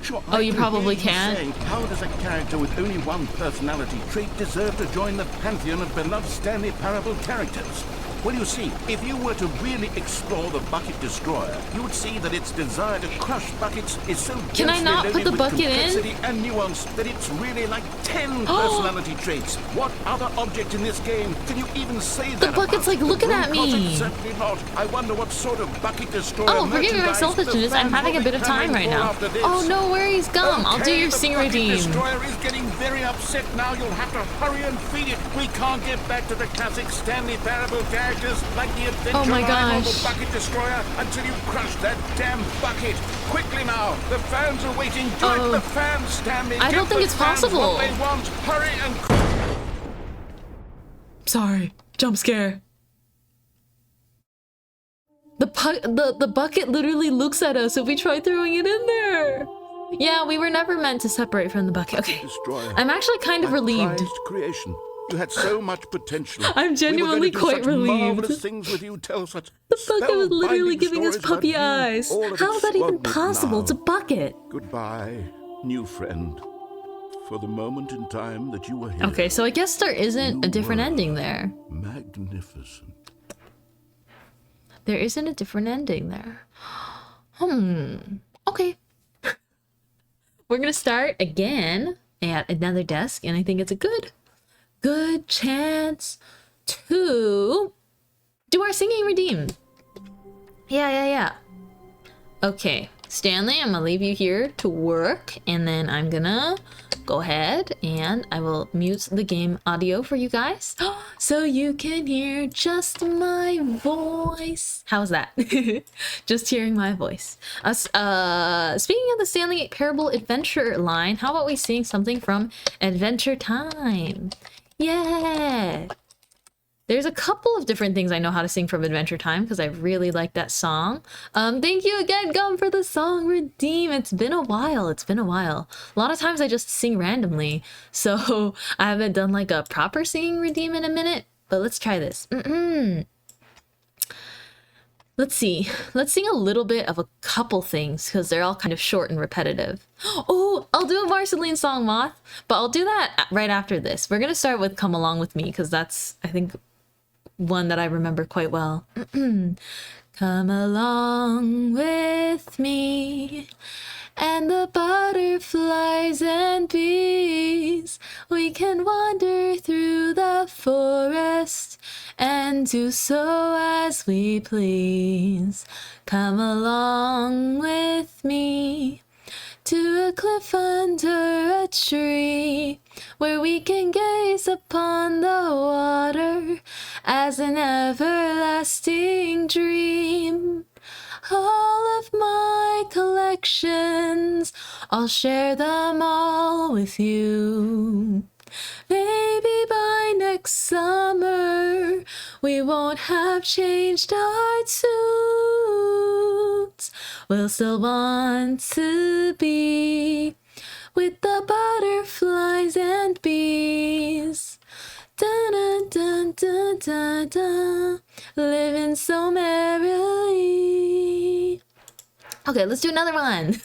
Sure, Oh, I you can probably hear you can't. saying, how does a character with only one personality trait deserve to join the pantheon of beloved Stanley Parable characters? Well, you see, if you were to really explore the Bucket Destroyer, you would see that its desire to crush buckets is so Can I densely not put loaded the with bucket in? complexity and nuance that it's really like 10 personality traits. What other object in this game can you even say that The bucket's about? like looking The at broom closet? me. Certainly not. I wonder what sort of Bucket Destroyer Oh, forgive me my merchandise selfishness. the I'm fans having will a be bit of time clamoring right for now. after this. Oh, no worries, Gum. I'll do Okay, your the sing Bucket redeem. Destroyer is getting very upset now. You'll have to hurry and feed it. We can't get back to the classic Stanley Parable characters like the Adventure Oh my Line or gosh. the Bucket Destroyer until you crush that damn bucket. Quickly now, the fans are waiting. Do Oh. it, the fans, Stanley. I don't Give think the it's fans possible. What they want. Hurry and. Sorry. Jump scare. The bucket literally looks at us if we try throwing it in there. Yeah, we were never meant to separate from the bucket. Okay. Destroyer. I'm actually kind of My relieved. prized creation. You had so much potential. I'm genuinely we were going to do quite such relieved. marvelous things with you. Tell such The bucket was literally spellbinding giving us stories about puppy you. eyes. All of How it is that even swaddled possible? now. It's a bucket. Goodbye, new friend. For the moment in time that you were here. Okay, so I guess there isn't a You different were ending there. Magnificent. There isn't a different ending there. Okay. We're gonna start again at another desk, and I think it's a good chance to do our singing redeem. Yeah. Okay, Stanley, I'm gonna leave you here to work, and then I'm gonna go ahead and I will mute the game audio for you guys so you can hear just my voice. How's that? Just hearing my voice. Speaking of the Stanley Parable Adventure line, how about we sing something from Adventure Time? Yeah! There's a couple of different things I know how to sing from Adventure Time because I really like that song. Thank you again, Gum, for the song redeem. It's been a while. A lot of times I just sing randomly, so I haven't done like a proper singing redeem in a minute, but let's try this. Let's see. Let's sing a little bit of a couple things because they're all kind of short and repetitive. Oh, I'll do a Marceline song, Moth, but I'll do that right after this. We're gonna start with Come Along With Me because that's, I think, one that I remember quite well. Come along with me and the butterflies and bees. We can wander through the forest and do so as we please. Come along with me to a cliff under a tree where we can gaze upon the water as an everlasting dream. All of my collections, I'll share them all with you. Maybe by next summer we won't have changed our tunes. We'll still want to be with the butterflies and bees. Dun dun dun dun dun dun, living so merrily. Okay, let's do another one.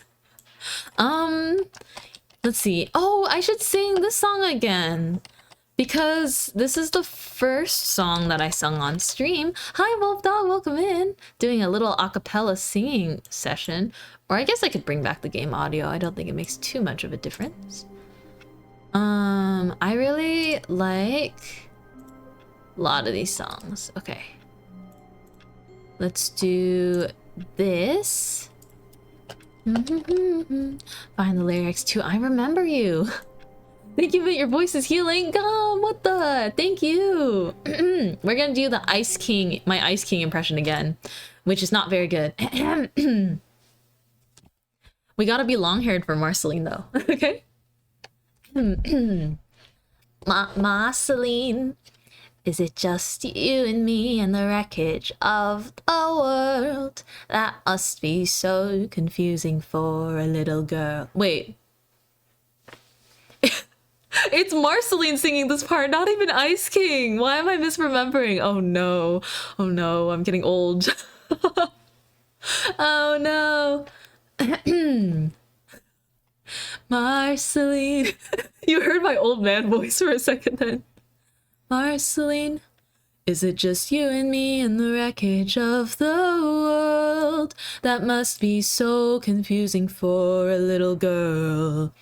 Let's see. Oh, I should sing this song again. because this is the first song that I sung on stream. Hi, Wolf Dog, welcome in. Doing a little a cappella singing session. Or I guess I could bring back the game audio. I don't think it makes too much of a difference. I really like a lot of these songs. Okay. Let's do this. Find the lyrics to I Remember You. Thank you, but your voice is healing. Gum, what the? Thank you. We're gonna do the Ice King, my Ice King impression again, which is not very good. We gotta be long-haired for Marceline though, okay? Marceline, is it just you and me and the wreckage of the world? That must be so confusing for a little girl. Wait. It's Marceline singing this part, not even Ice King. Why am I misremembering? Oh no. Oh no, I'm getting old. Oh no. Marceline. You heard my old man voice for a second then. Marceline, is it just you and me in the wreckage of the world? That must be so confusing for a little girl.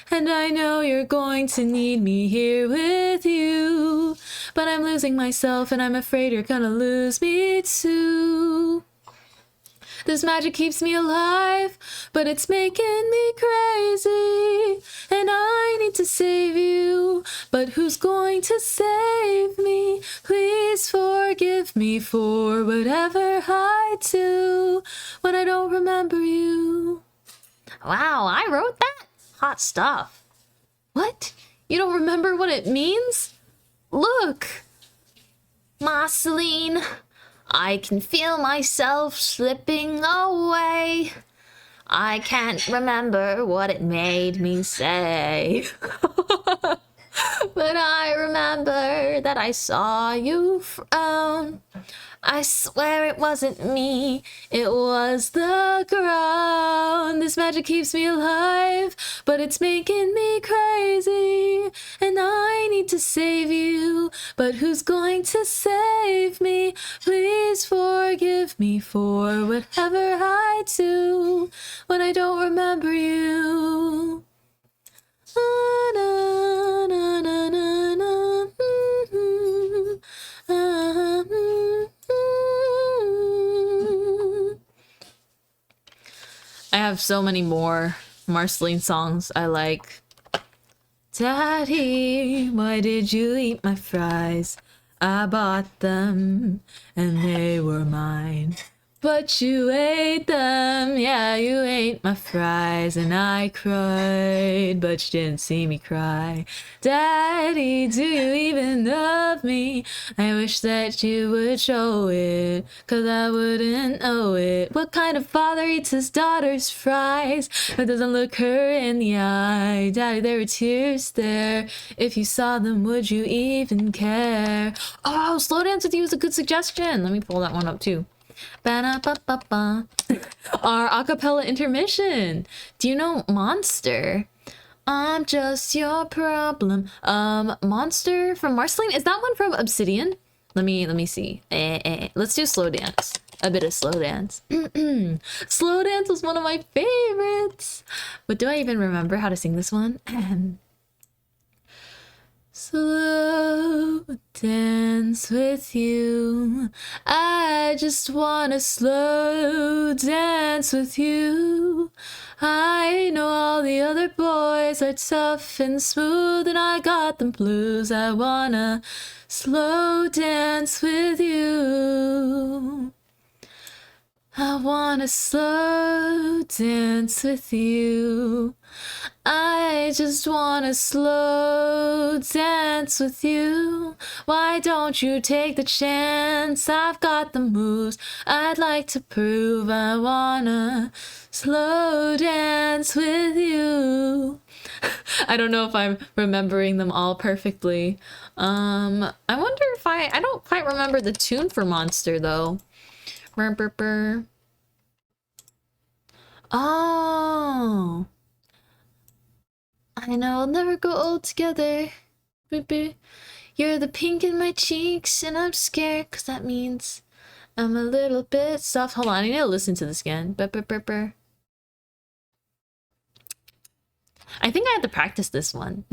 And I know you're going to need me here with you, but I'm losing myself and I'm afraid you're gonna lose me too. This magic keeps me alive, but it's making me crazy. And I need to save you, but who's going to save me? Please forgive me for whatever I do when I don't remember you. Wow, I wrote that? Hot stuff. What? You don't remember what it means? Look! Marceline, I can feel myself slipping away. I can't remember what it made me say. But I remember that I saw you frown. I swear it wasn't me, it was the ground. This magic keeps me alive, but it's making me crazy. And I need to save you, but who's going to save me? Please forgive me for whatever I do when I don't remember you. Na, na, na, na, na, I have so many more Marceline songs I like. Daddy, why did you eat my fries? I bought them and they were mine. But you ate them, yeah, you ate my fries, and I cried, but you didn't see me cry. Daddy, do you even love me? I wish that you would show it, 'cause I wouldn't know it. What kind of father eats his daughter's fries, but doesn't look her in the eye? Daddy, there were tears there. If you saw them, would you even care? Oh, Slow Dance With You is a good suggestion. Let me pull that one up too. Ba-da-ba-ba-ba. Our acapella intermission. Do you know Monster? I'm just your problem. Monster from Marceline? Is that one from Obsidian? Let me see. Let's do Slow Dance. A bit of Slow Dance. Slow Dance was one of my favorites. But do I even remember how to sing this one? Slow dance with you. I just wanna slow dance with you. I know all the other boys are tough and smooth, and I got them blues. I wanna slow dance with you. I wanna slow dance with you. I just wanna slow dance with you. Why don't you take the chance? I've got the moves I'd like to prove. I wanna slow dance with you. I don't know if I'm remembering them all perfectly. I wonder if I don't quite remember the tune for Monster though. Burr, burr, burr. Oh, I know we'll never grow old together. Baby, you're the pink in my cheeks, and I'm scared, cause that means I'm a little bit soft. Hold on, I need to listen to this again. Burr. I think I had to practice this one.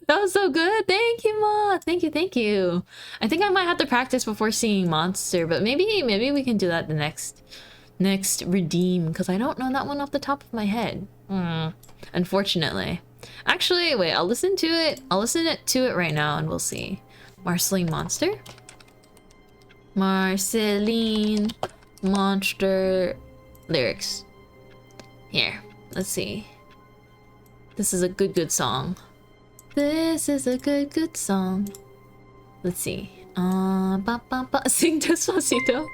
That was so good. Thank you, Ma. Thank you. I think I might have to practice before seeing Monster, but maybe we can do that the next redeem, because I don't know that one off the top of my head. Unfortunately. Actually, wait, I'll listen to it. I'll listen to it right now and we'll see. Marceline Monster. Marceline Monster lyrics. Here, let's see. This is a good song. This is a good song. Let's see. Sing Despacito.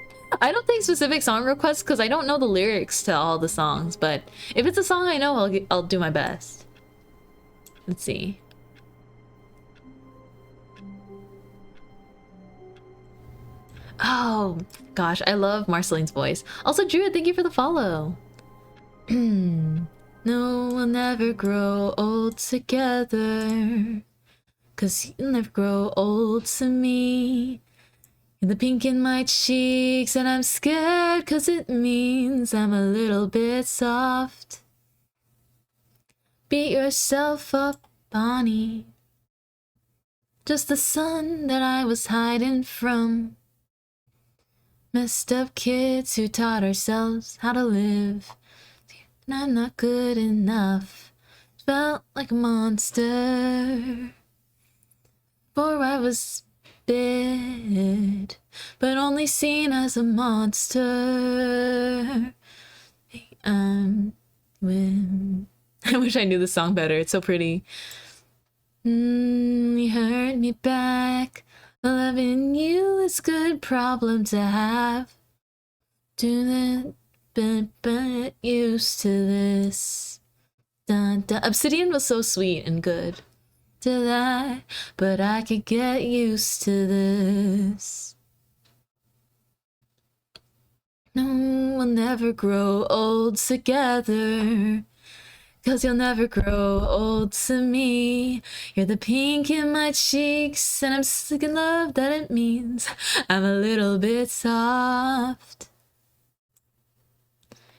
I don't take specific song requests because I don't know the lyrics to all the songs, but if it's a song I know, I'll do my best. Let's see. Oh, gosh, I love Marceline's voice. Also, Drew, thank you for the follow. No, we'll never grow old together, 'cause you'll never grow old to me. You're the pink in my cheeks, and I'm scared, 'cause it means I'm a little bit soft. Beat yourself up, Bonnie. Just the sun that I was hiding from. Messed up kids who taught ourselves how to live. And I'm not good enough. Felt like a monster. For I was bit, but only seen as a monster. I wish I knew the song better. It's so pretty. You hurt me back. Loving you is a good problem to have. Do that, but used to this. Dun, dun. Obsidian was so sweet and good. To that, but I could get used to this. No, we'll never grow old together, 'cause you'll never grow old to me. You're the pink in my cheeks, and I'm sick in love that it means I'm a little bit soft.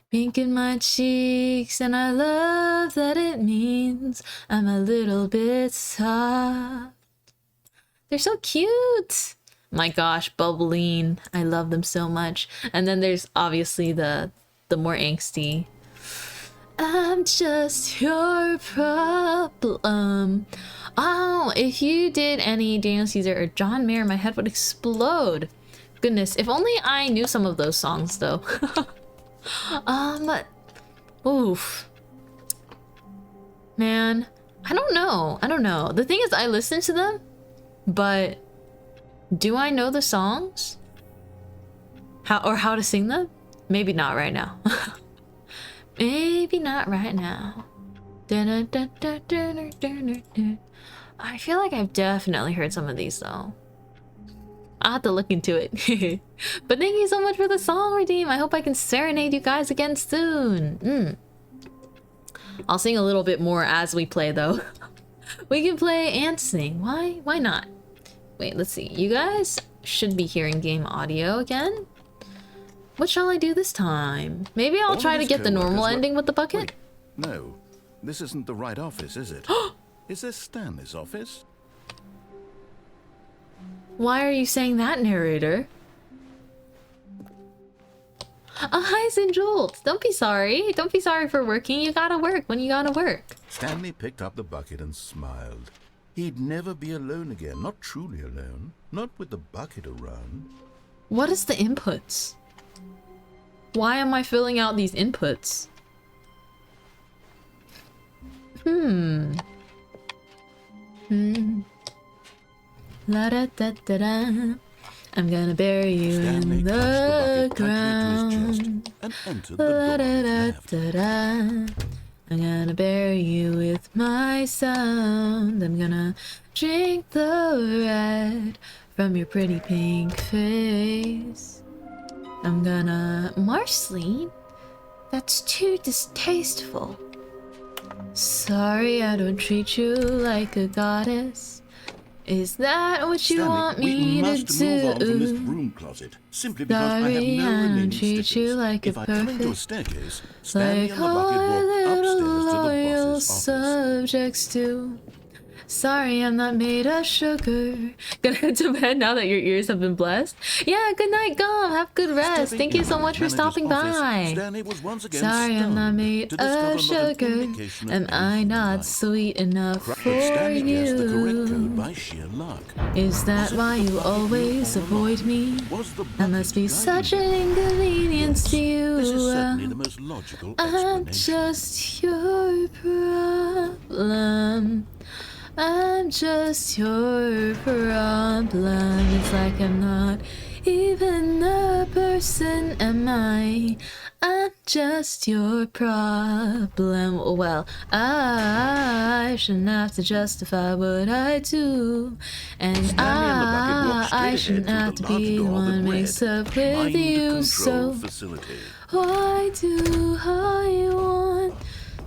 Pink in my cheeks, and I love that it means I'm a little bit soft. They're so cute. My gosh, Bubbling. I love them so much. And then there's obviously the more angsty. I'm just your problem. Oh, if you did any Daniel Caesar or John Mayer, my head would explode. Goodness, if only I knew some of those songs though. Oof. Man, I don't know. The thing is, I listen to them, but do I know the songs? How to sing them? Maybe not right now. Maybe not right now. I feel like I've definitely heard some of these though. I'll have to look into it. But thank you so much for the song redeem. I hope I can serenade you guys again soon. I'll sing a little bit more as we play though. We can play and sing. Why not? Wait, let's see. You guys should be hearing game audio again. What shall I do this time? Maybe I'll try to get the normal ending with the bucket. Wait, no, this isn't the right office, is it? Is this Stanley's office? Why are you saying that, narrator? Hi, Zinjolt. Don't be sorry. Don't be sorry for working. You gotta work when you gotta work. Stanley picked up the bucket and smiled. He'd never be alone again, not truly alone, not with the bucket around. What is the inputs? Why am I filling out these inputs? La da da da da. I'm gonna bury you Stanley in the ground. And entered La the da da door da da. I'm gonna bury you with my sound. I'm gonna drink the red from your pretty pink face. I'm gonna... Marceline? That's too distasteful. Sorry, I don't treat you like a goddess. Is that what you Stanley, want we me to must move on from this do? broom closet, simply because I have Sorry, no I remaining treat stickers. you like If a I come into a perfect- staircase, Stanley Like and the bucket our walk little upstairs to the loyal boss's office. subjects do. Sorry, I'm not made of sugar. Gonna head to bed now that your ears have been blessed. Yeah, good night, Gum. Have good rest. Stepping Thank you into so the much for manager's stopping office, by. Stanley was once again Sorry, I'm not stunned made to discover of not an sugar. indication of Am I anything not like. sweet enough But for Stanley guessed the correct code you? by sheer luck. Is that Was it why the you bucket always all along? avoid me? Was the That must be bucket such guiding an him? inconvenience Yes, to you. this is certainly the most logical I'm explanation. just your problem. I'm just your problem. It's like I'm not even a person, am I? I'm just your problem. Well, I shouldn't have to justify what I do. And Stanley and the bucket walked straight I ahead shouldn't through have the to large be door that one read, mixed up with Mind you. Control So Facility. why do I want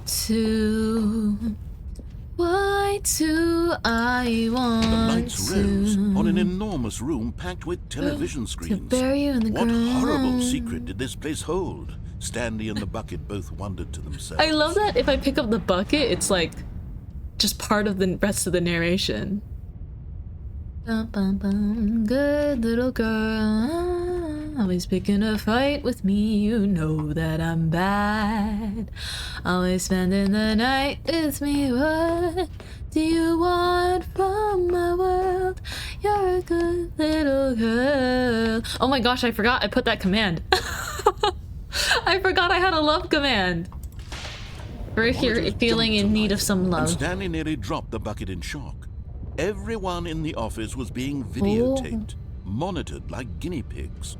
to? Why do I The want lights rose on an to? enormous room packed with television To screens. bury you in the What ground. horrible secret did this place hold? Stanley and the bucket both wondered to themselves. I love that if I pick up the bucket, it's like just part of the rest of the narration. Bum, bum, bum. Good little girl, always picking a fight with me. You know that I'm bad. Always spending the night with me. What do you want from my world? You're a good little girl. Oh my gosh, I forgot I put that command. I forgot I had a love command. For if you're Monitors feeling jumped in to need of life, some and love. Stanley nearly dropped the bucket in shock. Everyone in the office was being videotaped, monitored like guinea pigs.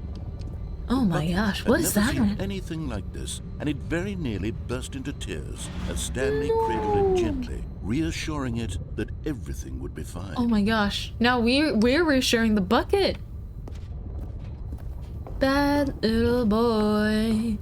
Oh my Bucket gosh, had what is never that? seen anything like this, and it very nearly burst into tears as Stanley cradled it gently, reassuring it that everything would be fine. Oh my gosh. Now we're reassuring the bucket. Bad little boy.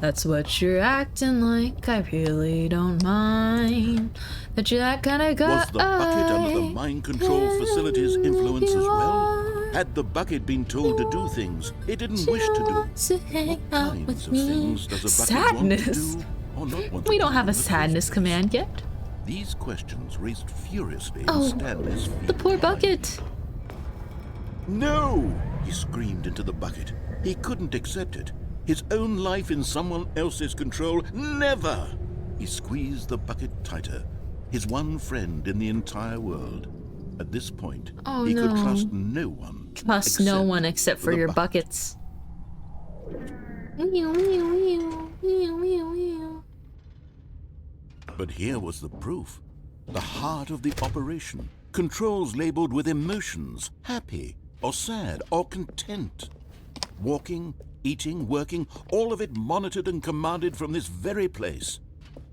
That's what you're acting like. I really don't mind that you're that kind of guy. Was the bucket under the mind control facility's influence as well? Had the bucket been told to do things it didn't wish to do? To hang What out kinds with of me. things does a bucket want to Sadness. do or not want to We don't do have a in the first sadness place? command yet. These questions raced furiously in Oh, Stanley's the poor feeble mind. bucket. No! He screamed into the bucket. He couldn't accept it. His own life in someone else's control? Never! He squeezed the bucket tighter. His one friend in the entire world. At this point, Oh, he could no. trust no one. Trust no except one except for the your bucket. buckets. Meow, meow, meow, meow, meow, meow. But here was the proof. The heart of the operation. Controls labeled with emotions, happy, or sad, or content. Walking, eating, working, all of it monitored and commanded from this very place.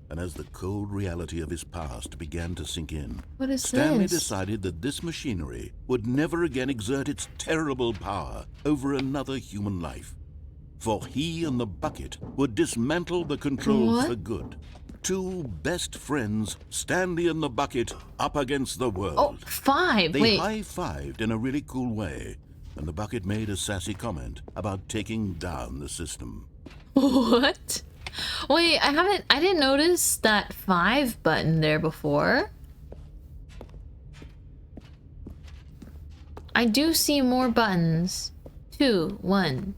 And as the cold reality of his past began to sink in, What is Stanley this? decided that this machinery would never again exert its terrible power over another human life. For he and the bucket would dismantle the controls What? for good. Two best friends, Stanley and the bucket, up against the world. Oh, 5. They Wait. high-fived in a really cool way, and the bucket made a sassy comment about taking down the system. What? Wait, I didn't notice that 5 button there before. I do see more buttons. 2, 1.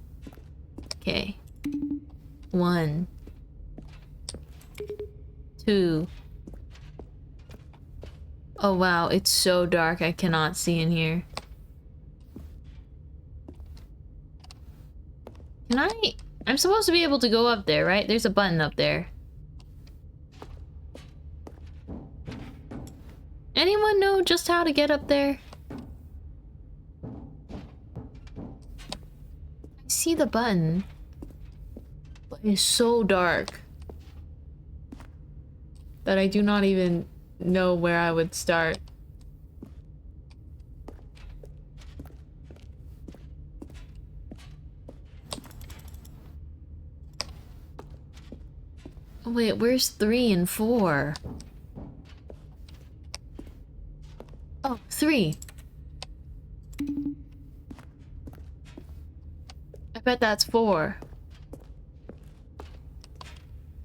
Okay. 1. 2. Oh wow, it's so dark I cannot see in here. Can I? I'm supposed to be able to go up there, right? There's a button up there. Anyone know just how to get up there? I see the button, but it's so dark that I do not even know where I would start. Wait, where's 3 and 4? Oh, 3. I bet that's 4.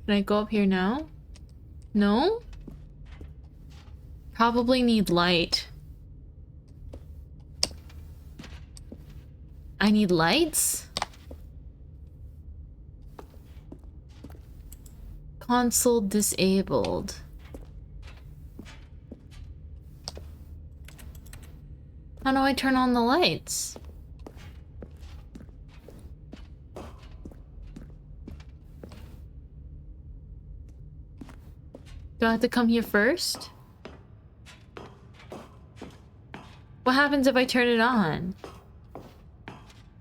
Can I go up here now? No? Probably need light. I need lights? Console disabled. How do I turn on the lights? Do I have to come here first? What happens if I turn it on?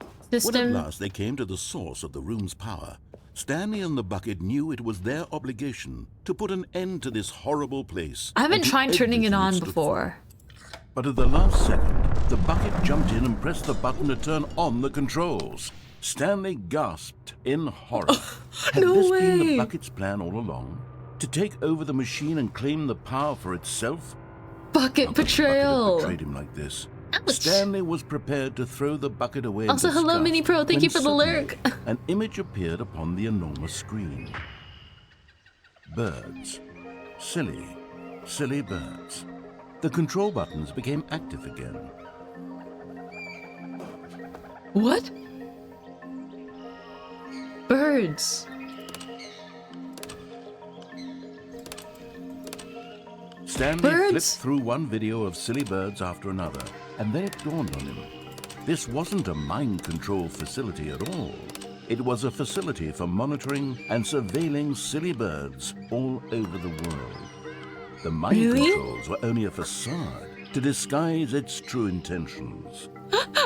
When at System. last they came to the source of the room's power, Stanley and the bucket knew it was their obligation to put an end to this horrible place. I haven't and to tried turning it everything on stood before. for. But at the last second, the bucket jumped in and pressed the button to turn on the controls. Stanley gasped in horror. Had No this been way. the bucket's plan all along? To take over the machine and claim the power for itself? Bucket How could the bucket have betrayal. betrayed him like this? Ouch. Stanley was prepared to throw the bucket away in Also, hello, disgust Mini Pro. Thank when you for the suddenly lurk. An image appeared upon the enormous screen. Birds. Silly, silly birds. The control buttons became active again. What? Birds. Stanley Birds? flipped through one video of silly birds after another, and then it dawned on him. This wasn't a mind control facility at all. It was a facility for monitoring and surveilling silly birds all over the world. The mind Really? controls were only a facade to disguise its true intentions.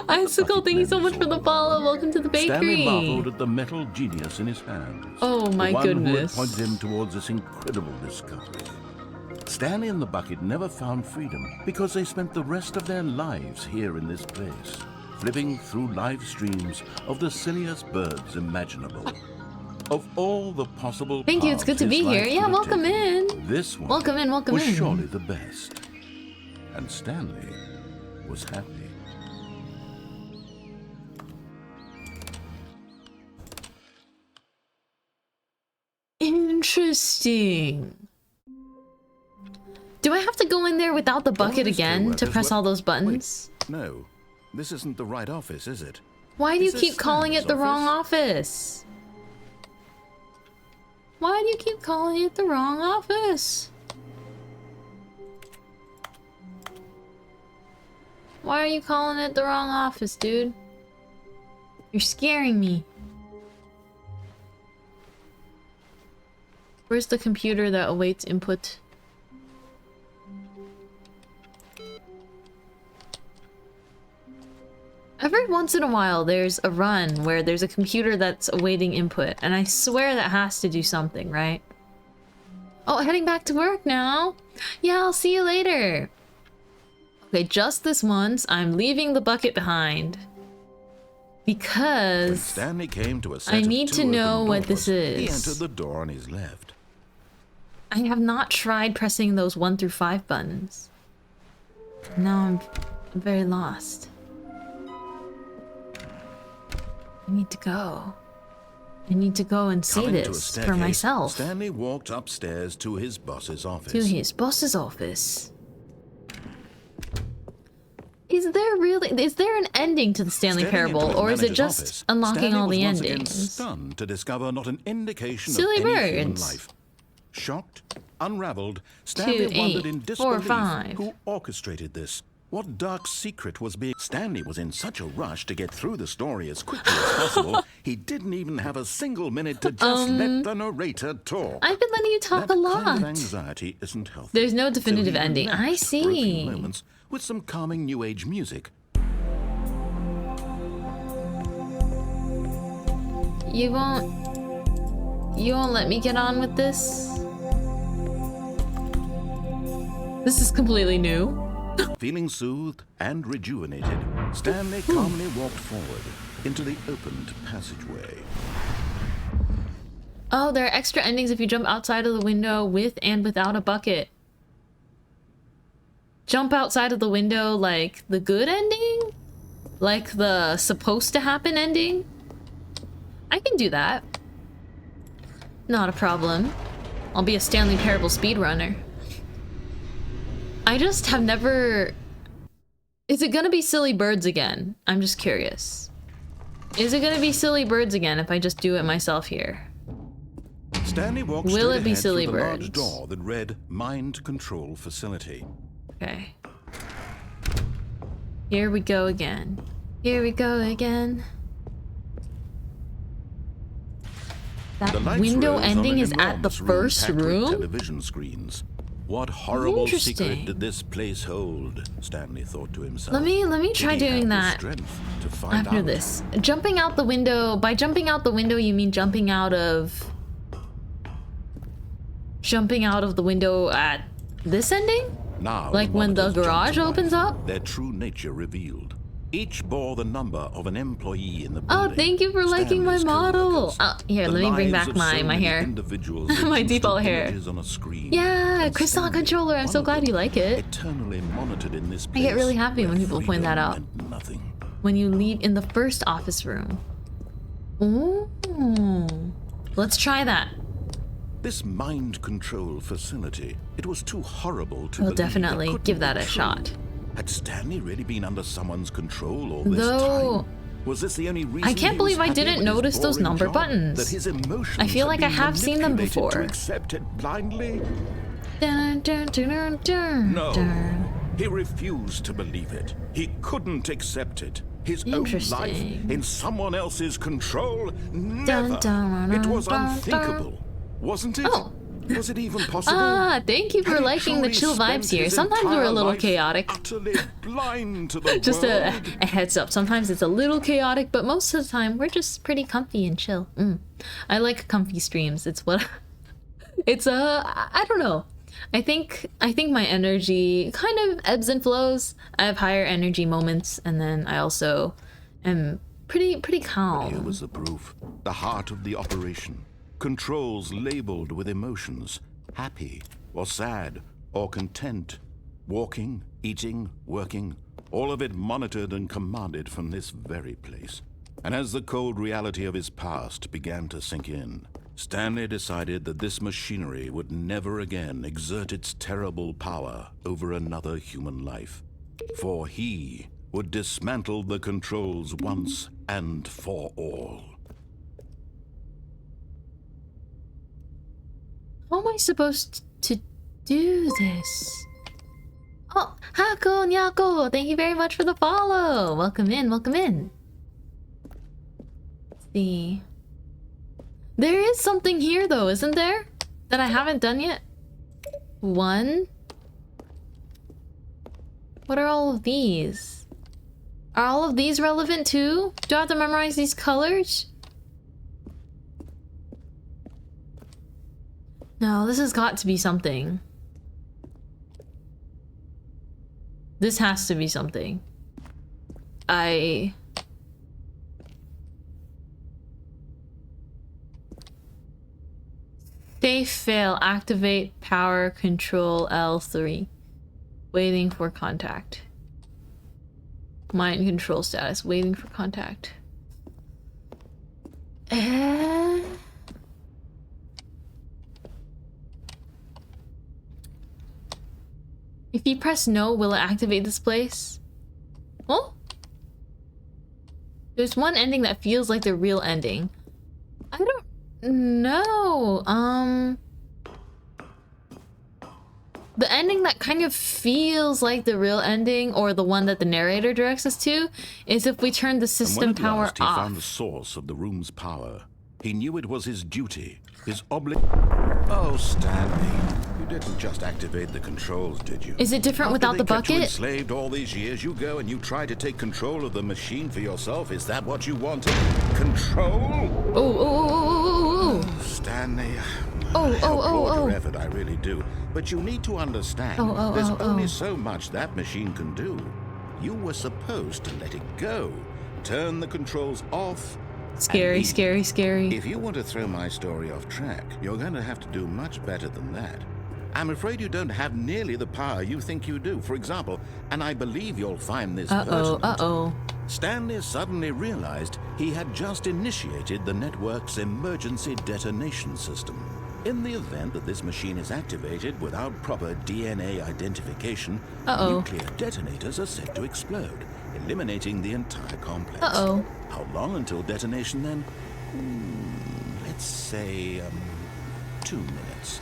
Icicle, thank you so much for the follow. Welcome to the Stanley bakery. marveled at the metal genius in his hands. Oh my the one goodness. who had pointed him towards this incredible discovery. Stanley and the bucket never found freedom because they spent the rest of their lives here in this place, flipping through live streams of the silliest birds imaginable. Of all the possible Thank you, it's good paths to be his life here. could Yeah, have welcome taken, in. This one Welcome in, welcome was in. surely the best. And Stanley was happy. Interesting. Do I have to go in there without the bucket this again to co-workers press were- all those buttons? No, this isn't the right office, is it? Why do you Is this keep calling it Stanley's the wrong office? Why do you keep calling it the wrong office? Why are you calling it the wrong office, dude? You're scaring me. Where's the computer that awaits input? Every once in a while, there's a run where there's a computer that's awaiting input, and I swear that has to do something, right? Oh, heading back to work now. Yeah, I'll see you later. Okay, just this once, I'm leaving the bucket behind. When Because Stanley came to a set I of need two to know open what this doors, He is. entered the door on his left. I have not tried pressing those 1 through 5 buttons. Now I'm very lost. I need to go. I need to go and see Coming to a this for staircase, myself. Stanley walked upstairs to his boss's office. To his boss's office. Is there an ending to the Stanley Stepping into Parable, his or is it manager's just office, unlocking Stanley all the was once again endings? stunned to discover not an indication Silly of any human birds. life. Shocked, unraveled, Stanley 2, wondered 8, in 4, disbelief 5. who orchestrated this. What dark secret was being... Stanley was in such a rush to get through the story as quickly as possible, he didn't even have a single minute to just let the narrator talk. I've been letting you talk That a lot. kind of anxiety isn't healthy. There's no So definitive he ending. I relaxed for a few see. moments with some calming new age music. You won't let me get on with this? This is completely new. Feeling soothed and rejuvenated, Stanley calmly walked forward into the opened passageway. Oh, there are extra endings if you jump outside of the window with and without a bucket. jump outside of the window like the good ending? Like the supposed to happen ending? I can do that. Not a problem. I'll be a Stanley Parable speedrunner. I just have never... Is it gonna be Silly Birds again? I'm just curious. Is it gonna be Silly Birds again if I just do it myself here? Stanley walked Will straight it be ahead Silly through the Birds? large door that read Mind Control Facility. Okay. Here we go again. Here we go again. That The lights window rose on ending an is at the enormous first packed with room? television screens. What horrible secret Interesting. did this place hold? Stanley thought to himself. Let me try Did he doing have the that strength to find after out? this. Jumping out the window. By jumping out the window, you mean jumping out of the window at this ending? Now, Like when the monitors garage jumped to opens life, up? Their true nature revealed. Each bore the number of an employee in the Oh, building. thank you for liking my Stanley's model. coworkers. Oh, here, The let me bring lives back of my so many hair. individuals My reduced to default hair. images on a screen. Yeah, And crystal Stanley, controller. I'm one so of glad them, you like it. Eternally monitored in this I get place really happy when where people point that freedom out. meant nothing. When you leave in the first office room. Ooh. Let's try that. This mind control facility, it was too horrible to We'll believe it definitely couldn't give that be a true. shot. Had Stanley really been under someone's control all this Though, time? Was this the only reason I can't he believe was I happy didn't with his notice those boring number job? buttons. That his emotions I feel had like I been have seen them manipulated before. To accept it blindly? Dun, dun, dun, dun, dun, No. dun. He refused to believe it. He couldn't accept it. His own life Interesting. in someone else's control? Never. dun, It was dun, dun. unthinkable. Wasn't it? Oh. Was it even possible? Thank you for Had he liking the truly chill spent vibes here. his Sometimes we're a entire little life chaotic. Utterly blind to the Just world? a heads up. Sometimes it's a little chaotic, but most of the time we're just pretty comfy and chill. I like comfy streams. It's what it's I don't know. I think my energy kind of ebbs and flows. I have higher energy moments, and then I also am pretty Here calm. was the proof. The heart of the operation. Controls labeled with emotions. Happy or sad or content. Walking, eating, working. All of it monitored and commanded from this very place. And as the cold reality of his past began to sink in, Stanley decided that this machinery would never again exert its terrible power over another human life. For he would dismantle the controls once and for all. How am I supposed to do this? Oh, Hako Nyako, thank you very much for the follow. Welcome in, welcome in. Let's see. There is something here though, isn't there? That I haven't done yet? One. What are all of these? Are all of these relevant too? Do I have to memorize these colors? No, this has got to be something. This has to be something. Safe fail. Activate power control L3. Waiting for contact. Mind control status. Waiting for contact. If you press no, will it activate this place? Oh? There's one ending that feels like the real ending. I don't know. The ending that kind of feels like the real ending, or the one that the narrator directs us to, is if we turn the system And when at power last he off. found the source of the room's power, he knew it was his duty, his Oh, Stanley, you didn't just activate the controls, did you? Is it different After without they the kept you bucket? enslaved all these years, you go and you try to take control of the machine for yourself. Is that what you wanted? Control? Oh. Stanley, Oh, I oh, applaud oh, your oh. effort, I really do. But you need to understand, Oh, there's oh, oh. only so much that machine can do. You were supposed to let it go, turn the controls off. Scary, and scary, scary. if you want to throw my story off track, you're going to have to do much better than that. I'm afraid you don't have nearly the power you think you do. For example, and I believe you'll find this pertinent, Stanley suddenly realized he had just initiated the network's emergency detonation system. In the event that this machine is activated without proper DNA identification, nuclear detonators are said to explode, eliminating the entire complex. How long until detonation then? Let's say 2 minutes.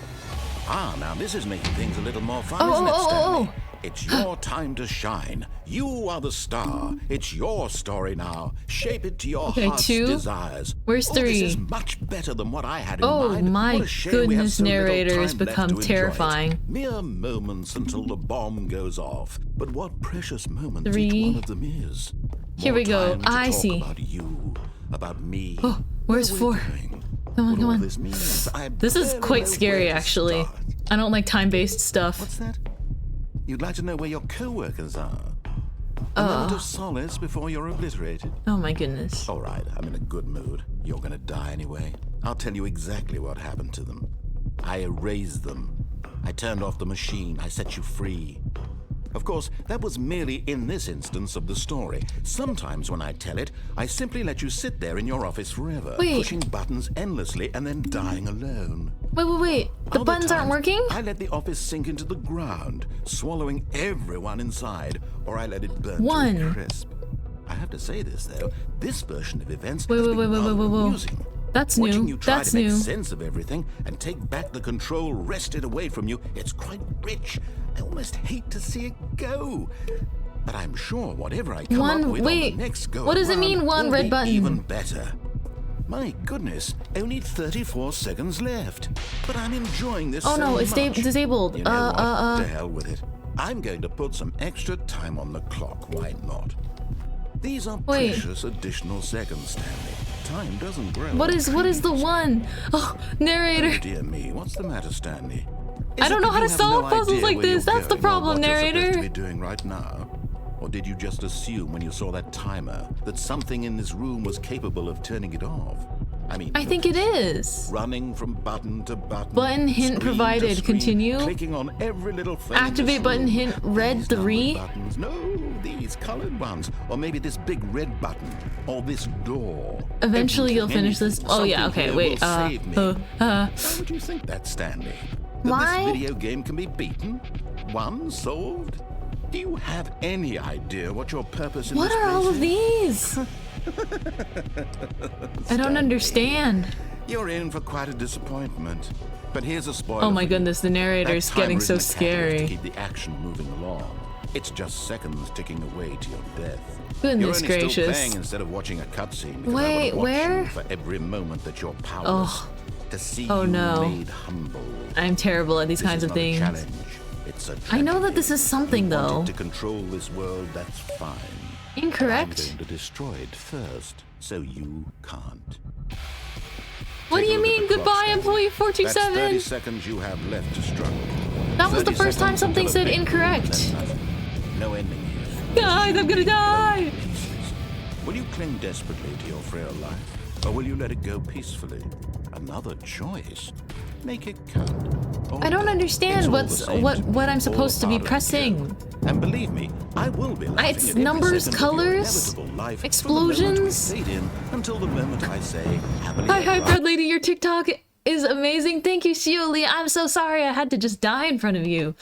Now this is making things a little more fun, isn't it, Stanley? It's your time to shine. You are the star. It's your story now. Shape it to your heart's desires. Where's 3? This is much better than what I had in mind. Oh my goodness, so narrator has become terrifying. Mere moments until the bomb goes off. But what precious moments 3. each one of them is. Here we go. I see. About you, about me. Oh, where's 4? Come on. This is quite scary, actually. I don't like time-based stuff. What's that? You'd like to know where your co-workers are? A moment of solace before you're obliterated. Oh my goodness. All right, I'm in a good mood. You're gonna die anyway. I'll tell you exactly what happened to them. I erased them. I turned off the machine. I set you free. Of course, that was merely in this instance of the story. Sometimes when I tell it, I simply let you sit there in your office forever, pushing buttons endlessly and then dying alone. Wait. The buttons aren't working? I let the office sink into the ground, swallowing everyone inside, or I let it burn to a crisp. I have to say this, though. This version of events has been rather amusing. That's Watching new. you try That's to make new. sense of everything and take back the control wrested away from you, it's quite rich. I almost hate to see it go. But I'm sure whatever I come up with on the next go what does it mean, one red button? Even better. My goodness, only 34 seconds left. But I'm enjoying this so no, it's much. disabled. You know what? To hell with it. I'm going to put some extra time on the clock. Why not? These are precious additional seconds, Stanley. Time doesn't grow. What is the 1? Oh, narrator. Oh, dear me, what's the matter, Stanley? I don't know how to solve puzzles like this. That's the problem, narrator. What you're supposed to be doing right now? Or did you just assume when you saw that timer that something in this room was capable of turning it off? I think it is. Running from button to button. Button hint provided. Screen, continue. Clicking on every little thing. Activate button hint red 3. Buttons. No, these colored ones. Or maybe this big red button. Or this door. Eventually you'll finish this. Oh yeah, okay, wait. How would you think that, Stanley? That this video game can be beaten? Won? Solved? Do you have any idea what your purpose in this place is? What are all of these? I don't understand. You're in for quite a disappointment. But here's a spoiler. Oh my goodness, the narrator's getting so scary. To keep the action moving along. It's just seconds ticking away to your death. Goodness you're only gracious. Still playing instead of watching a cutscene. Wait, where? For every moment that you're powerless. To see you made humble. I'm terrible at these kinds of things. It's a I know that this is something though. To control this world, that's fine. Incorrect. I'm going to destroy it first, so you can't. What do you mean? Goodbye, employee 427. That's 30 seconds you have left to struggle. That was the first time something said incorrect. No ending here. Guys, I'm gonna die. Will you cling desperately to your frail life, or will you let it go peacefully? Another choice. Make it count. I don't understand what I'm supposed to be pressing. And believe me, I will be laughing it's numbers, colors, explosions. Until the moment I say, hi, Bread Lady, your TikTok is amazing. Thank you, Shioli. I'm so sorry I had to just die in front of you.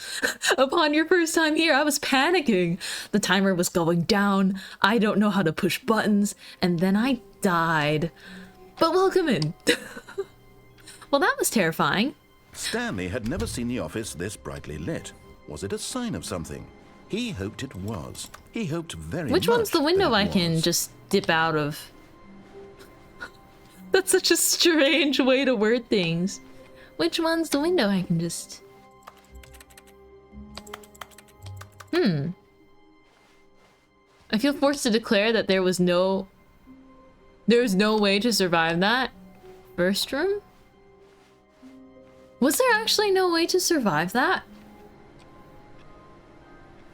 Upon your first time here, I was panicking. The timer was going down. I don't know how to push buttons, and then I died. But welcome in. Well, that was terrifying. Stanley had never seen the office this brightly lit. Was it a sign of something? He hoped it was. He hoped very much. Which one's the window I can just dip out of? That's such a strange way to word things. Which one's the window I can just... I feel forced to declare that there was no way to survive that. First room? Was there actually no way to survive that?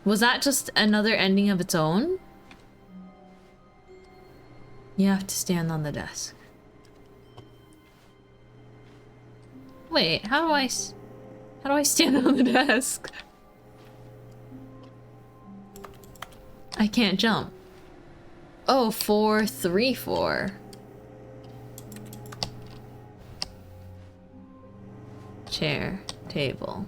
Was that just another ending of its own? You have to stand on the desk. Wait, how do I How do I stand on the desk? I can't jump. Oh, 4, 3, 4. Chair, table.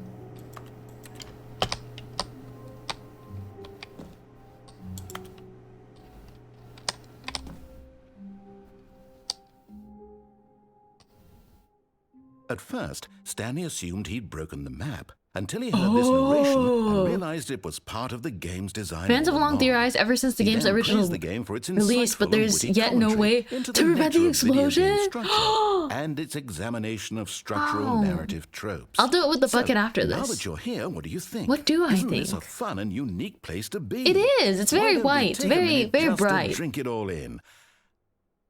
At first, Stanley assumed he'd broken the map until he heard this narration and realized it was part of the game's design. Fans have all long along. theorized ever since the He game's then original praised the game for its release, but insightful there's and witty yet no way commentary into to prevent the nature of video game explosion. structure and its examination of structural narrative tropes. I'll do it with the bucket after Now this. that you're here, what do you think? What do I Isn't this think? a fun and unique place to be? It is. It's Why very don't we white, take a very, minute very just to bright. drink it all in.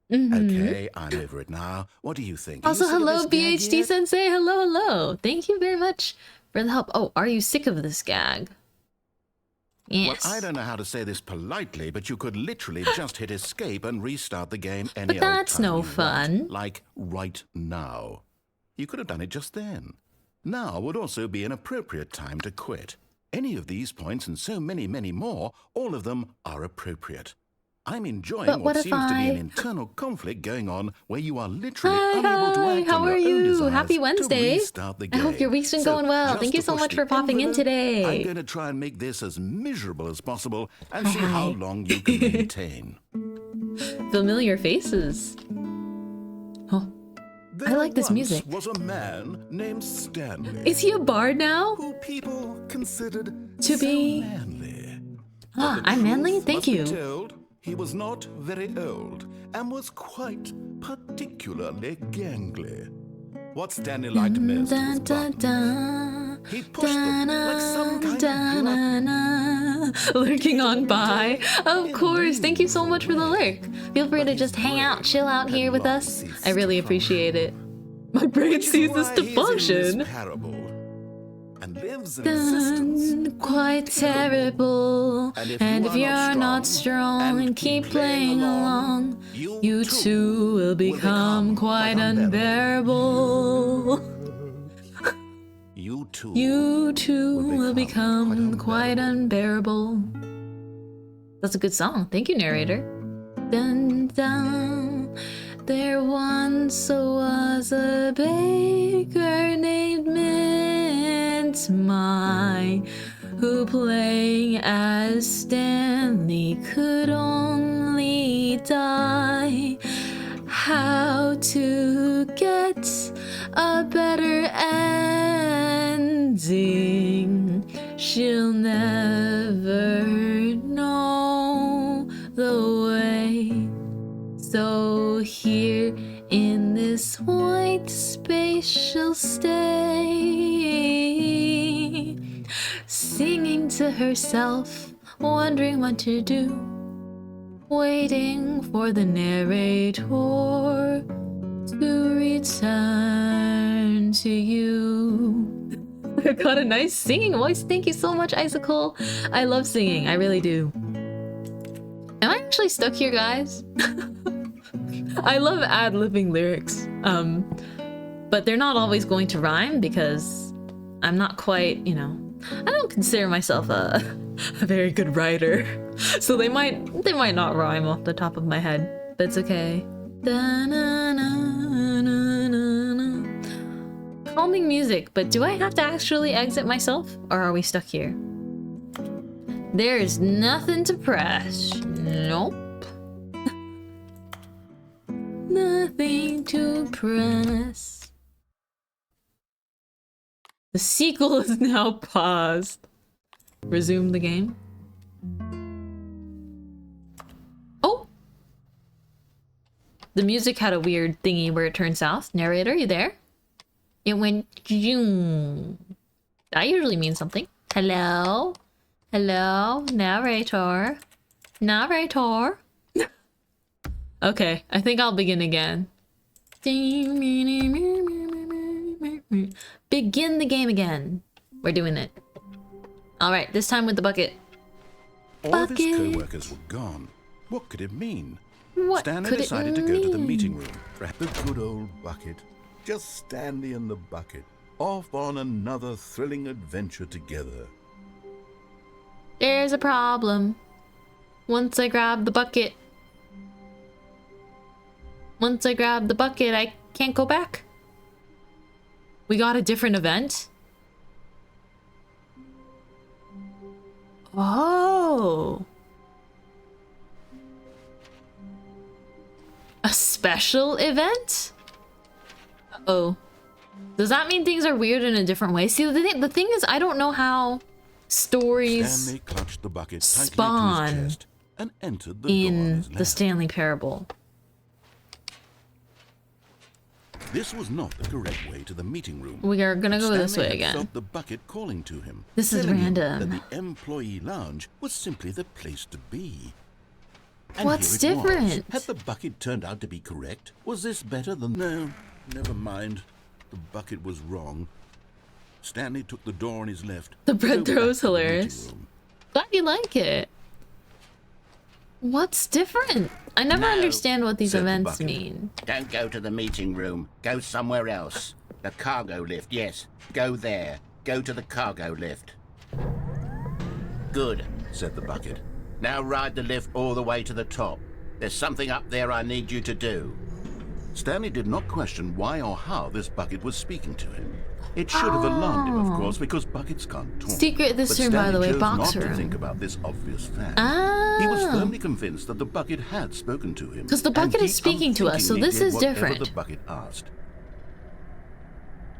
Mhm. Okay, I'm over it now. What do you think? Are you Also, sick of hello, this gag BHD yet? Sensei. Hello, hello. Thank you very much for the help. Oh, are you sick of this gag? Yes. Well, I don't know how to say this politely, but you could literally just hit escape and restart the game any But old that's time no you want, fun. like right now. You could have done it just then. Now would also be an appropriate time to quit. Any of these points and so many, many more, all of them are appropriate. I'm enjoying But what what if seems to be an I- internal conflict going on where you are literally Hi, unable to hi. act How on are your own you? desires Happy to Wednesday. restart the I game. hope your week's been So, going well. just Thank you to so push much the for popping in envelope, today. I'm going to try and make this as miserable as possible and Hi, see how hi. long you can maintain. Familiar faces. Oh, There like this once music. was a man named Stanley, is he a bard now? who people considered To so be- manly. Ah, But the I'm manly? truth Thank must be you. told, he was not very old and was quite particularly gangly. What Stanley liked most was buttons. He pushed them like some kind of glutton. Lurking on by. Of course. Thank you so much for the lurk. Feel free to just hang out, chill out here with us. I really appreciate it. My brain Which is ceases why to he's in this function. parable and lives in existence. Done quite terrible. And if you're not strong and keep playing along, you too will become quite unbearable. You too. You too will become quite unbearable. That's a good song. Thank you, narrator. Dun dun. There once was a baker named Mintmai, who playing as Stanley could only die. How to get a better ending? She'll never know the way. So here in this white space she'll stay, singing to herself, wondering what to do, waiting for the narrator to return to you. I got a nice singing voice. Thank you so much, Icicle. I love singing. I really do. Am I actually stuck here, guys? I love ad-libbing lyrics. But they're not always going to rhyme because I'm not quite, you know, I don't consider myself a very good writer. So they might not rhyme off the top of my head, but it's okay. Da-na-na-na-na-na. Calming music, but do I have to actually exit myself, or are we stuck here? There's nothing to press. Nope. Nothing to press. The sequel is now paused. Resume the game. Oh! The music had a weird thingy where it turned south. Narrator, you there? It went zoom. That usually means something. Hello? Hello? Narrator? Narrator? Okay, I think I'll begin again. Begin the game again. We're doing it. Alright, this time with the bucket. All of his Bucket. co-workers were gone. What could it mean? What Stanley could decided it to go to the mean? meeting room. Grab the good old bucket. Just Stanley and the bucket. off on another thrilling adventure together. There's a problem. Once I grab the bucket, I can't go back. We got a different event? Oh. A special event? Uh-oh. Does that mean things are weird in a different way? See, the thing is, I don't know how stories Stanley clutched the bucket tightly spawn to his chest and entered the door on in his the lap. Stanley Parable. This was not the correct way to the meeting room. We are gonna go this way Stanley had again. felt the bucket calling to him. This is telling him random. That the employee lounge was simply the place to be. And What's here it was. different? Had the bucket turned out to be correct? Was this better than... No, never mind. The bucket was wrong. Stanley took the door on his left. The to bread go throw back is to the meeting hilarious. room. Glad you like it. What's different? I never No, understand what these said the events bucket. mean. Don't go to the meeting room. Go somewhere else. The cargo lift, yes. Go there. Go to the cargo lift. Good, Said the bucket. now ride the lift all the way to the top. There's something up there I need you to do. Stanley did not question why or how this bucket was speaking to him. It should have alarmed him, of course, because buckets can't talk. Secret this But room, by Stanley the way, chose box not to room. think about this obvious fact. Ah. He was firmly convinced that the bucket had spoken to him. 'Cause the and bucket he is speaking to us, so unthinkingly this did is whatever different. the bucket asked.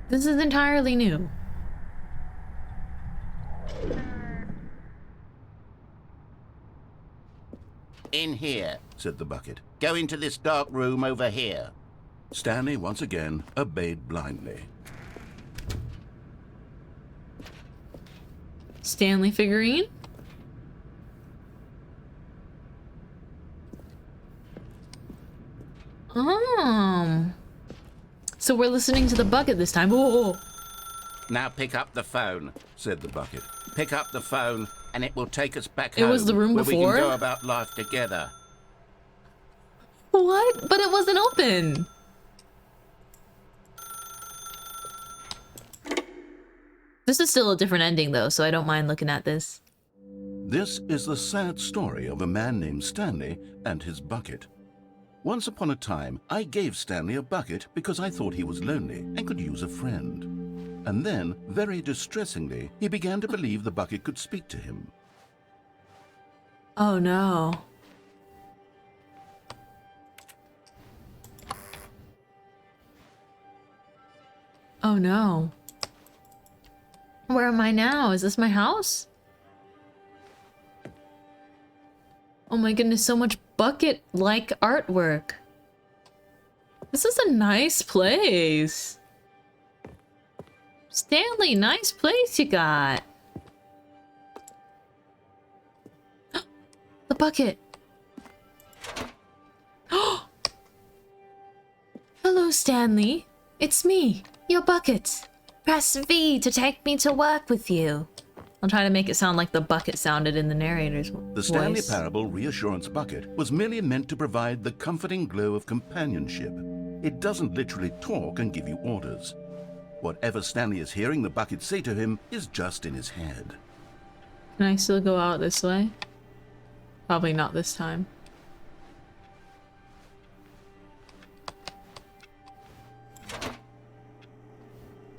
This is entirely new. In here. Said the bucket. Go into this dark room over here. Stanley once again obeyed blindly. Stanley figurine? So we're listening to the bucket this time. Oh, Now pick up the phone. Said the bucket. Pick up the phone, and it will take us back It home. was the room where we before? can go about life together. what? But it wasn't open. This is still a different ending though, so I don't mind looking at this. This is the sad story of a man named Stanley and his bucket. Once upon a time, I gave Stanley a bucket because I thought he was lonely and could use a friend. And then, very distressingly, he began to believe the bucket could speak to him. Oh no. Oh no. Where am I now? Is this my house? Oh my goodness, so much bucket-like artwork. This is a nice place. Stanley, nice place you got. The bucket. Hello, Stanley. It's me, your bucket. Press V to take me to work with you. I'll try to make it sound like the bucket sounded in the narrator's The Stanley voice. Parable Reassurance Bucket was merely meant to provide the comforting glow of companionship. It doesn't literally talk and give you orders. Whatever Stanley is hearing the bucket say to him is just in his head. Can I still go out this way? Probably not this time.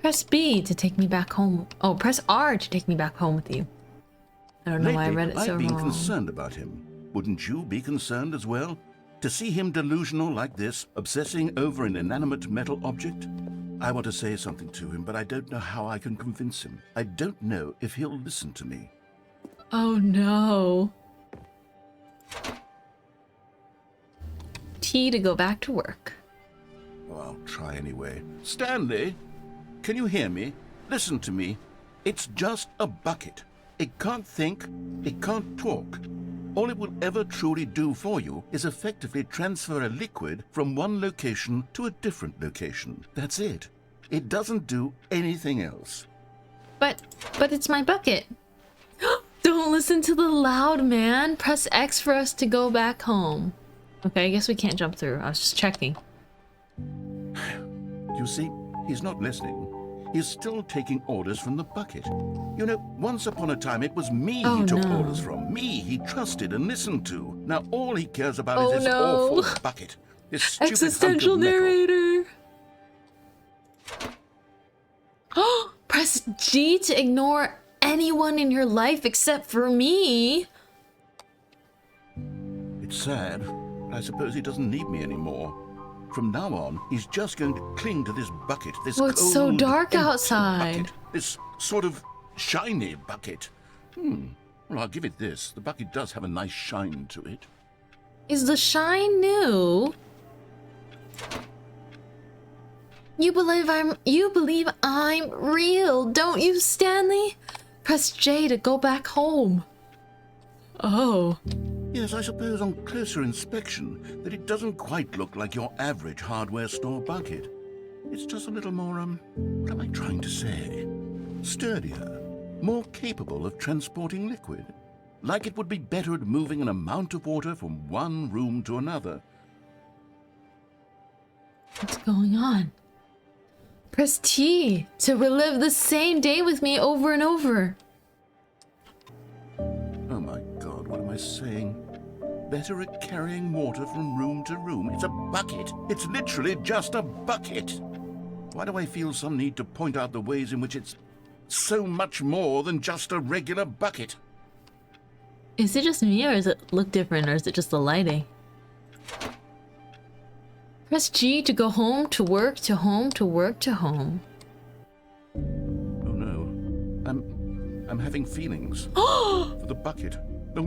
Press B to take me back home. Oh, press R to take me back home with you. I don't know why I read it so I've been wrong. concerned about him. Wouldn't you be concerned as well? To see him delusional like this, obsessing over an inanimate metal object? I want to say something to him, but I don't know how I can convince him. I don't know if he'll listen to me. Oh no. T to go back to work. Oh, I'll try anyway. Stanley, can you hear me? Listen to me. It's just a bucket. It can't think, it can't talk. All it will ever truly do for you is effectively transfer a liquid from one location to a different location. That's it. It doesn't do anything else. But it's my bucket. Don't listen to the loud man. Press X for us to go back home. Okay, I guess we can't jump through. I was just checking. You see, he's not listening. is still taking orders from the bucket. You know, once upon a time it was me Oh, he took no. orders from, me he trusted and listened to. Now all he cares about Oh, is this no. awful bucket. This stupid Existential hunk of metal. narrator. Press G to ignore anyone in your life except for me. It's sad, but I suppose he doesn't need me anymore. From now on, he's just going to cling to this bucket, this Oh, it's so cold, dark empty outside. bucket, this sort of shiny bucket. Well, I'll give it this. The bucket does have a nice shine to it. Is the shine new? You believe I'm real, don't you, Stanley? Press J to go back home. Oh. Yes, I suppose on closer inspection that it doesn't quite look like your average hardware store bucket. It's just a little more, what am I trying to say? Sturdier, more capable of transporting liquid. Like it would be better at moving an amount of water from one room to another. What's going on? Press T to relive the same day with me over and over. Oh my God, what am I saying? Better at carrying water from room to room. It's a bucket. It's literally just a bucket. Why do I feel some need to point out the ways in which it's so much more than just a regular bucket? Is it just me, or does it look different, or is it just the lighting? Press G to go home, to work, to home, to work, to home. Oh no. I'm having feelings. For the bucket. No.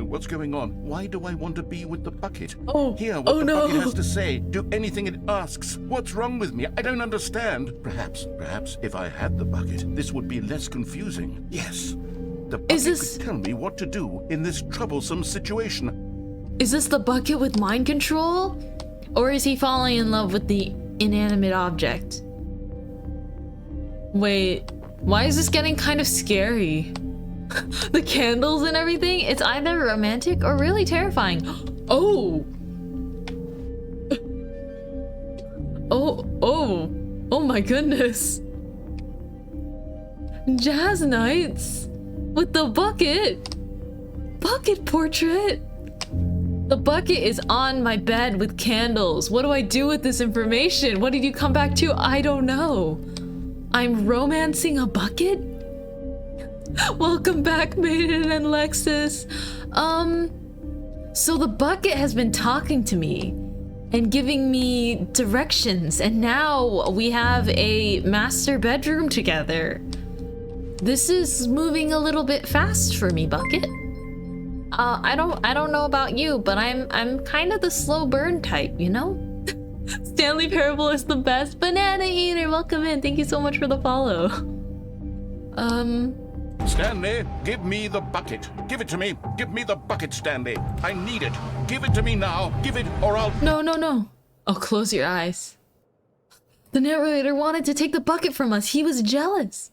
What's going on? Why do I want to be with the bucket? Hear what the bucket has to say. Do anything it asks. What's wrong with me? I don't understand. Perhaps if I had the bucket, this would be less confusing. Yes. The bucket could tell me what to do in this troublesome situation. Is this the bucket with mind control? Or is he falling in love with the inanimate object? Wait, why is this getting kind of scary? The candles and everything? It's either romantic or really terrifying. Oh my goodness. Jazz nights with the bucket portrait. The bucket is on my bed with candles. What do I do with this information? What did you come back to? I don't know. I'm romancing a bucket? Welcome back, Maiden and Lexus. So the bucket has been talking to me and giving me directions, and now we have a master bedroom together. This is moving a little bit fast for me, Bucket. I don't know about you, but I'm kind of the slow burn type, you know? Stanley Parable is the best. Banana Eater, welcome in. Thank you so much for the follow. Stanley, give me the bucket. Give it to me. Give me the bucket, Stanley. I need it. Give it to me now. Give it or I'll... No. Oh, close your eyes. The narrator wanted to take the bucket from us. He was jealous.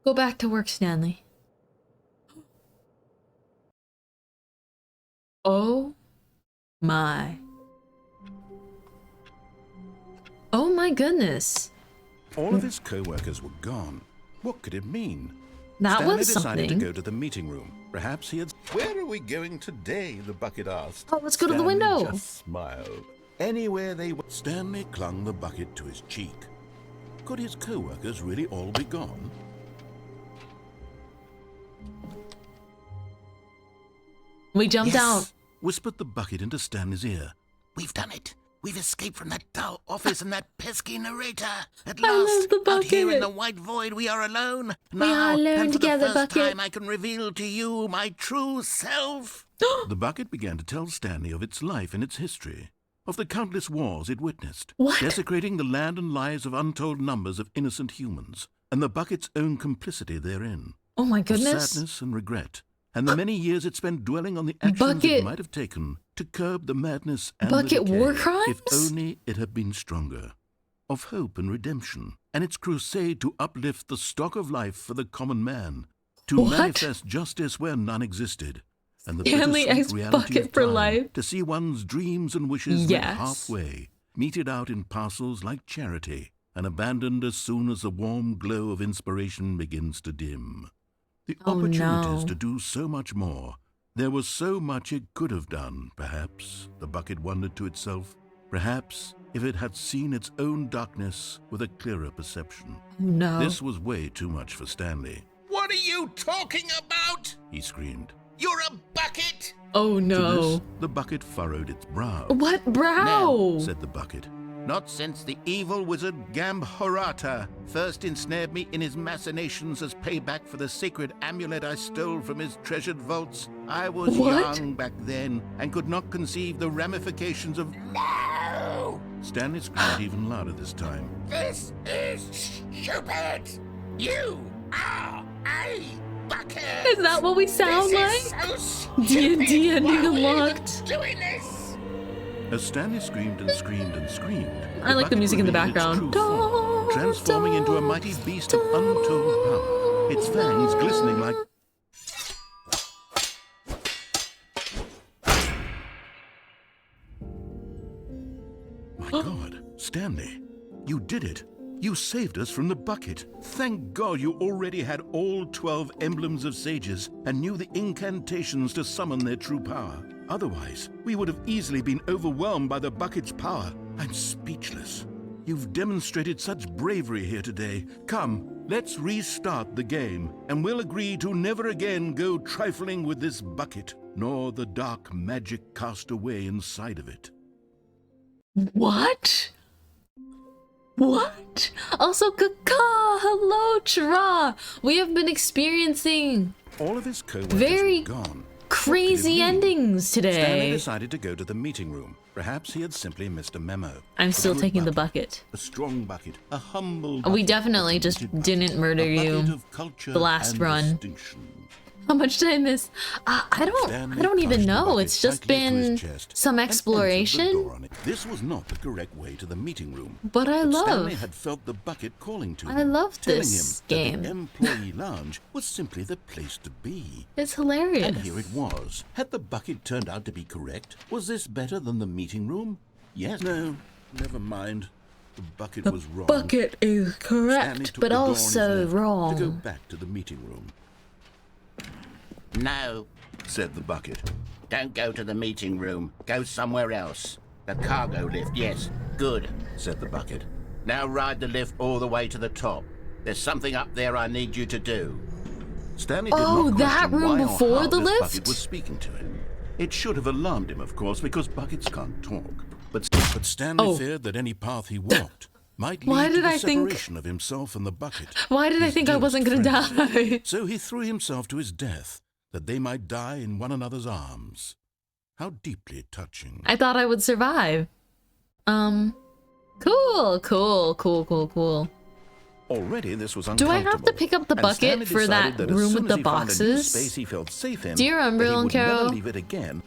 Go back to work, Stanley. Oh my. Oh my goodness. All of his co-workers were gone. What could it mean? That Stanley was decided something. to go to the meeting room. Perhaps he had... Where are we going today? The bucket asked. Oh, let's go to the Stanley window. just smiled. Anywhere they went. Stanley clung the bucket to his cheek. Could his co-workers really all be gone? We jumped out. Whispered the bucket into Stanley's ear. We've done it. We've escaped from that dull office and that pesky narrator. At I love last, the out here in bucket. the white void, we are alone. We are alone and for together, the first Bucket. time, I can reveal to you my true self. The bucket began to tell Stanley of its life and its history, of the countless wars it witnessed, What? desecrating the land and lives of untold numbers of innocent humans, and the bucket's own complicity therein. Oh my Of goodness. sadness and regret, and the many years it spent dwelling on the actions Bucket. it might have taken to curb the madness and Bucket the decay, war crimes? if only it had been stronger. Of hope and redemption, and its crusade to uplift the stock of life for the common man, to What? manifest justice where none existed, and the Stanley bittersweet X reality Bucket of for time, life. to see one's dreams and wishes met Yes. halfway, meted out in parcels like charity, and abandoned as soon as the warm glow of inspiration begins to dim. The Oh, opportunities no. to do so much more. There was so much it could have done, perhaps, the bucket wondered to itself. Perhaps if it had seen its own darkness with a clearer perception. No. This was way too much for Stanley. What are you talking about? He screamed. You're a bucket! Oh To no. this, the bucket furrowed its brow. What brow? "No," said the bucket. Not since the evil wizard Gambhorata first ensnared me in his machinations as payback for the sacred amulet I stole from his treasured vaults. I was What? young back then and could not conceive the ramifications of... No! Stanley screamed even louder this time. This is stupid! You are a bucket! Is that what we sound This like? is so D&D stupid! ending Why are we unlocked. doing this? As Stanley screamed and screamed and screamed, I like the bucket music in the revealed its background. true form, transforming into a mighty beast of untold power, its fangs glistening like... My God, Stanley, you did it. You saved us from the bucket. Thank God you already had all 12 emblems of sages and knew the incantations to summon their true power. Otherwise, we would have easily been overwhelmed by the bucket's power. I'm speechless. You've demonstrated such bravery here today. Come, let's restart the game, and we'll agree to never again go trifling with this bucket, nor the dark magic cast away inside of it. What? What? Also, Kaka! Hello, Tra! We have been experiencing All of his co-workers Very were gone. crazy What could it mean? endings Stanley today. decided to go to the meeting room. Perhaps he had simply missed a memo. I'm A still good taking the bucket. A strong bucket, a humble We bucket, definitely a just committed didn't bucket, murder a bucket you of culture the last and run. distinction. How much did I miss? I don't Stanley even crushed the know. bucket It's just tightly to his been chest some and entered the exploration. door on it. This was not the correct way to the meeting room. But I Stanley love. had felt the bucket calling to him. I love telling this him game. that the employee lounge was simply the place to be. It's hilarious. And here it was. Had the bucket turned out to be correct? Was this better than the meeting room? Yes. No. Never mind. The bucket was wrong. Bucket is Stanley correct, took but the door on his also left To go wrong. back to the meeting room, No, said the bucket. don't go to the meeting room. Go somewhere else. The cargo lift, yes. Good, Said the bucket. now ride the lift all the way to the top. There's something up there I need you to do. Stanley did Oh, not that question room why or before how the this lift? bucket was speaking to him. It should have alarmed him, of course, because buckets can't talk. But Stanley Oh. feared that any path he walked might lead Why to did the I think- separation of himself and the bucket. Why did I his think I dearest wasn't gonna friend. die? So he threw himself to his death, that they might die in one another's arms. How deeply touching. I thought I would survive. Cool. Already this was Do I uncomfortable. have to pick up the and bucket Stanley for decided that as room soon with as the he found a new boxes? space he felt safe in, Do you remember, that he Lone would never Carol? leave it again.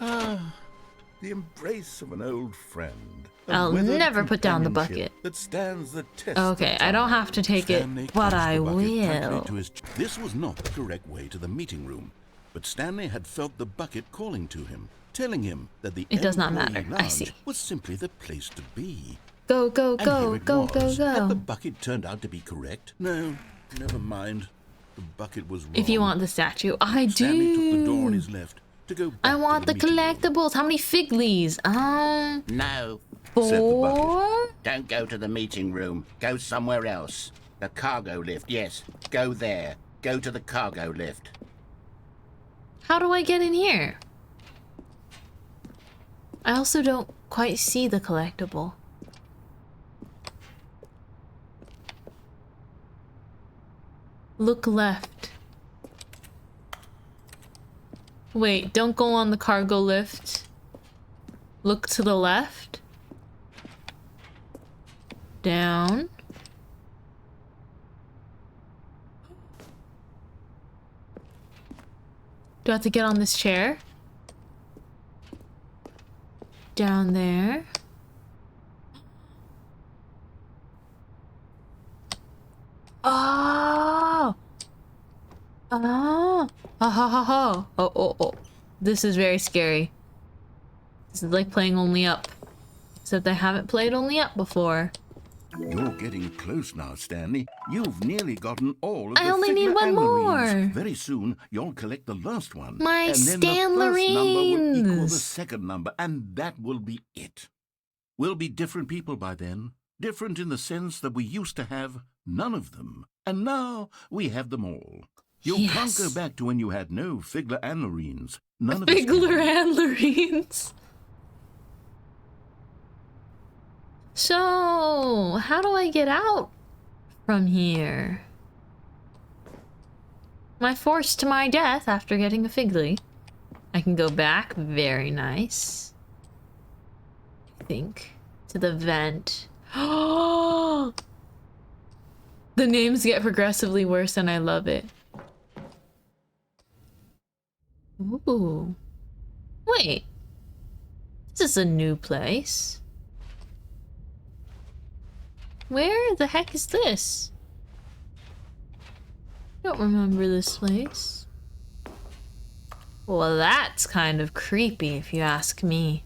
The embrace of an old friend. a I'll withered never put down the companionship bucket. That stands the test Okay, of I don't time. have to take it, Stanley but clutched I the bucket tightly will. to his This was not the correct way to the meeting room, but Stanley had felt the bucket calling to him, telling him that the It does not employee matter. I lounge see. was simply the place to be. Go, And here it was. Had the go. bucket turned out to be correct? No, never mind. The bucket was wrong. If you want the statue, I Stanley took the door on do. his left to go back I to want the meeting room. collectibles. How many fig leaves? No, Said the bucket. 4? don't go to the meeting room. Go somewhere else. The cargo lift, yes. Go there. Go to the cargo lift. How do I get in here? I also don't quite see the collectible. Look left. Wait, don't go on the cargo lift. Look to the left. Down. Do I have to get on this chair? Down there. Oh! Oh! Ha ha ha ha! Oh. This is very scary. This is like playing Only Up. Except I haven't played Only Up before. You're getting close now, Stanley. You've nearly gotten all of I the only need Figler one Anlarines. more. Very soon, you'll collect the last one. My and then the first number will equal the Stanlarines. second number, and that will be it. We'll be different people by then. Different in the sense that we used to have none of them, and now we have them all. You can't go back to when you had no Figler Anlarines. None of us Figler can. Anlarines. So, how do I get out from here? Am I forced to my death after getting a Figly? I can go back. Very nice. I think. To the vent. Oh! The names get progressively worse and I love it. Ooh. Wait. This is a new place. Where the heck is this? I don't remember this place. Well, that's kind of creepy if you ask me.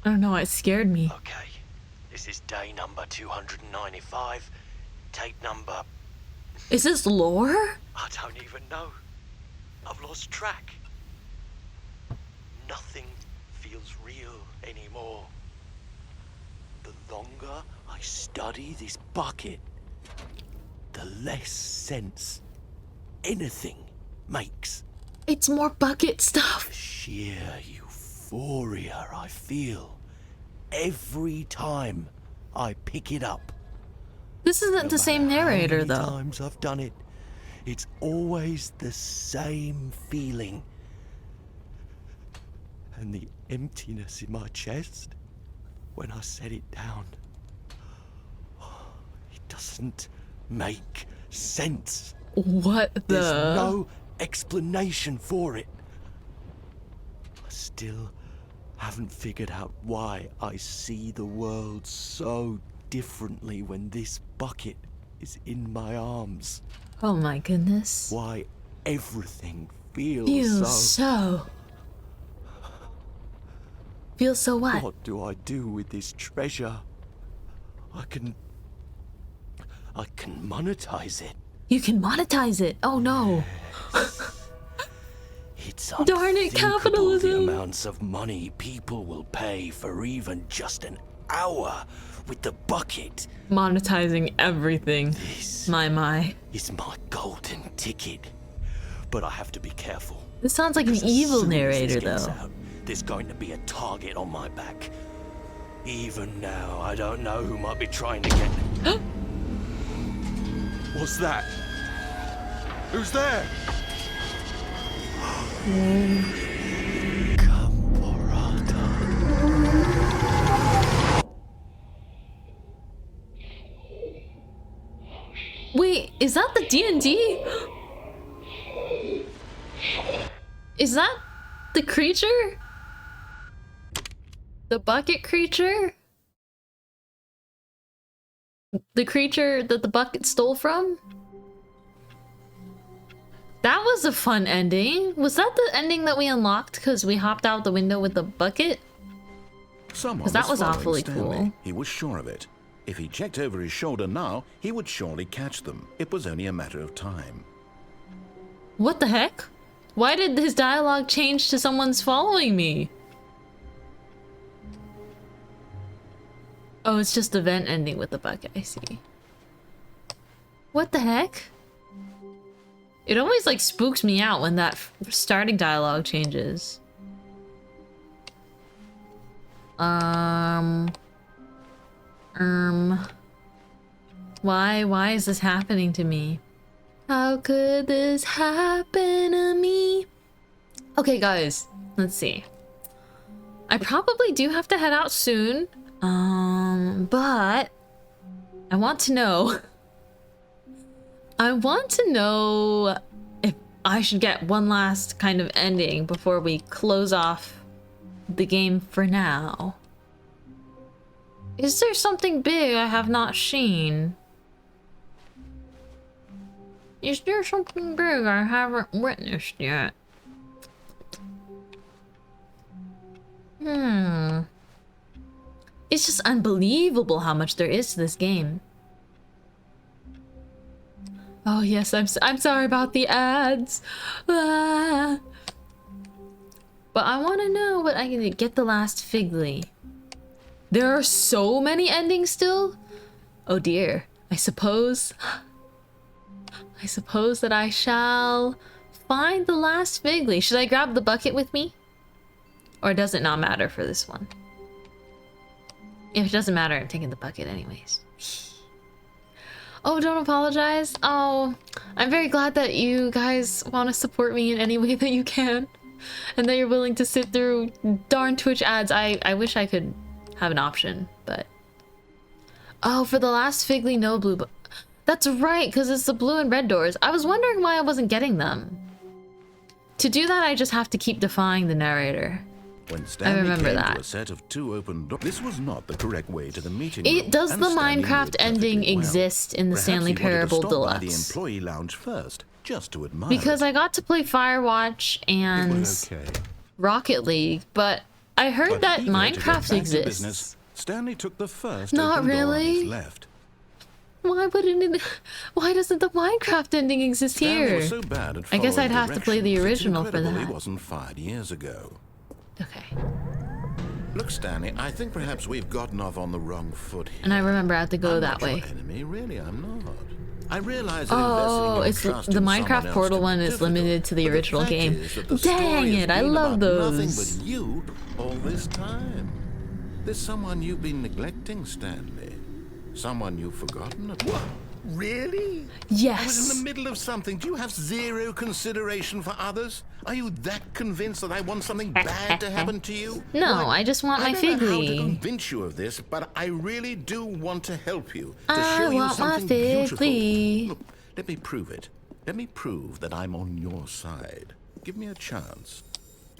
I don't know, it scared me. Okay, this is day number 295. Tape number... Is this lore? I don't even know. I've lost track. Nothing feels real anymore. The longer I study this bucket, the less sense anything makes. It's more bucket stuff. The sheer euphoria I feel every time I pick it up. This isn't the same narrator, How many though. times I've done it, it's always the same feeling. And the emptiness in my chest when I set it down. It doesn't make sense. What the? There's no explanation for it. I still haven't figured out why I see the world so differently when this bucket is in my arms. Oh my goodness. Why everything feels Feels so what? What do I do with this treasure? I can monetize it. You can monetize it. Oh no. It's Darn it, unthinkable capitalism. the amounts of money people will pay for even just an hour with the bucket. Monetizing everything. This My. is my golden ticket. But I have to be careful. This sounds like an 'cause as evil soon as narrator, this gets though. out, there's going to be a target on my back. Even now, I don't know who might be trying to get... What's that? Who's there? Wait, is that the D&D? Is that the creature? The bucket creature? The creature that the bucket stole from? That was a fun ending. Was that the ending that we unlocked because we hopped out the window with the bucket? Someone 'Cause that was following awfully Stanley. cool. He was sure of it. If he checked over his shoulder now, he would surely catch them. It was only a matter of time. What the heck? Why did his dialogue change to someone's following me? Oh, it's just the vent ending with the bucket, I see. What the heck? It always like spooks me out when that starting dialogue changes. Why is this happening to me? How could this happen to me? Okay, guys, let's see. I probably do have to head out soon. But I want to know. I want to know if I should get one last kind of ending before we close off the game for now. Is there something big I have not seen? Is there something big I haven't witnessed yet? It's just unbelievable how much there is to this game. Oh yes, I'm sorry about the ads. Ah. But I want to know what I can get the last Figly. There are so many endings still. Oh dear. I suppose that I shall find the last Figly. Should I grab the bucket with me? Or does it not matter for this one? If it doesn't matter, I'm taking the bucket anyways. Oh, don't apologize. Oh, I'm very glad that you guys want to support me in any way that you can. And that you're willing to sit through darn Twitch ads. I wish I could have an option, but... Oh, for the last Figly, no blue... That's right, because it's the blue and red doors. I was wondering why I wasn't getting them. To do that, I just have to keep defying the narrator. When Stanley remember came that. to a set of 2 open doors, this was not the correct way to the meeting room. Does and the Stanley knew Minecraft it ending perfectly well. exist in the Perhaps Stanley he wanted to Parable stop by the Deluxe? employee lounge first, just to admire Because it. I got to play Firewatch It and was okay. Rocket League, but I heard But that eager to get Minecraft back to exists. business, Stanley took the first Not open door on his really. left. Why wouldn't it? Why doesn't the Minecraft ending exist Stanley here? was so bad at I guess following I'd have to play the directions, it's original for incredible that. He wasn't fired years ago. Okay. Look, Stanley, I think perhaps we've gotten off on the wrong foot here. And I remember I have to go I'm that not way. your enemy, really, I'm not. I realize that Oh, investing it's your trust the in someone Minecraft else Portal can be one is difficult, limited to the but original fact game. is that the Dang story has it, I been love about nothing those. but you all this time. There's someone you've been neglecting, Stanley. Someone you've forgotten about. Really? I was in Yes. the middle of something. Do you have zero consideration for others? Are you that convinced that I want something bad to happen to you? No, I just want my I don't know how to Figly. convince you of this, but I really do want to help you. To I show you want my something beautiful. Figly. Look, let me prove it. Let me prove that I'm on your side. Give me a chance.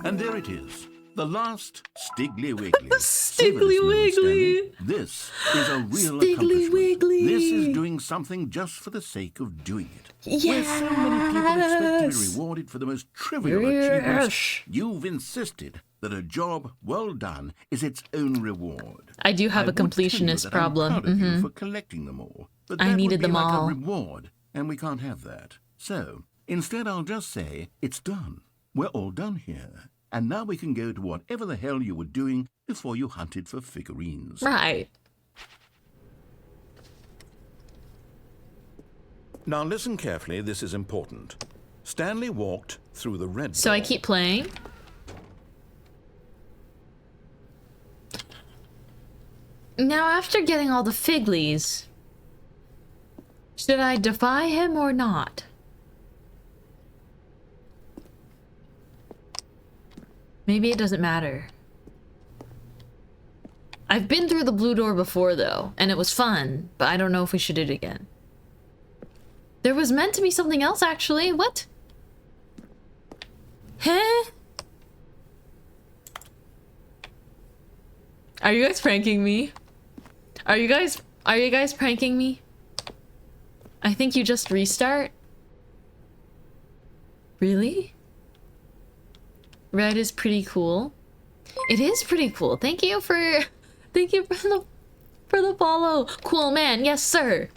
And there it is. The last Stiggly Wiggly. Stiggly Savor this moment, Wiggly. Stanley. This is a real Stiggly accomplishment. Wiggly. This is doing something just for the sake of doing it. Where Yes. so many people expect to be rewarded for the most trivial achievements, Yes. you've insisted that a job well done is its own reward. I do have I a would tell you completionist that problem. I'm proud of you for collecting them all, but I that needed would be them like all. a reward, and we can't have that. So instead, I'll just say it's done. We're all done here, and now we can go to whatever the hell you were doing before you hunted for figurines. Right. Now listen carefully, this is important. Stanley walked through the red So I door. keep playing. Now, after getting all the Figlies, should I defy him or not? Maybe it doesn't matter. I've been through the blue door before, though, and it was fun, but I don't know if we should do it again. There was meant to be something else, actually. What? Huh? Are you guys pranking me? Are you guys pranking me? I think you just restart. Really? Red is pretty cool. It is pretty cool. Thank you for the follow. Cool man. Yes, sir.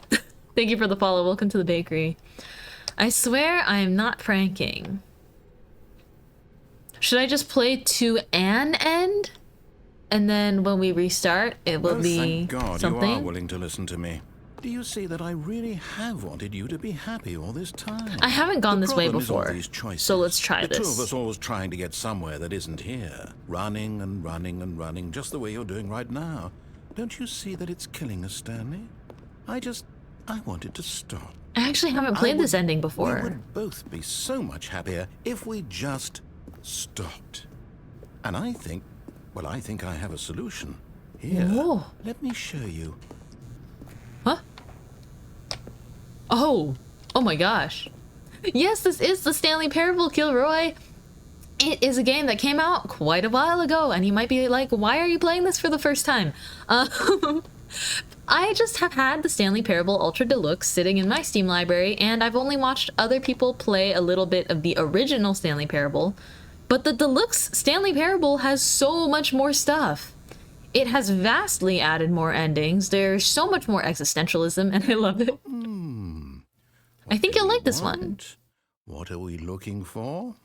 Thank you for the follow. Welcome to the bakery. I swear I am not pranking. Should I just play to an end? And then when we restart, it will Well, be thank God something? you are willing to listen to me. Do you see that I really have wanted you to be happy all this time? I haven't gone The this way problem is all before. these choices. So let's try the two of this. us always trying to get somewhere that isn't here. Running and running and running, just the way you're doing right now. Don't you see that it's killing us, Stanley? I wanted to stop. I actually haven't played this ending We before. would both be so much happier if we just stopped. And I think I have a solution. Here, Whoa. let me show you. Huh? Oh my gosh. Yes, this is the Stanley Parable, Kilroy. It is a game that came out quite a while ago, and you might be like, why are you playing this for the first time? I just have had the Stanley Parable Ultra Deluxe sitting in my Steam library, and I've only watched other people play a little bit of the original Stanley Parable. But the deluxe Stanley Parable has so much more stuff. It has vastly added more endings. There's so much more existentialism, and I love it. I think you'll like this one. What are we looking for?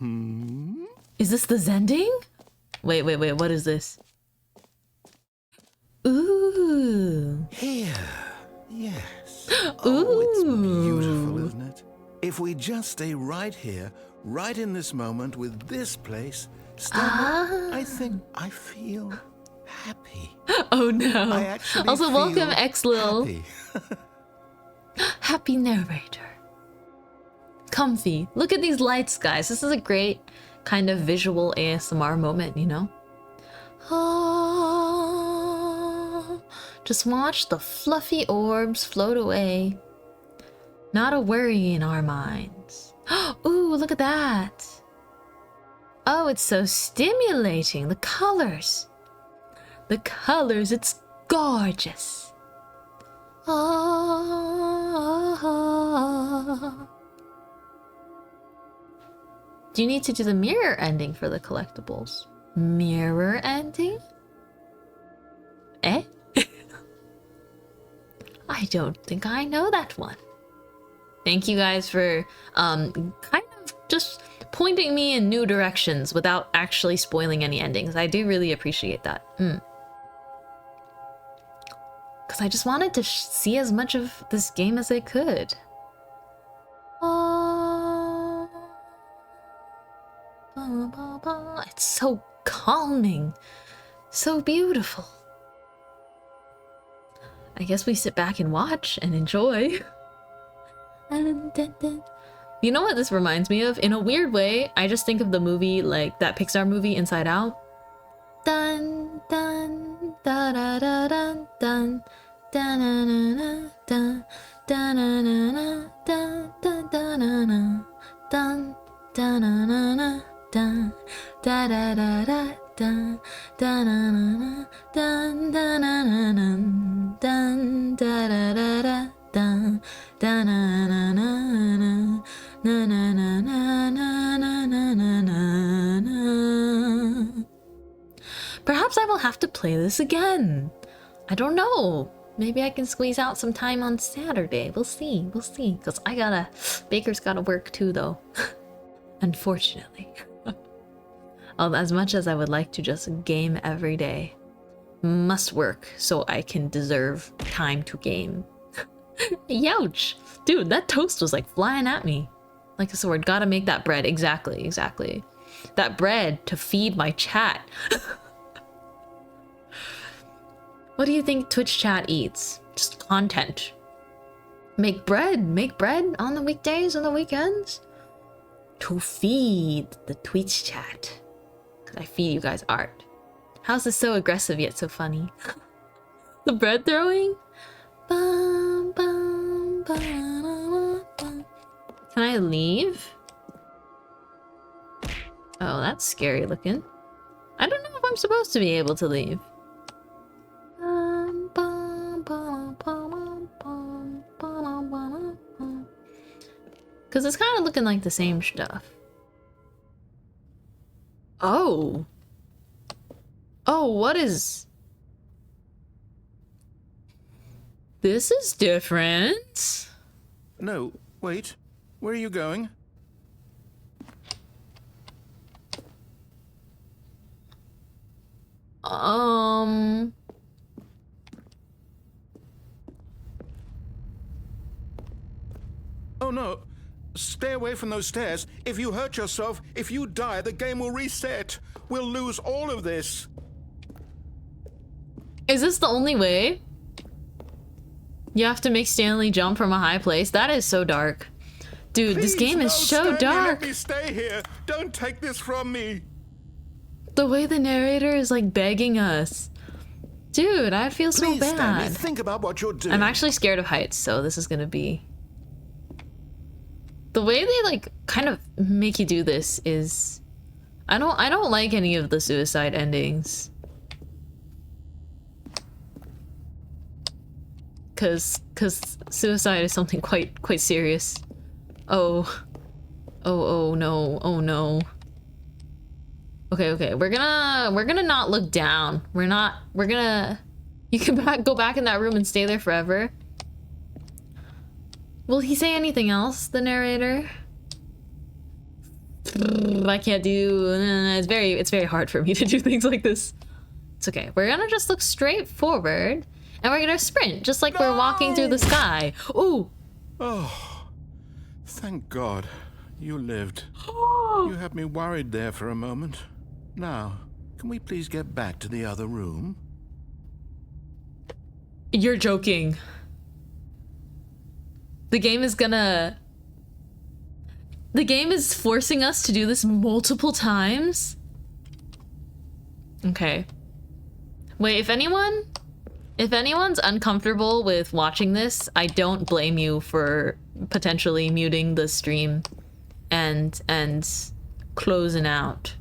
Is this the Zending? Wait, what is this? Ooh. Here. Yes. Ooh. Oh, it's beautiful, isn't it? If we just stay right here, right in this moment with this place, I think I feel happy. Oh no. I actually Also, feel welcome X-Lil. happy. Happy narrator. Comfy. Look at these lights, guys. This is a great kind of visual ASMR moment, you know? Oh, just watch the fluffy orbs float away. Not a worry in our minds. Ooh, look at that. Oh, it's so stimulating. The colors. The colors, it's gorgeous. Oh. Do you need to do the mirror ending for the collectibles? Mirror ending? Eh? I don't think I know that one. Thank you guys for kind of just pointing me in new directions without actually spoiling any endings. I do really appreciate that. Because I just wanted to see as much of this game as I could. It's so calming, so beautiful. I guess we sit back and watch and enjoy. You know what this reminds me of? In a weird way, I just think of the movie, like that Pixar movie, Inside Out. Dun dun da da da dun dun dun dun dun dun dun dun dun dun dun dun da da da da dun dun dun dun dun da da da da dun dun na na na na na na na na na. Perhaps I will have to play this again. I don't know. Maybe I can squeeze out some time on Saturday. We'll see. We'll see. Because Baker's gotta work too, though. Unfortunately. As much as I would like to just game every day, must work so I can deserve time to game. Youch! Dude, that toast was like flying at me. Like a sword. Gotta make that bread. Exactly, exactly. That bread to feed my chat. What do you think Twitch chat eats? Just content. Make bread on the weekdays and the weekends to feed the Twitch chat. Cause I feed you guys art. How's this so aggressive yet so funny? The bread throwing? Bum, bum, bum, bum. Can I leave? Oh, that's scary looking. I don't know if I'm supposed to be able to leave. Because it's kind of looking like the same stuff. Oh. Oh, what is... This is different. No, wait. Where are you going? Oh no. Stay away from those stairs. If you hurt yourself, if you die, the game will reset. We'll lose all of this. Is this the only way? You have to make Stanley jump from a high place? That is so dark. Dude, this game is so dark. Let me stay here. Don't take this from me. The way the narrator is like begging us. Dude, I feel so Please, bad. Stanley, think about what you're doing. I'm actually scared of heights, so this is gonna be... The way they like kind of make you do this is... I don't like any of the suicide endings. Cause suicide is something quite serious. Oh no, oh no. Okay. We're gonna not look down. We're gonna. You can go back in that room and stay there forever. Will he say anything else, the narrator? I can't do. It's very hard for me to do things like this. It's okay. We're gonna just look straight forward, and we're gonna sprint, just like we're walking through the sky. Ooh. Oh, thank God. You lived. You had me worried there for a moment. Now, can we please get back to the other room? You're joking. The game is forcing us to do this multiple times? Okay. Wait, if anyone's uncomfortable with watching this, I don't blame you for potentially muting the stream and closing out.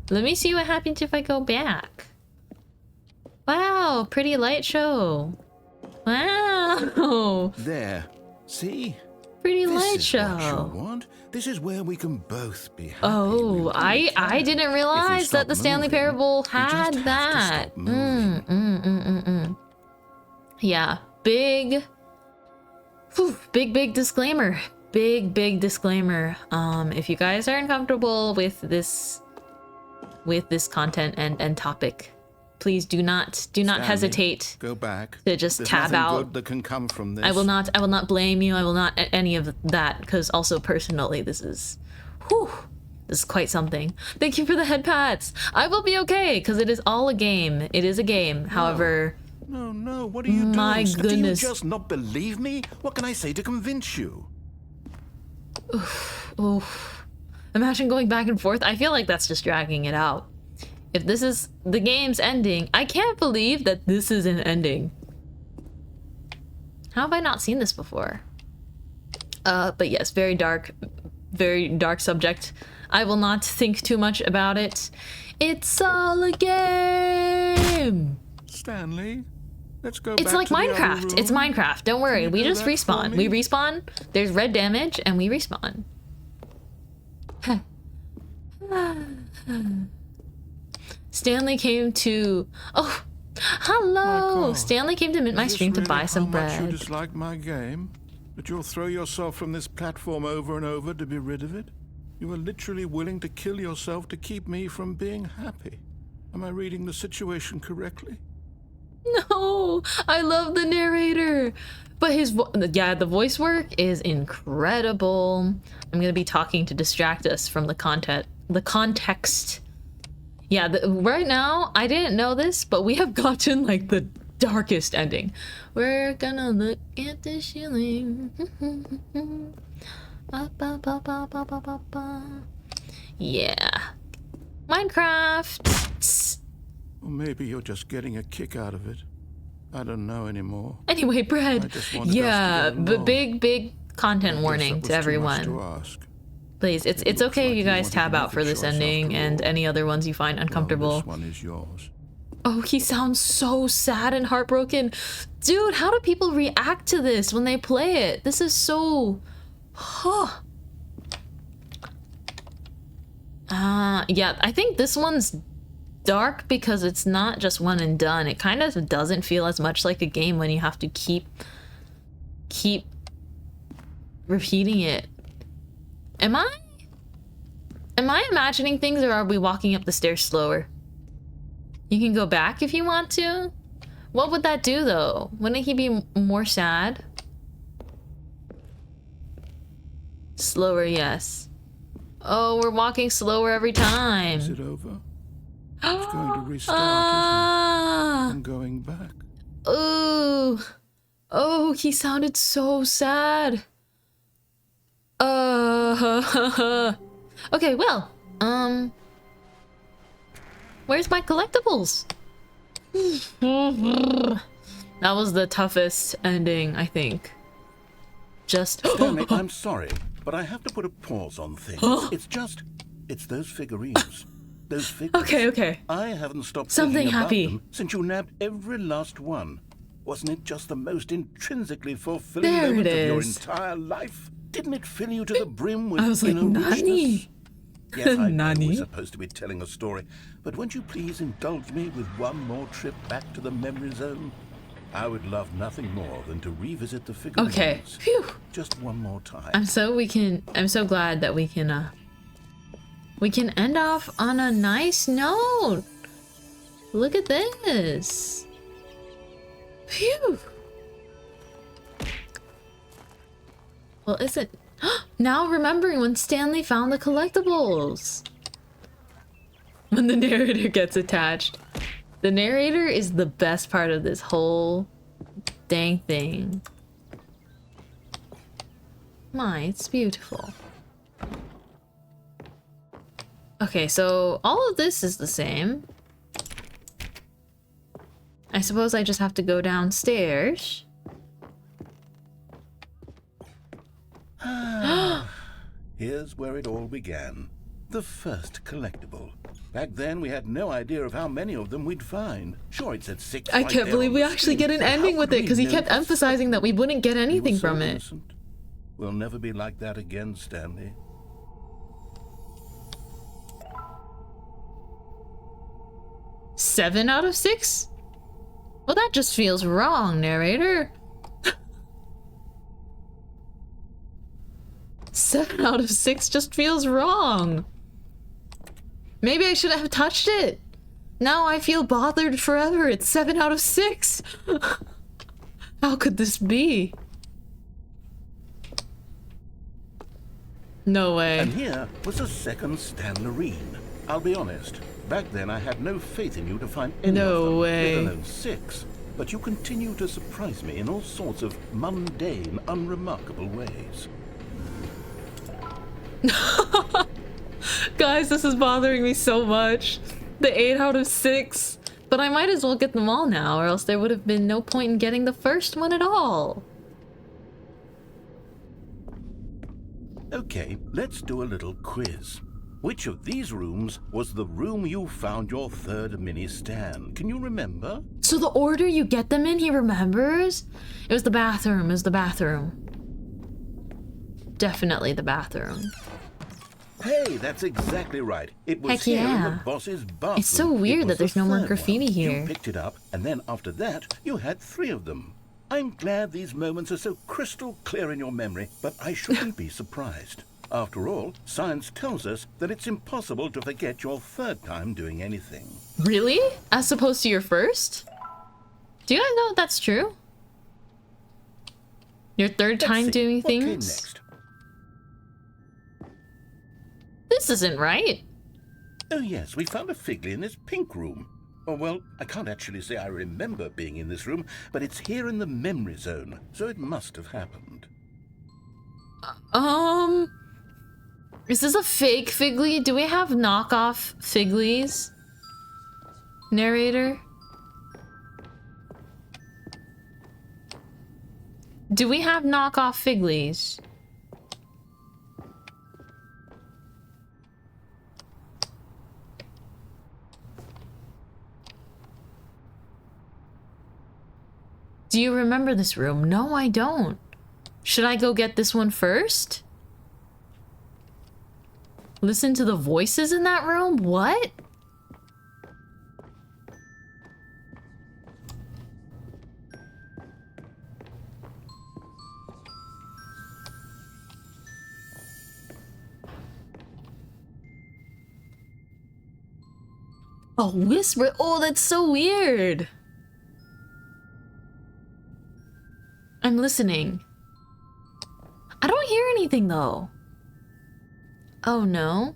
Let me see what happens if I go back. Wow, pretty light show. Wow. There. See? Pretty light This is show. what you want. This is where we can both be happy. Oh, I didn't realize that the Stanley Parable had that. Yeah, big disclaimer. Big disclaimer. If you guys are uncomfortable with this content and topic, please do not Stanley, hesitate. Go back. To just There's tab nothing out. good that can come from this. I will not blame you. I will not any of that, because also personally this is quite something. Thank you for the head pats. I will be okay, because it is all a game. It is a game. However, No, what are you doing? My goodness. Do you just not believe me? What can I say to convince you? oof. Imagine going back and forth. I feel like that's just dragging it out. If this is the game's ending, I can't believe that this is an ending. How have I not seen this before? But yes, very dark subject. I will not think too much about it. It's all a game. Stanley, let's go It's back like to the other Minecraft. It's room. Minecraft. Don't worry. you We do just that for respawn. me? We respawn. There's red damage, and we respawn. Stanley came to. Oh, hello. God. Stanley came to Mint My Is this Stream to really buy some how much you bread. dislike my game? That you'll throw yourself from this platform over and over to be rid of it? You are literally willing to kill yourself to keep me from being happy. Am I reading the situation correctly? No, I love the narrator, but the voice work is incredible. I'm gonna be talking to distract us from the context. Yeah, right now I didn't know this, but we have gotten like the darkest ending. We're gonna look at the ceiling. Yeah, Minecraft. Or maybe you're just getting a kick out of it. I don't know anymore. Anyway, I bread. just wanted us to Yeah, get but along. big content I guess warning that was to too much everyone. to ask. Please, it's looks okay if like you you guys wanted tab to out make for a this choice ending after and all. any other ones you find Well, uncomfortable. this one is yours. Oh, he sounds so sad and heartbroken. Dude, how do people react to this when they play it? This is so... Yeah, I think this one's dark because it's not just one and done. It kind of doesn't feel as much like a game when you have to keep repeating it. Am I imagining things, or are we walking up the stairs slower? You can go back if you want to. What would that do though? Wouldn't he be more sad? Slower, yes. Oh, we're walking slower every time. Is it over? It's going to restart, isn't it? I'm going back. Ooh. Oh, he sounded so sad. Okay, well, where's my collectibles? That was the toughest ending, I think. Just... Stanley, I'm sorry, but I have to put a pause on things. It's those figurines. Those figures. Okay. I haven't stopped Something thinking about happy. them since you nabbed every last one. Wasn't it just the most intrinsically fulfilling There moment it of your is. entire life? Didn't it fill you to the brim with I was like, inner richness? Nani? Yes, I know Nani? we're supposed to be telling a story, but won't you please indulge me with one more trip back to the memory zone? I would love nothing more than to revisit the figurines. Okay. Phew. Just one more time. I'm so glad that we can end off on a nice note. Look at this. Phew. Well, is it now remembering when Stanley found the collectibles? When the narrator gets attached. The narrator is the best part of this whole dang thing. My, it's beautiful. Okay, so all of this is the same. I suppose I just have to go downstairs. Here's where it all began. The first collectible. Back then, we had no idea of how many of them we'd find. Sure, it said 6 I right can't there believe on we the actually screen, get an but how ending with could it we because he know kept for emphasizing that we wouldn't get You were anything so from it. innocent. We'll never be like that again, Stanley. Seven out of 6? Well, that just feels wrong, narrator. 7 out of 6 just feels wrong. Maybe I shouldn't have touched it. Now I feel bothered forever. It's 7 out of 6. How could this be? No way. And here was a second Stanley. I'll be honest, back then I had no faith in you to find any No of them, way. let alone 6. But you continue to surprise me in all sorts of mundane, unremarkable ways. Guys, this is bothering me so much. The 8 out of 6. But I might as well get them all now, or else there would have been no point in getting the first one at all. Okay, let's do a little quiz. Which of these rooms was the room you found your third mini stand? Can you remember? So the order you get them in, he remembers? It was the bathroom, it was the bathroom. Definitely the bathroom. Hey, that's exactly right. It was Heck here in yeah. the boss's bathroom. It's so weird It was that there's the no more third graffiti one. here. You picked it up, and then after that, you had 3 of them. I'm glad these moments are so crystal clear in your memory, but I shouldn't be surprised. After all, science tells us that it's impossible to forget your third time doing anything. Really? As opposed to your first? Do you guys know if that's true? Your third Let's time see, doing what came things? next? This isn't right. Oh yes, we found a Figley in this pink room. Oh well, I can't actually say I remember being in this room, but it's here in the memory zone, so it must have happened. Is this a fake Figley? Do we have knockoff Figleys? Narrator? Do we have knockoff Figleys? Do you remember this room? No, I don't. Should I go get this one first? Listen to the voices in that room? What? A whisper? Oh, that's so weird. I'm listening. I don't hear anything though. Oh no.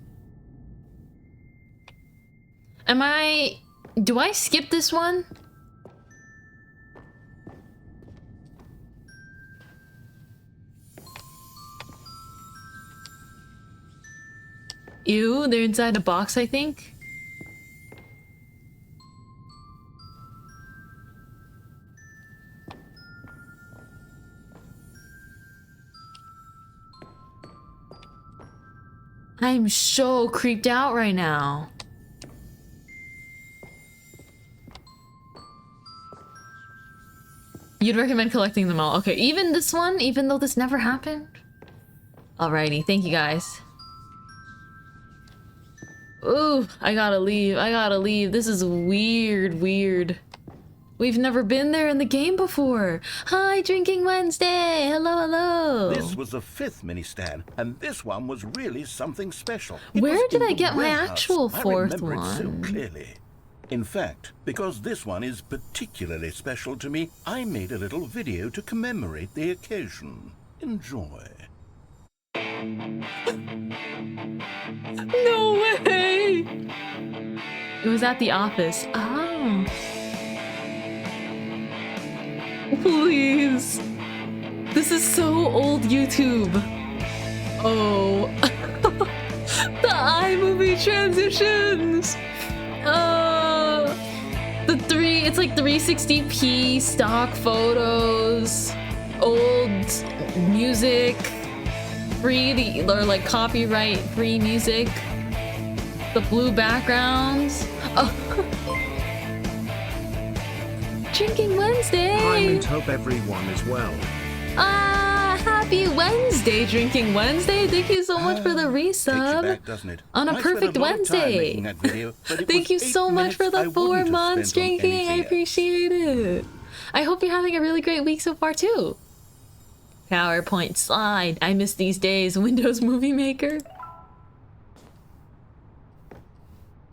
Do I skip this one? Ew, they're inside a box, I think. I'm so creeped out right now. You'd recommend collecting them all. Okay, even this one, even though this never happened? Alrighty, thank you guys. Ooh, I gotta leave. I gotta leave. This is weird. We've never been there in the game before. Hi, Drinking Wednesday. Hello. This was the 5th mini stand, and this one was really something special. Where did I get my actual fourth I remember it so one? clearly. In fact, because this one is particularly special to me, I made a little video to commemorate the occasion. Enjoy. No way! It was at the office. Oh. Please. This is so old YouTube. Oh. The iMovie transitions. It's like 360p stock photos, old music, or like copyright free music, the blue backgrounds. Oh. Drinking Wednesday. Hi, and hope everyone is well. Happy Wednesday, Drinking Wednesday. Thank you so much for the resub. Back, doesn't it? On a I perfect spent a lot of time Wednesday. making that video, but it Thank was you 8 so much for minutes I the wouldn't 4 have months spent on drinking. I anything else. appreciate it. I hope you're having a really great week so far too. PowerPoint slide. I miss these days. Windows Movie Maker.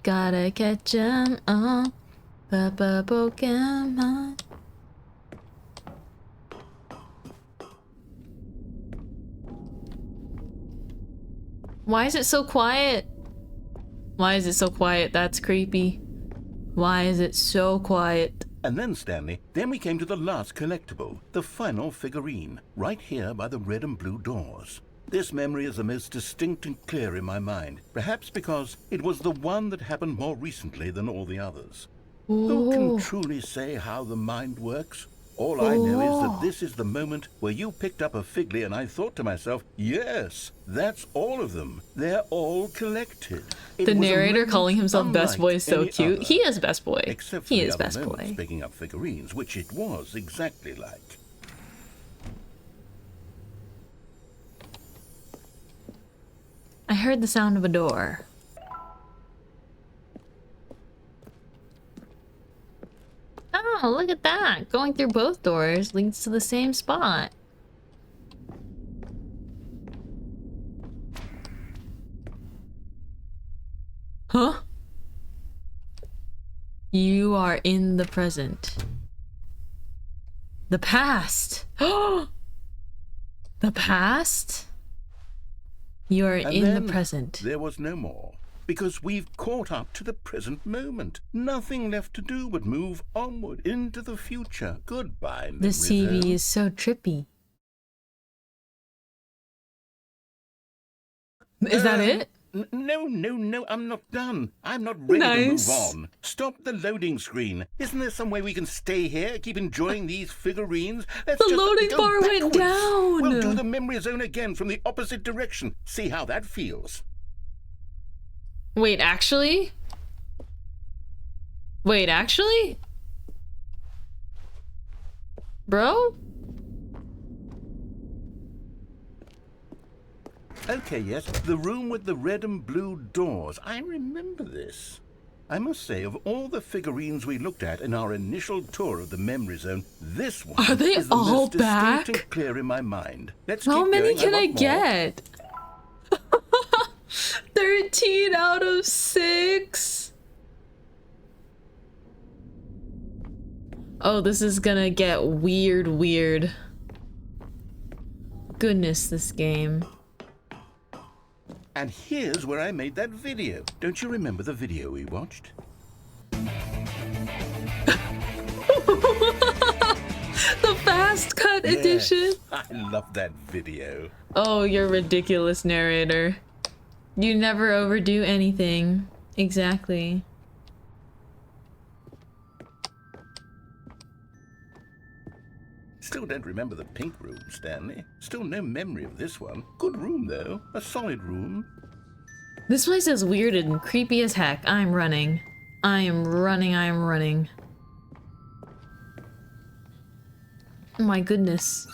Gotta catch 'em all. Papa Pokemon. Why is it so quiet? Why is it so quiet? That's creepy. Why is it so quiet? And then, Stanley, then we came to the last collectible, the final figurine, right here by the red and blue doors. This memory is the most distinct and clear in my mind, perhaps because it was the one that happened more recently than all the others. Who can truly say how the mind works? All I know is that this is the moment where you picked up a Figley and I thought to myself, yes, that's all of them. They're all collected. The narrator calling himself Best Boy is so cute. He is Best Boy. Except for He the is other Best moments Boy. picking up figurines, which it was exactly like. I heard the sound of a door. Oh, look at that. Going through both doors leads to the same spot. Huh? You are in the present. The past. The past? You are And in the then present. There was no more, because we've caught up to the present moment. Nothing left to do but move onward into the future. Goodbye, The CV Rizzo. is so trippy. Is that it? No, I'm not done. I'm not ready to Nice. move on. Stop the loading screen. Isn't there some way we can stay here, keep enjoying these figurines? Let's The just loading go bar went backwards. down. We'll do the memory zone again from the opposite direction. See how that feels. Wait, actually? Wait, actually? Bro? Okay, yes, the room with the red and blue doors. I remember this. I must say, of all the figurines we looked at in our initial tour of the memory zone, this one Are they is the all most distinct back? and clear in my mind. Let's How keep many going. can I want more. get? 13 out of 6. Oh, this is gonna get weird. Goodness, this game. And here's where I made that video. Don't you remember the video we watched? The fast cut edition. I love that video. Oh, you're ridiculous, narrator. You never overdo anything. Exactly. Still don't remember the pink room, Stanley. Still no memory of this one. Good room, though. A solid room. This place is weird and creepy as heck. I'm running. I am running. Oh my goodness.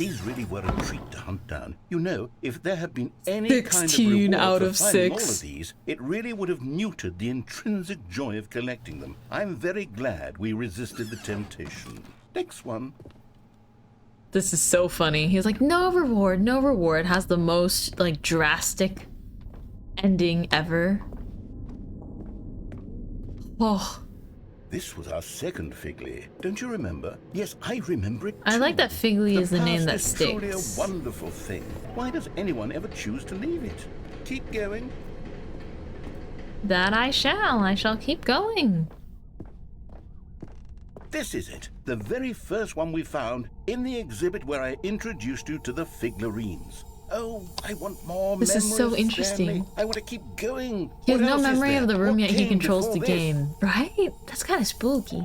These really were a treat to hunt down. You know, if there had been any kind of 16 reward out for of finding all 6. of these, it really would have neutered the intrinsic joy of collecting them. I'm very glad we resisted the temptation. Next one. This is so funny. He's like, no reward, no reward. Has the most, like, drastic ending ever. Oh. This was our second Figley. Don't you remember? Yes, I remember it too. I like that Figley is the name that past is truly sticks. a wonderful thing. Why does anyone ever choose to leave it? Keep going. That I shall keep going. This is it. The very first one we found in the exhibit where I introduced you to the Figlarines. Oh, I want more This memories, is so interesting. Stanley. I want to keep going. He has What no else is memory there? of the room, What yet he came controls the before this? game. Right? That's kind of spooky.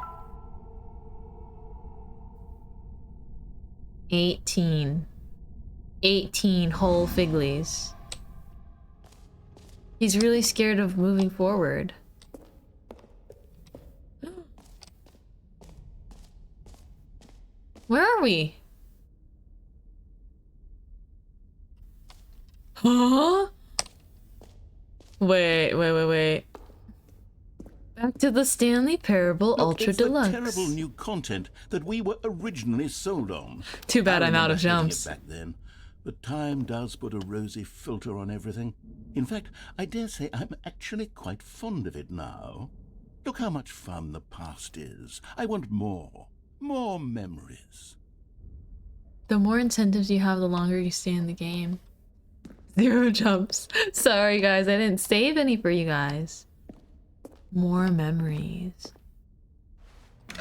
18. 18 whole Figleys. He's really scared of moving forward. Where are we? Huh? Wait. Back to the Stanley Parable Look, Ultra it's Deluxe. the terrible new content that we were originally sold on. Too bad I I'm out of remember hating it jumps. back then, but time does put a rosy filter on everything. In fact, I dare say I'm actually quite fond of it now. Look how much fun the past is. I want more memories. The more incentives you have, the longer you stay in the game. 0 jumps. Sorry guys, I didn't save any for you guys. More memories.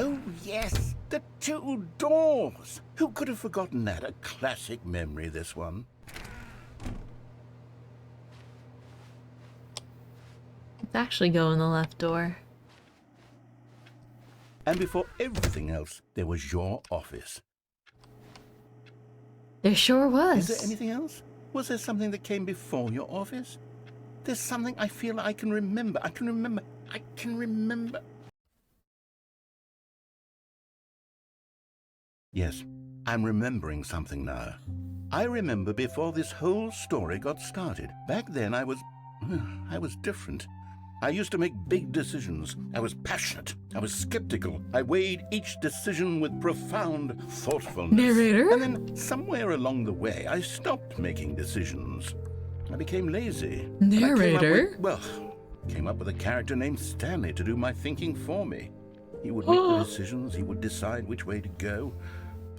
Oh yes, the 2 doors. Who could have forgotten that? A classic memory, this one. Let's actually go in the left door. And before everything else, there was your office. There sure was. Is there anything else? Was there something that came before your office? There's something I feel I can remember. I can remember. Yes, I'm remembering something now. I remember before this whole story got started. Back then I was different. I used to make big decisions. I was passionate. I was skeptical. I weighed each decision with profound thoughtfulness. Narrator? And then somewhere along the way, I stopped making decisions. I became lazy. And I Narrator? came up with a character named Stanley to do my thinking for me. He would make the decisions. He would decide which way to go.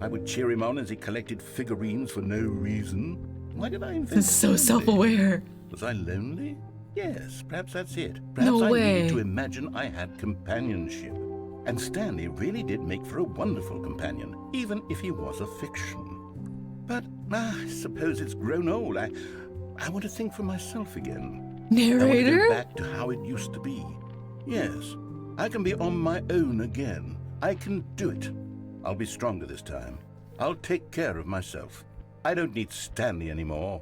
I would cheer him on as he collected figurines for no reason. Why did I invent This is so lonely? self-aware. Was I lonely? Yes, perhaps that's it. No Perhaps I way. needed to imagine I had companionship. And Stanley really did make for a wonderful companion, even if he was a fiction. But I suppose it's grown old. I want to think for myself again. I want to Narrator? go back to how it used to be. Yes, I can be on my own again. I can do it. I'll be stronger this time. I'll take care of myself. I don't need Stanley anymore.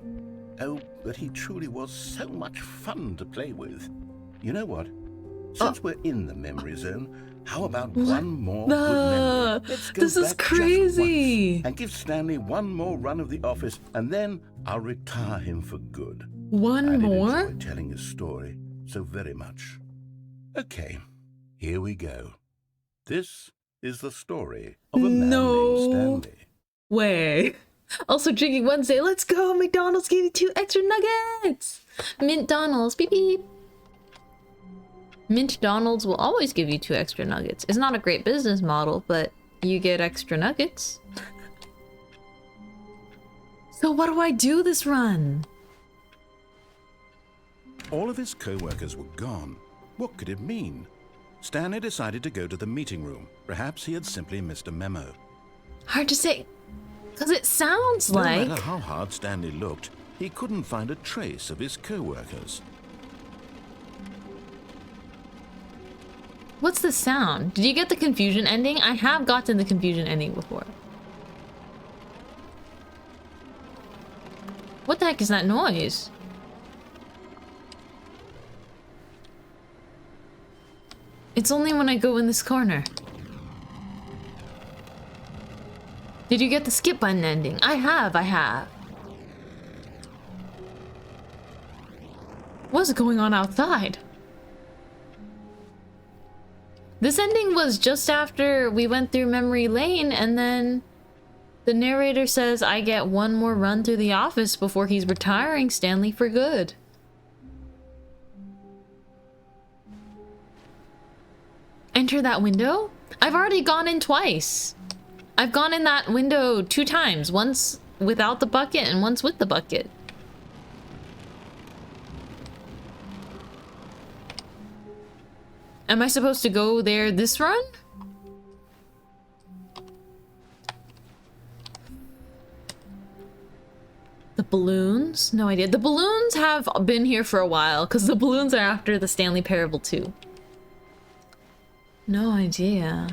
Oh, but he truly was so much fun to play with. You know what? Since we're in the memory zone, how about one more good memory? Let's go This is back just crazy. once and give Stanley one more run of the office, and then I'll retire him for good. One I did more? enjoy telling his story so very much. Okay, here we go. This is the story of a man No. named Stanley. Way. Also, Drinking Wednesday. Let's go. McDonald's gave you 2 extra nuggets. Mint Donald's. Beep beep. Mint Donald's will always give you 2 extra nuggets. It's not a great business model, but you get extra nuggets. So what do I do this run? All of his co-workers were gone. What could it mean? Stanley decided to go to the meeting room. Perhaps he had simply missed a memo. Hard to say, because it sounds No like... matter how hard Stanley looked, he couldn't find a trace of his co-workers. What's the sound? Did you get the confusion ending? I have gotten the confusion ending before. What the heck is that noise? It's only when I go in this corner. Did you get the skip button ending? I have. What's going on outside? This ending was just after we went through memory lane, and then the narrator says I get one more run through the office before he's retiring Stanley for good. Enter that window? I've already gone in twice. I've gone in that window 2 times. Once without the bucket and once with the bucket. Am I supposed to go there this run? The balloons? No idea. The balloons have been here for a while because the balloons are after the Stanley Parable 2. No idea.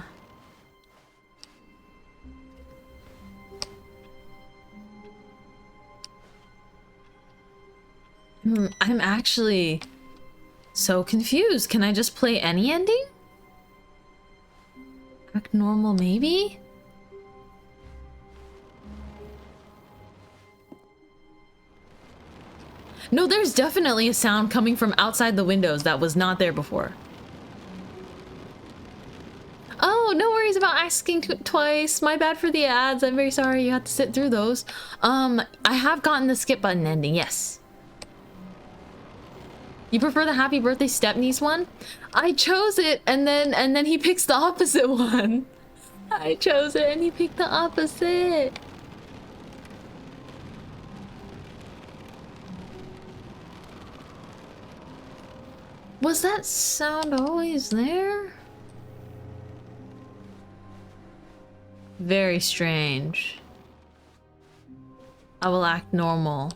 I'm actually so confused. Can I just play any ending? Act normal, maybe? No, there's definitely a sound coming from outside the windows that was not there before. Oh, no worries about asking twice. My bad for the ads. I'm very sorry you had to sit through those. I have gotten the skip button ending, yes. You prefer the happy birthday stepniece one? I chose it and then he picks the opposite one. I chose it and he picked the opposite. Was that sound always there? Very strange. I will act normal.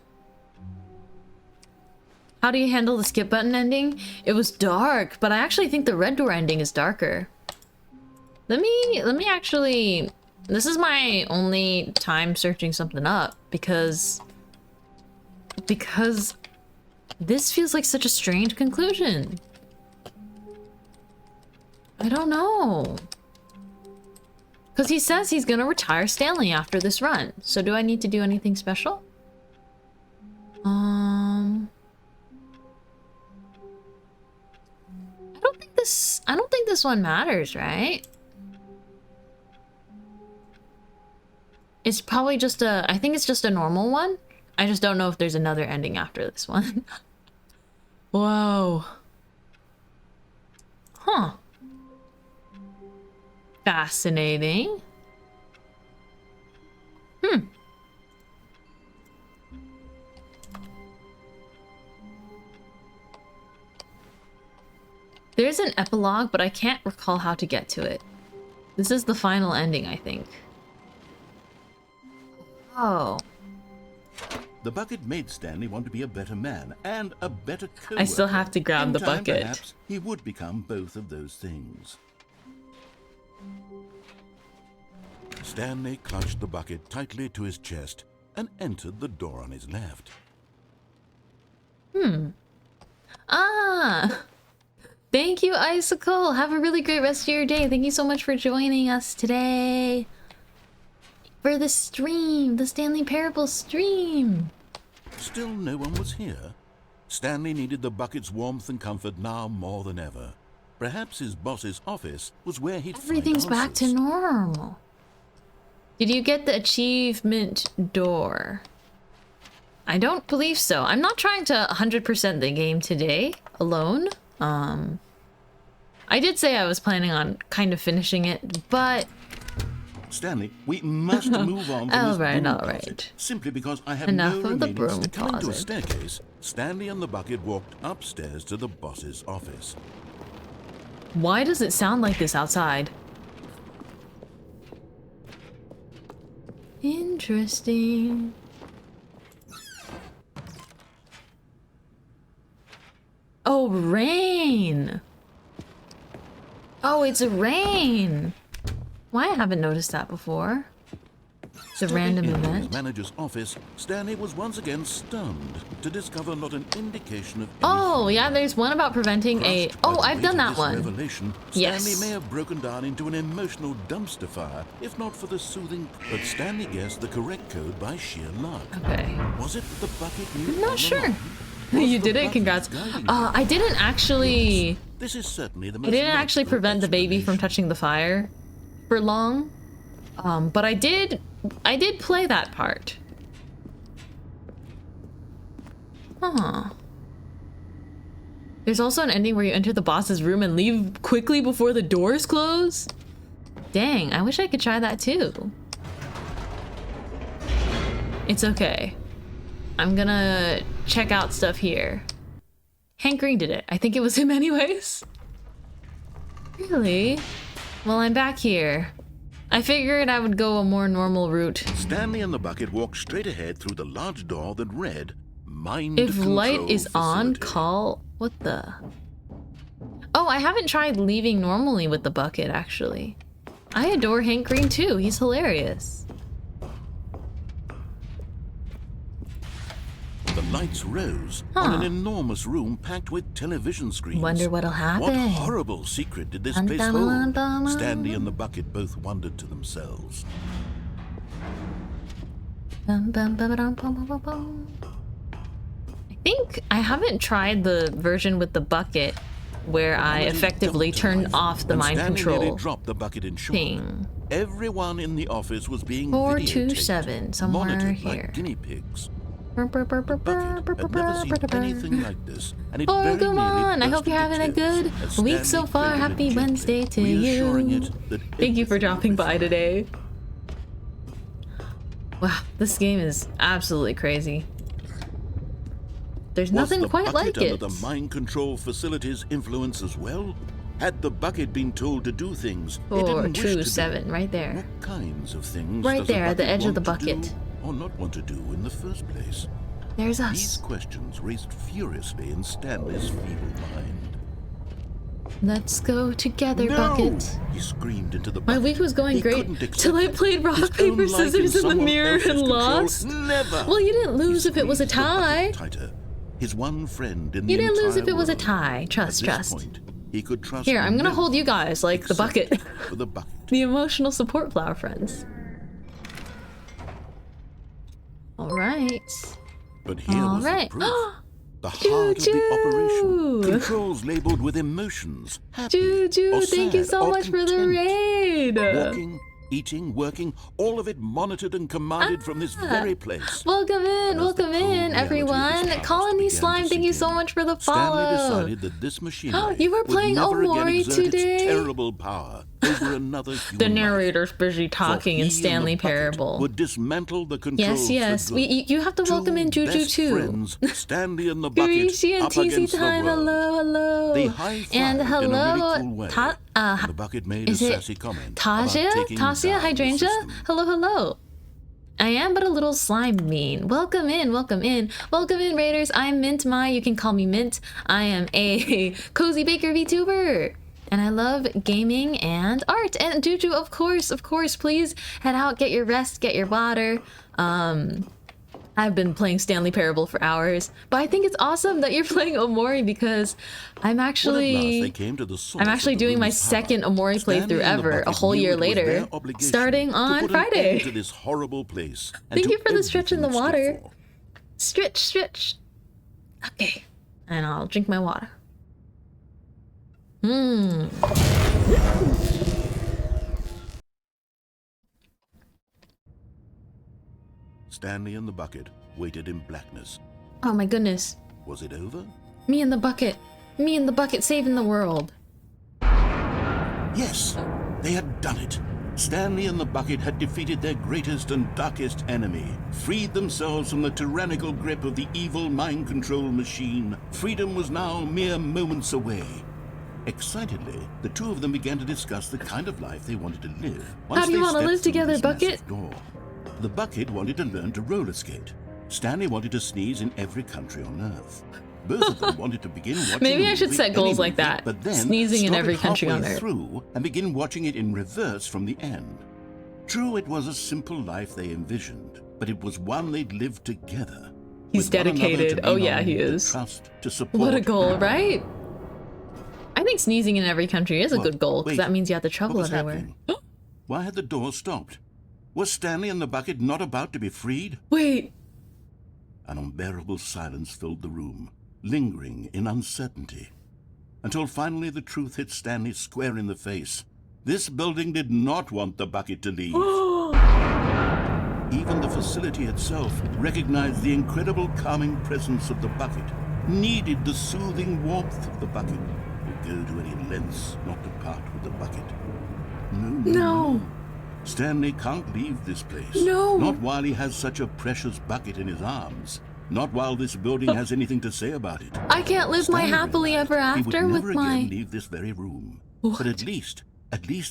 How do you handle the skip button ending? It was dark, but I actually think the red door ending is darker. Let me actually... This is my only time searching something up because this feels like such a strange conclusion. I don't know. Because he says he's gonna retire Stanley after this run. So do I need to do anything special? I don't think this one matters, right? It's probably just I think it's just a normal one. I just don't know if there's another ending after this one. Whoa. Huh. Fascinating. There's an epilogue, but I can't recall how to get to it. This is the final ending, I think. Oh. The bucket made Stanley want to be a better man and a better coworker. I still have to grab the bucket. Perhaps he would become both of those things. Stanley clutched the bucket tightly to his chest and entered the door on his left. Ah! Thank you, Icicle! Have a really great rest of your day. Thank you so much for joining us today. For the stream, the Stanley Parable stream. Still no one was here. Stanley needed the bucket's warmth and comfort now more than ever. Perhaps his boss's office was where he'd Everything's find back to answers. normal. Did you get the achievement door? I don't believe so. I'm not trying to 100% the game today alone. I did say I was planning on kind of finishing it, but... Stanley, we must move on from All this right, broom all closet, right. simply because I have Enough no of the remaining broom steps. Coming to a closet. staircase, Stanley and the bucket walked upstairs to the boss's office. Why does it sound like this outside? Interesting. Oh, rain! Oh, it's a rain! Why I haven't noticed that before. The random in event? his manager's office, Stanley was once again stunned to discover not an indication of any Oh, yeah, there's one about preventing a... Crushed by Oh, the I've weight done of that this one. Revelation, Yes. Stanley may have broken down into an emotional dumpster fire, if not for the soothing. But Stanley guessed the correct code by sheer luck. Okay. Was it the bucket knew I'm not all sure. along? Was You the did it? bucket Congrats. guiding him? I didn't actually... This is certainly the I most didn't actually logical prevent the baby from explanation. touching the fire for long. But I did play that part. Huh. There's also an ending where you enter the boss's room and leave quickly before the doors close. Dang, I wish I could try that too. It's okay. I'm gonna check out stuff here. Hank Green did it. I think it was him anyways. Really? Well, I'm back here. I figured I would go a more normal route. Stanley and the bucket walked straight ahead through the large door that read, Mind If light Control is on, Facility. call... What the... Oh, I haven't tried leaving normally with the bucket, actually. I adore Hank Green too. He's hilarious. The lights rose on an enormous room packed with television screens. Wonder what'll happen. What horrible secret did this Dun, place dun, hold? dun, dun, dun. Stanley and the bucket both wondered to themselves. Bum, bum, bum, bum, bum, bum, bum, bum. I think I haven't tried the version with the bucket where I Melody effectively jumped to turned life, off the and mind Stanley nearly control dropped the bucket in shock. thing. Everyone in the office was being 427, videotaped, somewhere monitored here. like guinea pigs. Burr, burr, burr, burr, burr, Bucket burr, had burr, never seen burr, burr. anything like this, and it Oh, very come nearly on! I burst hope you're into having a tears good as week so Stanley far. cradled it Happy gently, Wednesday to reassuring you. it that Thank you for everything dropping would be by fine. today. Wow, this game is absolutely crazy. There's nothing Was the quite bucket like it. under the mind control facility's influence as well? Had the bucket been told to do things it didn't wish to do? 427, right there. What kinds of things Right does a there at the bucket edge of the want to do bucket. or not want to do in the first place? There's These us. questions raced furiously in Stanley's feeble mind. Let's go together, No! Bucket. He screamed into the My bucket. week was going He great couldn't accept till I it. played rock, His paper, own life in scissors in the someone mirror else's and control. lost. Never! Well, you didn't He lose if it was a squeezed the bucket tie. tighter. His one friend in You the didn't lose if entire it was a world. tie. Trust, At this trust. point, he could trust Here, I'm gonna no hold you guys like the except bucket. for the bucket. The emotional support flower friends. Alright. But here was the Alright. proof. The heart of the Choo-choo! operation. Controls labeled with emotions. Happy Juju, or thank you sad so or much for the content. raid. Walking, eating, working, all of it monitored and commanded from this very place. Welcome in, As welcome the cold in, reality of everyone. this past Colony began to Slime, thank sink you so in, much for the Stanley follow. decided that this machinery You were playing would never again Omori exert today? its terrible power over another human The life. narrator's busy For talking he in and the Stanley bucket Parable. would dismantle the controls Yes, for good. you have to welcome in Two Juju best too. friends, Stanley and the bucket, Garishi and up TC against the time, world. hello. They high-fived And in a hello, really cool way. And the bucket made is a it sassy comment about Tasia? taking Tasia, down the Hydrangea? system. Hello. I am but a little slime mean. Welcome in, welcome in. Welcome in, Raiders. I'm Mintmai. You can call me Mint. I am a Cozy Baker VTuber. And I love gaming and art. And Juju, of course, please head out, get your rest, get your water. I've been playing Stanley Parable for hours, but I think it's awesome that you're playing Omori because I'm When at last actually they came to the source I'm actually of the doing my room's second power, Omori Stanley playthrough and the ever, a bucket whole knew year it was later, their obligation starting to on put an Friday. end to this horrible place and Thank to you for the stretch in the everything it stood water. for. Stretch. Okay. And I'll drink my water. Stanley and the bucket waited in blackness. Oh my goodness. Was it over? Me and the bucket. Me and the bucket saving the world. Yes, they had done it. Stanley and the bucket had defeated their greatest and darkest enemy, freed themselves from the tyrannical grip of the evil mind control machine. Freedom was now mere moments away. Excitedly, the two of them began to discuss the kind of life they wanted to live. How do you they want to stepped live through together, this Bucket? massive door. The bucket wanted to learn to roller skate. Stanley wanted to sneeze in every country on Earth. Both of them wanted to begin watching Maybe a I should movie, set any goals like movie, that. but then Sneezing in stop every it country on halfway Earth. through and begin watching it in reverse from the end. True, it was a simple life they envisioned, but it was one they'd lived together. He's with one another dedicated. to Oh lean yeah, on, he to is. trust, to support. What a goal, right? I think sneezing in every country is a What? good goal, because Wait, that means you have to what travel was everywhere. happening? Why had the door stopped? Was Stanley and the bucket not about to be freed? Wait. An unbearable silence filled the room, lingering in uncertainty. Until finally the truth hit Stanley square in the face. This building did not want the bucket to leave. Even the facility itself recognized the incredible calming presence of the bucket, needed the soothing warmth of the bucket, would go to any lengths not to part with the bucket. No. Stanley can't leave this place. No. Not while he has such a precious bucket in his arms. Not while this building has anything to say about it. I can't live my Stanley happily ever realized after he would with never my... again leave this very room. But at least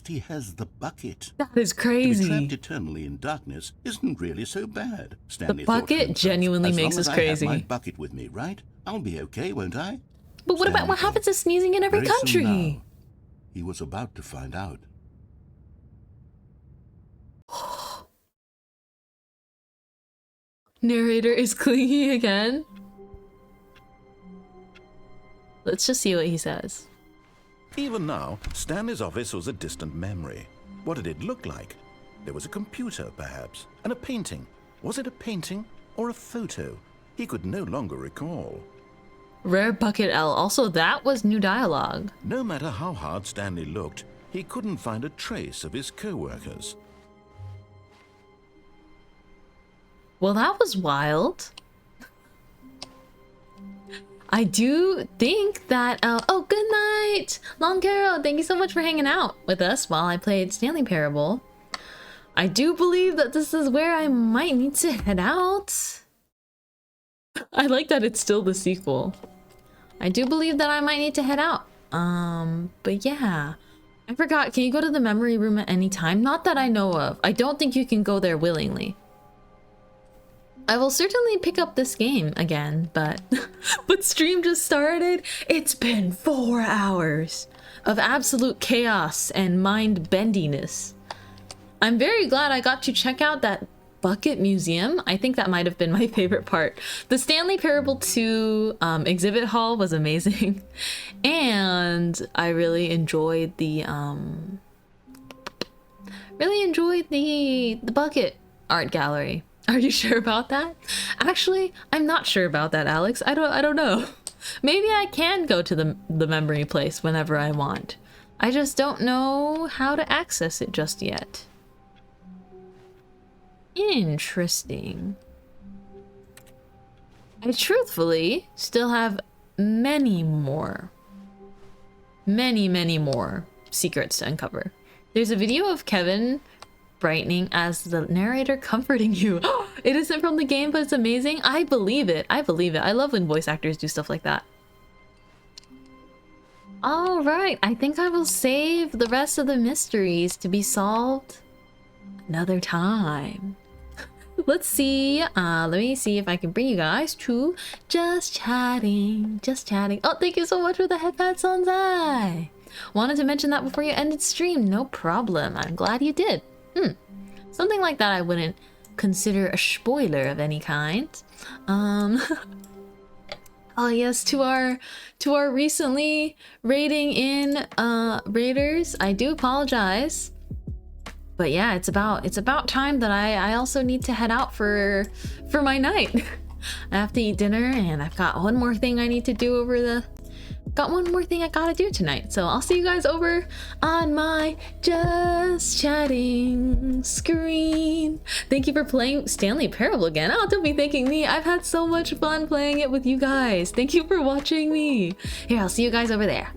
he has the bucket. That is To be crazy. trapped eternally in darkness isn't really so bad. Stanley The thought to bucket himself. genuinely As long makes as us I have crazy. my bucket with me, right? I'll be okay, won't I? But what about what Stanley happens to sneezing in every Very soon country? now, he was about to find out. Narrator is clingy again. Let's just see what he says. Even now, Stanley's office was a distant memory. What did it look like? There was a computer, perhaps, and a painting. Was it a painting or a photo? He could no longer recall. Rare Bucket L. Also, that was new dialogue. No matter how hard Stanley looked, he couldn't find a trace of his co-workers. Well, that was wild. I do think that... oh, good night! Long Carol, thank you so much for hanging out with us while I played Stanley Parable. I do believe that this is where I might need to head out. I like that it's still the sequel. I do believe that I might need to head out. But yeah. I forgot, can you go to the memory room at any time? Not that I know of. I don't think you can go there willingly. I will certainly pick up this game again, but but stream just started. It's been 4 hours of absolute chaos and mind bendiness. I'm very glad I got to check out that bucket museum. I think that might have been my favorite part. The Stanley Parable 2 exhibit hall was amazing, and I really enjoyed the bucket art gallery. Are you sure about that? Actually, I'm not sure about that, Alex. I don't know. Maybe I can go to the memory place whenever I want. I just don't know how to access it just yet. Interesting. I truthfully still have many more secrets to uncover. There's a video of Kevin brightening as the narrator comforting you. It isn't from the game, but it's amazing. I believe it. I believe it. I love when voice actors do stuff like that. All right, I think I will save the rest of the mysteries to be solved another time. Let's see. Let me see if I can bring you guys to just chatting. Oh, thank you so much for the headpad, Sonzai. Wanted to mention that before you ended stream. No problem. I'm glad you did. Something like that I wouldn't consider a spoiler of any kind. Oh yes, to our recently raiding in raiders, I do apologize. But yeah, it's about time that I also need to head out for my night. I have to eat dinner, and I've got one more thing I need to do got one more thing I gotta do tonight. So I'll see you guys over on my Just Chatting screen. Thank you for playing Stanley Parable again. Oh, don't be thanking me. I've had so much fun playing it with you guys. Thank you for watching me. Here, I'll see you guys over there.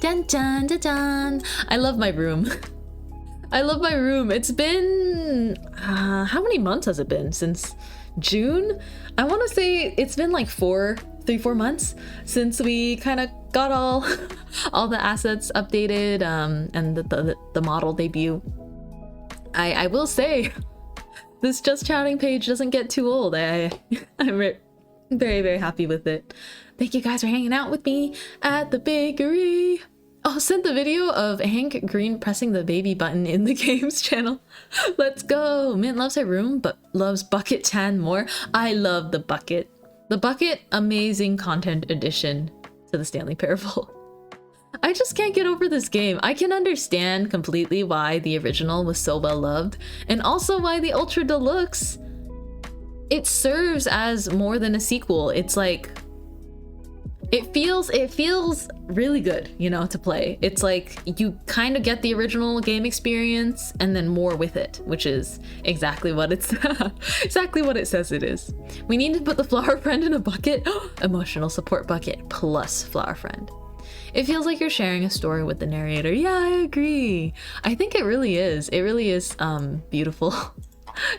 Dun dun dun dun. I love my room. I love my room. It's been how many months has it been? Since June? I want to say it's been like 4 months since we kind of got all the assets updated and the model debut. I will say this Just Chatting page doesn't get too old. I'm very, very happy with it. Thank you guys for hanging out with me at the bakery. Oh, sent the video of Hank Green pressing the baby button in the games channel. Let's go. Mint loves her room, but loves Bucket Tan more. I love the Bucket. The Bucket, amazing content addition to the Stanley Parable. I just can't get over this game. I can understand completely why the original was so well loved, and also why the Ultra Deluxe, it serves as more than a sequel. It's like, it feels really good, you know, to play. It's like you kind of get the original game experience and then more with it, which is exactly what it's exactly what it says it is. We need to put the flower friend in a bucket. Emotional support bucket plus flower friend. It feels like you're sharing a story with the narrator. Yeah, I agree. I think it really is. It really is beautiful.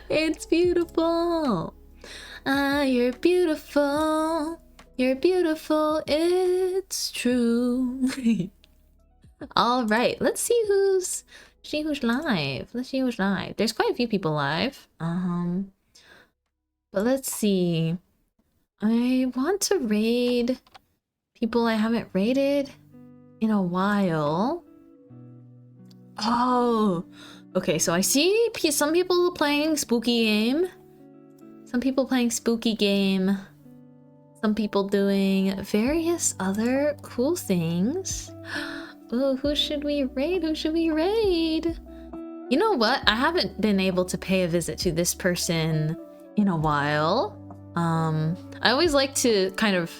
It's beautiful. You're beautiful. You're beautiful, it's true. All right, let's see who's live. Let's see who's live. There's quite a few people live. But let's see. I want to raid people I haven't raided in a while. Oh, okay. So I see some people playing spooky game. Some people playing spooky game. Some people doing various other cool things. Oh, who should we raid? Who should we raid? You know what? I haven't been able to pay a visit to this person in a while. I always like to kind of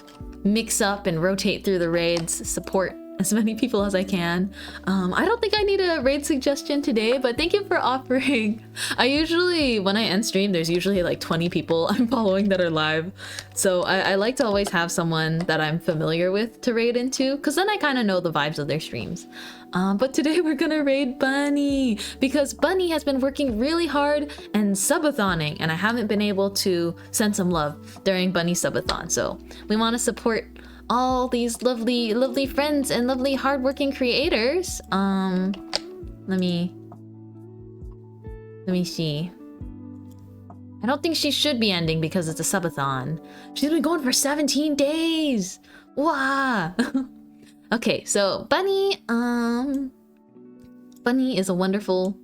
mix up and rotate through the raids, support as many people as I can. I don't think I need a raid suggestion today, but thank you for offering. I usually, when I end stream, there's usually like 20 people I'm following that are live. So I like to always have someone that I'm familiar with to raid into, because then I kind of know the vibes of their streams. But today we're gonna raid Bunny, because Bunny has been working really hard and subathoning, and I haven't been able to send some love during Bunny subathon. So we want to support all these lovely friends and lovely hardworking creators. Let me see. I don't think she should be ending because it's a subathon. She's been going for 17 days. Wow. Okay, so Bunny, Bunny is a wonderful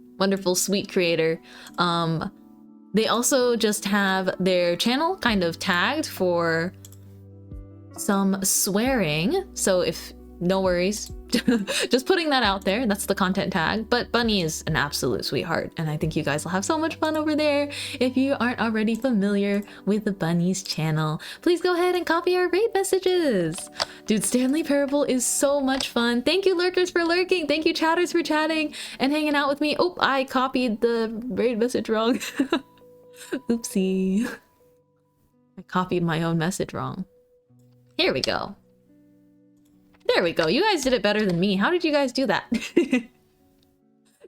sweet creator. They also just have their channel kind of tagged for some swearing, so if no worries, just putting that out there. That's the content tag. But Bunny is an absolute sweetheart, and I think you guys will have so much fun over there. If you aren't already familiar with the Bunny's channel, please go ahead and copy our raid messages. Dude, Stanley Parable is so much fun. Thank you lurkers for lurking. Thank you chatters for chatting and hanging out with me. Oh, I copied the raid message wrong. Oopsie. I copied my own message wrong. Here we go. There we go. You guys did it better than me. How did you guys do that?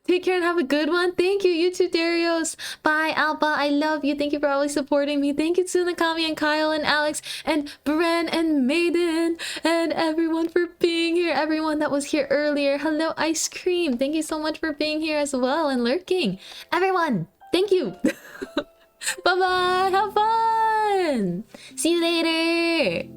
Take care and have a good one. Thank you, YouTube Darius. Bye, Alba. I love you. Thank you for always supporting me. Thank you, Tsunakami and Kyle and Alex and Bren and Maiden and everyone for being here. Everyone that was here earlier. Hello, Ice Cream. Thank you so much for being here as well and lurking. Everyone, thank you. Bye-bye. Have fun. See you later.